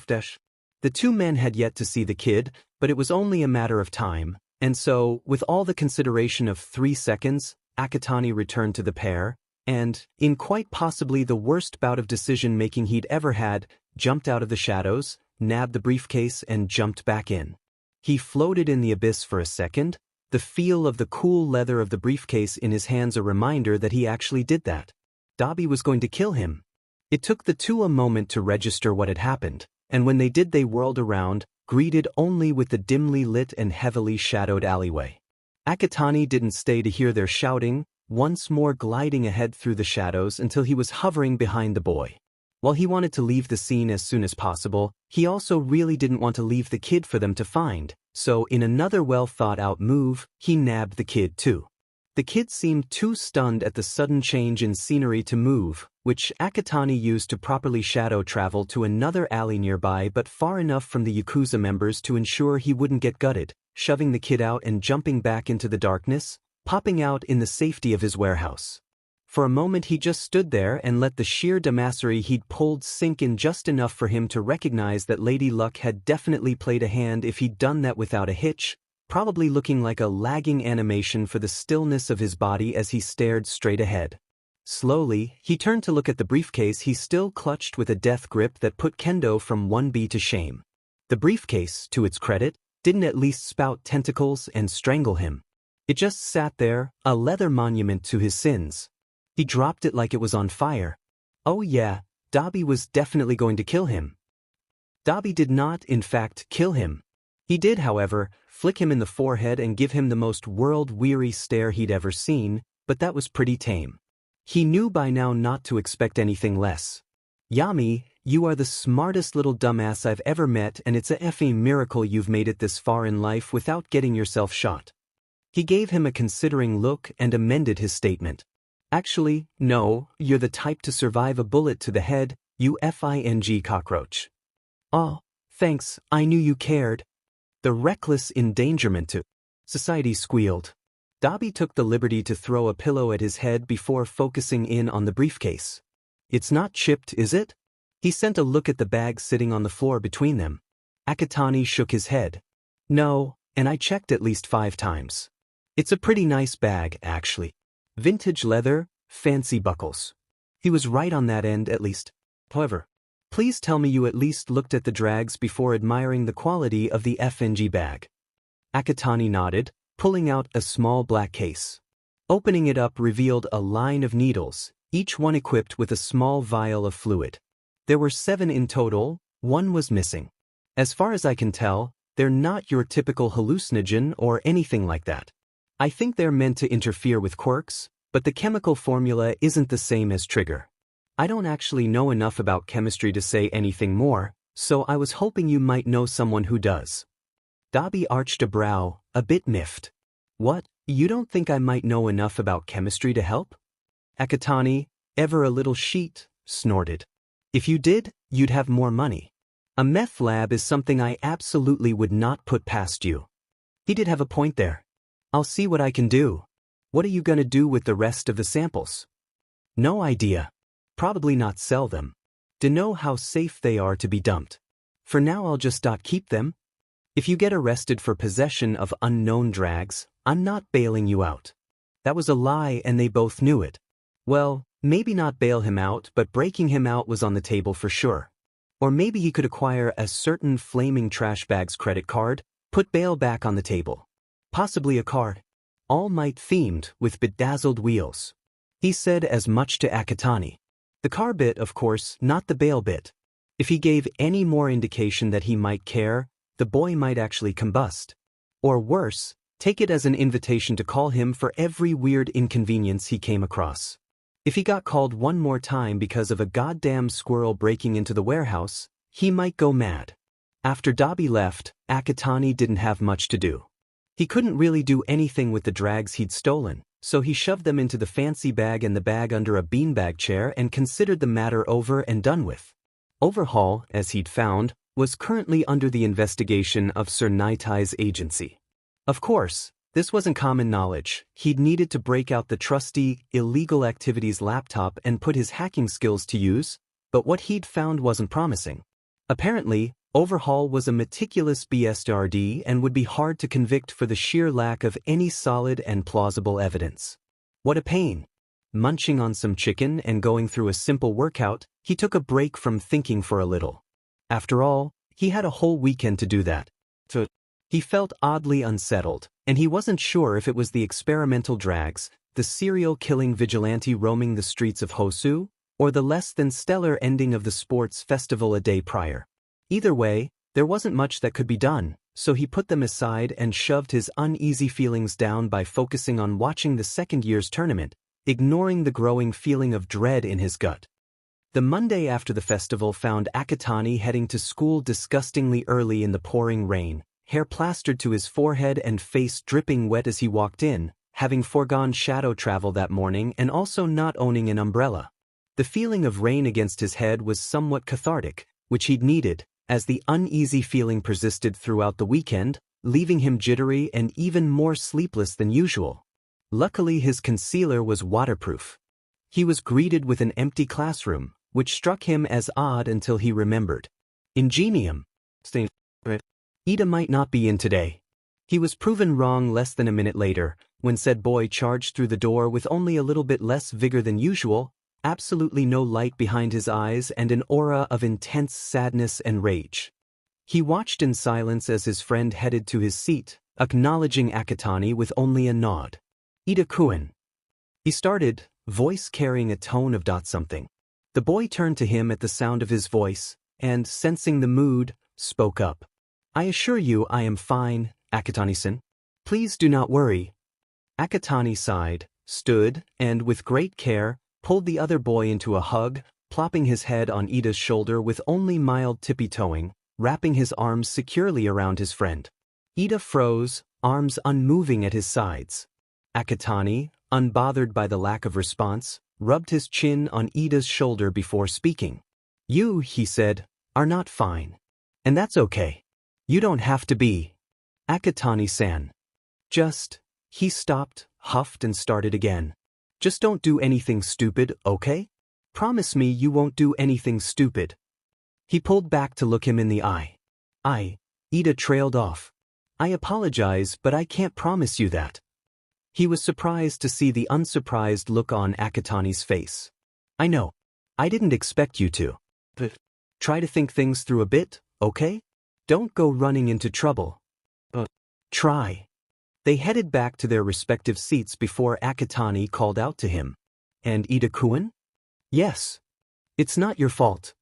The two men had yet to see the kid, but it was only a matter of time, and so, with all the consideration of 3 seconds, Akatani returned to the pair, and, in quite possibly the worst bout of decision-making he'd ever had, jumped out of the shadows, nabbed the briefcase and jumped back in. He floated in the abyss for a second, the feel of the cool leather of the briefcase in his hands a reminder that he actually did that. Dabi was going to kill him. It took the two a moment to register what had happened, and when they did they whirled around, greeted only with the dimly lit and heavily shadowed alleyway. Akatani didn't stay to hear their shouting, once more gliding ahead through the shadows until he was hovering behind the boy. While he wanted to leave the scene as soon as possible, he also really didn't want to leave the kid for them to find, so in another well-thought-out move, he nabbed the kid too. The kid seemed too stunned at the sudden change in scenery to move, which Akatani used to properly shadow travel to another alley nearby but far enough from the Yakuza members to ensure he wouldn't get gutted, shoving the kid out and jumping back into the darkness, popping out in the safety of his warehouse. For a moment he just stood there and let the sheer dumbassery he'd pulled sink in just enough for him to recognize that Lady Luck had definitely played a hand if he'd done that without a hitch, probably looking like a lagging animation for the stillness of his body as he stared straight ahead. Slowly, he turned to look at the briefcase he still clutched with a death grip that put Kendo from 1B to shame. The briefcase, to its credit, didn't at least spout tentacles and strangle him. It just sat there, a leather monument to his sins. He dropped it like it was on fire. Oh yeah, Dabi was definitely going to kill him. Dabi did not, in fact, kill him. He did, however, flick him in the forehead and give him the most world-weary stare he'd ever seen, but that was pretty tame. He knew by now not to expect anything less. Yami, you are the smartest little dumbass I've ever met, and it's a effing miracle you've made it this far in life without getting yourself shot. He gave him a considering look and amended his statement. Actually, no, you're the type to survive a bullet to the head, you FING cockroach. Oh, thanks, I knew you cared. The reckless endangerment to society squealed. Dabi took the liberty to throw a pillow at his head before focusing in on the briefcase. It's not chipped, is it? He sent a look at the bag sitting on the floor between them. Akatani shook his head. No, and I checked at least 5 times. It's a pretty nice bag, actually. Vintage leather, fancy buckles. He was right on that end at least. However, please tell me you at least looked at the drags before admiring the quality of the FNG bag. Akatani nodded, pulling out a small black case. Opening it up revealed a line of needles, each one equipped with a small vial of fluid. There were 7 in total, 1 was missing. As far as I can tell, they're not your typical hallucinogen or anything like that. I think they're meant to interfere with quirks, but the chemical formula isn't the same as trigger. I don't actually know enough about chemistry to say anything more, so I was hoping you might know someone who does. Dabi arched a brow, a bit miffed. What, you don't think I might know enough about chemistry to help? Akatani, ever a little sheet, snorted. If you did, you'd have more money. A meth lab is something I absolutely would not put past you. He did have a point there. I'll see what I can do. What are you gonna do with the rest of the samples? No idea. Probably not sell them. To know how safe they are to be dumped. For now I'll just keep them. If you get arrested for possession of unknown drags, I'm not bailing you out. That was a lie and they both knew it. Well, maybe not bail him out, but breaking him out was on the table for sure. Or maybe he could acquire a certain flaming trash bag's credit card, put bail back on the table. Possibly a card. All Might themed with bedazzled wheels. He said as much to Akatani. The car bit, of course, not the bail bit. If he gave any more indication that he might care, the boy might actually combust. Or worse, take it as an invitation to call him for every weird inconvenience he came across. If he got called one more time because of a goddamn squirrel breaking into the warehouse, he might go mad. After Dabi left, Akatani didn't have much to do. He couldn't really do anything with the drags he'd stolen, so he shoved them into the fancy bag and the bag under a beanbag chair and considered the matter over and done with. Overhaul, as he'd found, was currently under the investigation of Sir Naitai's agency. Of course, this wasn't common knowledge. He'd needed to break out the trusty, illegal activities laptop and put his hacking skills to use, but what he'd found wasn't promising. Apparently, Overhaul was a meticulous BSRD and would be hard to convict for the sheer lack of any solid and plausible evidence. What a pain. Munching on some chicken and going through a simple workout, he took a break from thinking for a little. After all, he had a whole weekend to do that. He felt oddly unsettled, and he wasn't sure if it was the experimental drags, the serial-killing vigilante roaming the streets of Hosu, or the less-than-stellar ending of the sports festival a day prior. Either way, there wasn't much that could be done, so he put them aside and shoved his uneasy feelings down by focusing on watching the second year's tournament, ignoring the growing feeling of dread in his gut. The Monday after the festival found Akatani heading to school disgustingly early in the pouring rain, hair plastered to his forehead and face dripping wet as he walked in, having foregone shadow travel that morning and also not owning an umbrella. The feeling of rain against his head was somewhat cathartic, which he'd needed, as the uneasy feeling persisted throughout the weekend, leaving him jittery and even more sleepless than usual. Luckily his concealer was waterproof. He was greeted with an empty classroom, which struck him as odd until he remembered. Ingenium. Ida might not be in today. He was proven wrong less than a minute later, when said boy charged through the door with only a little bit less vigor than usual, absolutely no light behind his eyes and an aura of intense sadness and rage. He watched in silence as his friend headed to his seat, acknowledging Akatani with only a nod. Ida-kun. He started, voice carrying a tone of something. The boy turned to him at the sound of his voice, and, sensing the mood, spoke up. I assure you I am fine, Akatani-san. Please do not worry. Akatani sighed, stood, and with great care, pulled the other boy into a hug, plopping his head on Ida's shoulder with only mild tippy-toeing, wrapping his arms securely around his friend. Ida froze, arms unmoving at his sides. Akatani, unbothered by the lack of response, rubbed his chin on Ida's shoulder before speaking. You, he said, are not fine. And that's okay. You don't have to be. Akatani-san. He stopped, huffed and started again. Just don't do anything stupid, okay? Promise me you won't do anything stupid. He pulled back to look him in the eye. Ida trailed off. I apologize, but I can't promise you that. He was surprised to see the unsurprised look on Akatani's face. I know. I didn't expect you to. But try to think things through a bit, okay? Don't go running into trouble. Try. They headed back to their respective seats before Akatani called out to him. "And Ida-kun?" "Yes. It's not your fault."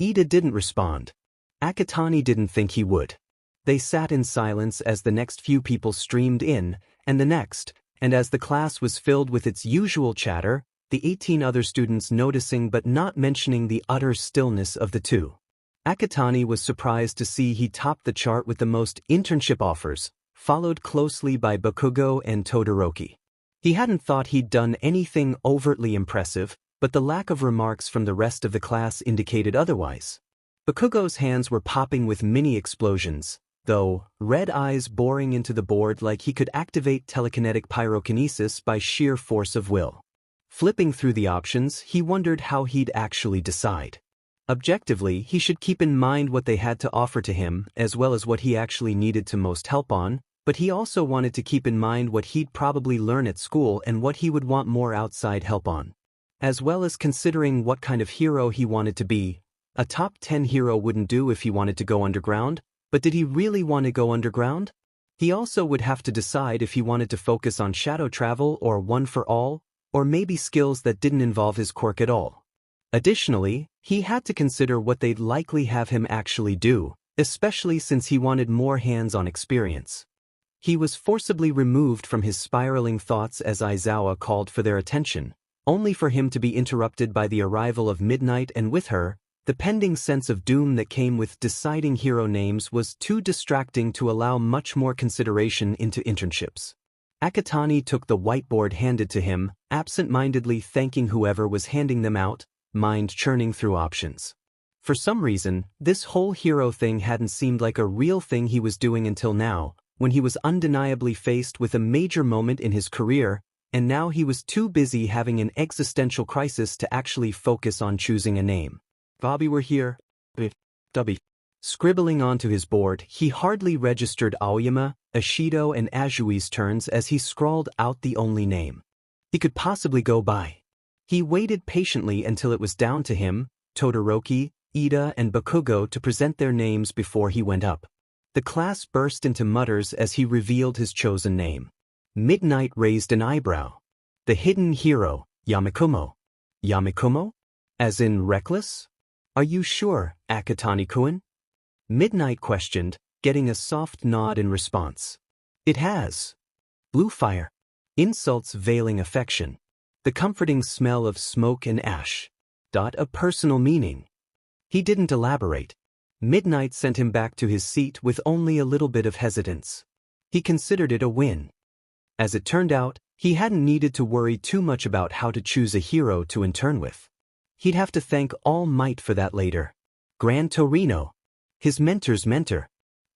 Ida didn't respond. Akatani didn't think he would. They sat in silence as the next few people streamed in, and the next, and as the class was filled with its usual chatter, the 18 other students noticing but not mentioning the utter stillness of the two. Akatani was surprised to see he topped the chart with the most internship offers, followed closely by Bakugo and Todoroki. He hadn't thought he'd done anything overtly impressive, but the lack of remarks from the rest of the class indicated otherwise. Bakugo's hands were popping with mini explosions, though, red eyes boring into the board like he could activate telekinetic pyrokinesis by sheer force of will. Flipping through the options, he wondered how he'd actually decide. Objectively, he should keep in mind what they had to offer to him, as well as what he actually needed to most help on, but he also wanted to keep in mind what he'd probably learn at school and what he would want more outside help on. As well as considering what kind of hero he wanted to be. A top 10 hero wouldn't do if he wanted to go underground, but did he really want to go underground? He also would have to decide if he wanted to focus on shadow travel or one for all, or maybe skills that didn't involve his quirk at all. Additionally, he had to consider what they'd likely have him actually do, especially since he wanted more hands-on experience. He was forcibly removed from his spiraling thoughts as Aizawa called for their attention, only for him to be interrupted by the arrival of Midnight, and with her, the pending sense of doom that came with deciding hero names was too distracting to allow much more consideration into internships. Akatani took the whiteboard handed to him, absent-mindedly thanking whoever was handing them out, mind churning through options. For some reason, this whole hero thing hadn't seemed like a real thing he was doing until now, when he was undeniably faced with a major moment in his career, and now he was too busy having an existential crisis to actually focus on choosing a name. "Bobby, we're here. Dubby." Scribbling onto his board, he hardly registered Aoyama, Ashido and Ajui's turns as he scrawled out the only name he could possibly go by. He waited patiently until it was down to him, Todoroki, Ida and Bakugo to present their names before he went up. The class burst into mutters as he revealed his chosen name. Midnight raised an eyebrow. "The hidden hero, Yamakumo." "Yamakumo? As in reckless? Are you sure, Akatani-kun?" Midnight questioned, getting a soft nod in response. "It has. Blue fire. Insults veiling affection. The comforting smell of smoke and ash. A personal meaning." He didn't elaborate. Midnight sent him back to his seat with only a little bit of hesitance. He considered it a win. As it turned out, he hadn't needed to worry too much about how to choose a hero to intern with. He'd have to thank All Might for that later. Gran Torino. His mentor's mentor.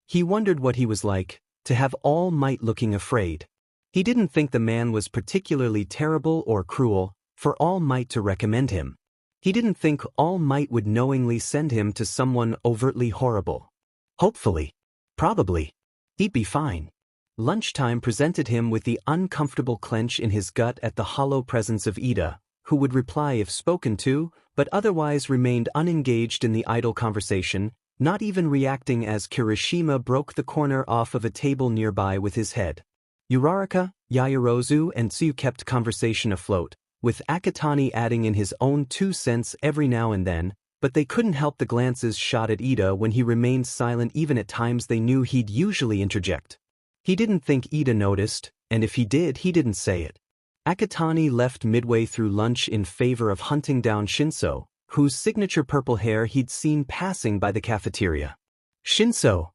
He wondered what he was like, to have All Might looking afraid. He didn't think the man was particularly terrible or cruel, for All Might to recommend him. He didn't think All Might would knowingly send him to someone overtly horrible. Hopefully. Probably. He'd be fine. Lunchtime presented him with the uncomfortable clench in his gut at the hollow presence of Ida, who would reply if spoken to, but otherwise remained unengaged in the idle conversation, not even reacting as Kirishima broke the corner off of a table nearby with his head. Uraraka, Yaoyorozu and Tsuyu kept conversation afloat, with Akatani adding in his own 2 cents every now and then, but they couldn't help the glances shot at Ida when he remained silent even at times they knew he'd usually interject. He didn't think Ida noticed, and if he did, he didn't say it. Akatani left midway through lunch in favor of hunting down Shinso, whose signature purple hair he'd seen passing by the cafeteria. "Shinso!"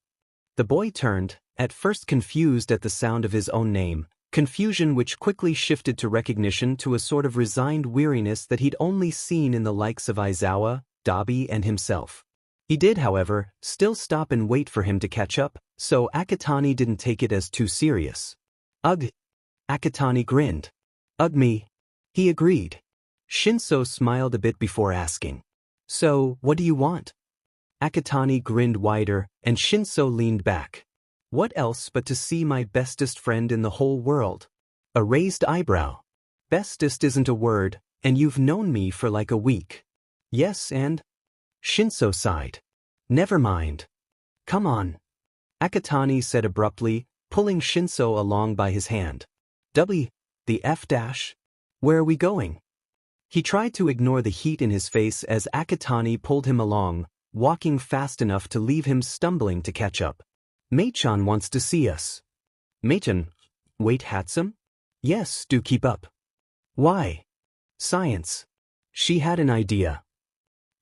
The boy turned, at first confused at the sound of his own name, confusion which quickly shifted to recognition to a sort of resigned weariness that he'd only seen in the likes of Aizawa, Dabi and himself. He did, however, still stop and wait for him to catch up, so Akatani didn't take it as too serious. "Ugh." Akatani grinned. "Ugh me." He agreed. Shinso smiled a bit before asking, "So, what do you want?" Akatani grinned wider, and Shinso leaned back. "What else but to see my bestest friend in the whole world?" A raised eyebrow. "Bestest isn't a word, and you've known me for like a week." "Yes, and?" Shinso sighed. "Never mind. Come on." Akatani said abruptly, pulling Shinso along by his hand. The F dash? Where are we going? He tried to ignore the heat in his face as Akatani pulled him along, walking fast enough to leave him stumbling to catch up. Mei-chan wants to see us. Mei-chan? Wait, Hatsum? Yes, do keep up. Why? Science. She had an idea.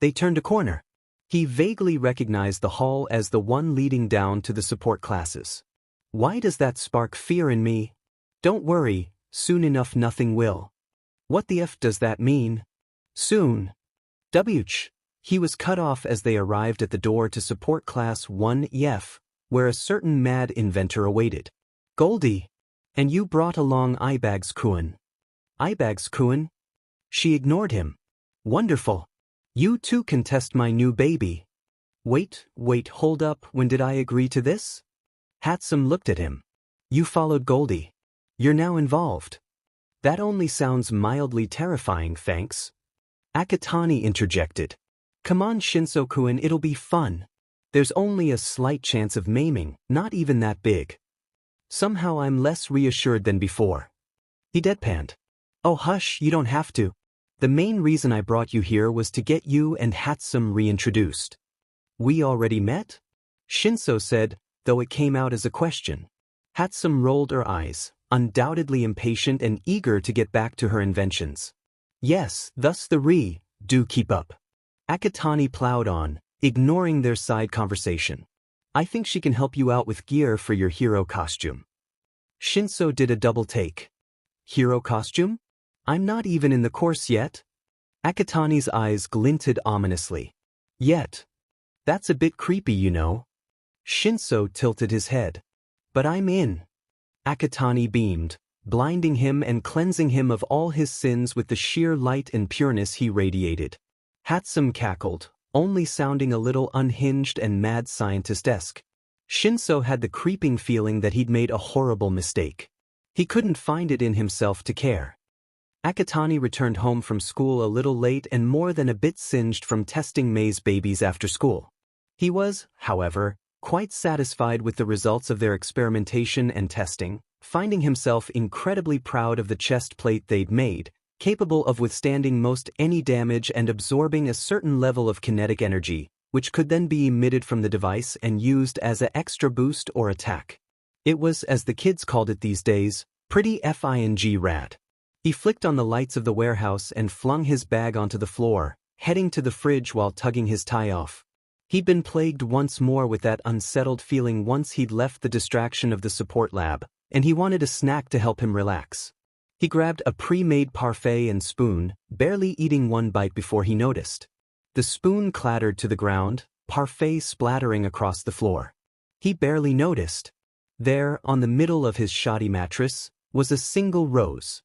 They turned a corner. He vaguely recognized the hall as the one leading down to the support classes. Why does that spark fear in me? Don't worry, soon enough nothing will. What the F does that mean? Soon. Wch. He was cut off as they arrived at the door to support class 1F, where a certain mad inventor awaited. Goldie. And you brought along Ibags-kun. Ibags-kun? She ignored him. Wonderful. You too can test my new baby. Wait, hold up, when did I agree to this? Hatsum looked at him. You followed Goldie. You're now involved. That only sounds mildly terrifying, thanks. Akatani interjected. Come on, Shinso-kun, it'll be fun. There's only a slight chance of maiming, not even that big. Somehow I'm less reassured than before. He deadpanned. Oh hush, you don't have to. The main reason I brought you here was to get you and Hatsum reintroduced. We already met? Shinso said, though it came out as a question. Hatsum rolled her eyes, undoubtedly impatient and eager to get back to her inventions. Yes, thus the do keep up. Akatani plowed on, ignoring their side conversation. I think she can help you out with gear for your hero costume. Shinso did a double take. Hero costume? I'm not even in the course yet. Akatani's eyes glinted ominously. Yet. That's a bit creepy, you know. Shinso tilted his head. But I'm in. Akatani beamed, blinding him and cleansing him of all his sins with the sheer light and pureness he radiated. Hatsum cackled, only sounding a little unhinged and mad scientist-esque. Shinso had the creeping feeling that he'd made a horrible mistake. He couldn't find it in himself to care. Akatani returned home from school a little late and more than a bit singed from testing Mei's babies after school. He was, however, quite satisfied with the results of their experimentation and testing, finding himself incredibly proud of the chest plate they'd made, capable of withstanding most any damage and absorbing a certain level of kinetic energy, which could then be emitted from the device and used as an extra boost or attack. It was, as the kids called it these days, pretty f***ing rad. He flicked on the lights of the warehouse and flung his bag onto the floor, heading to the fridge while tugging his tie off. He'd been plagued once more with that unsettled feeling once he'd left the distraction of the support lab, and he wanted a snack to help him relax. He grabbed a pre-made parfait and spoon, barely eating one bite before he noticed. The spoon clattered to the ground, parfait splattering across the floor. He barely noticed. There, on the middle of his shoddy mattress, was a single rose.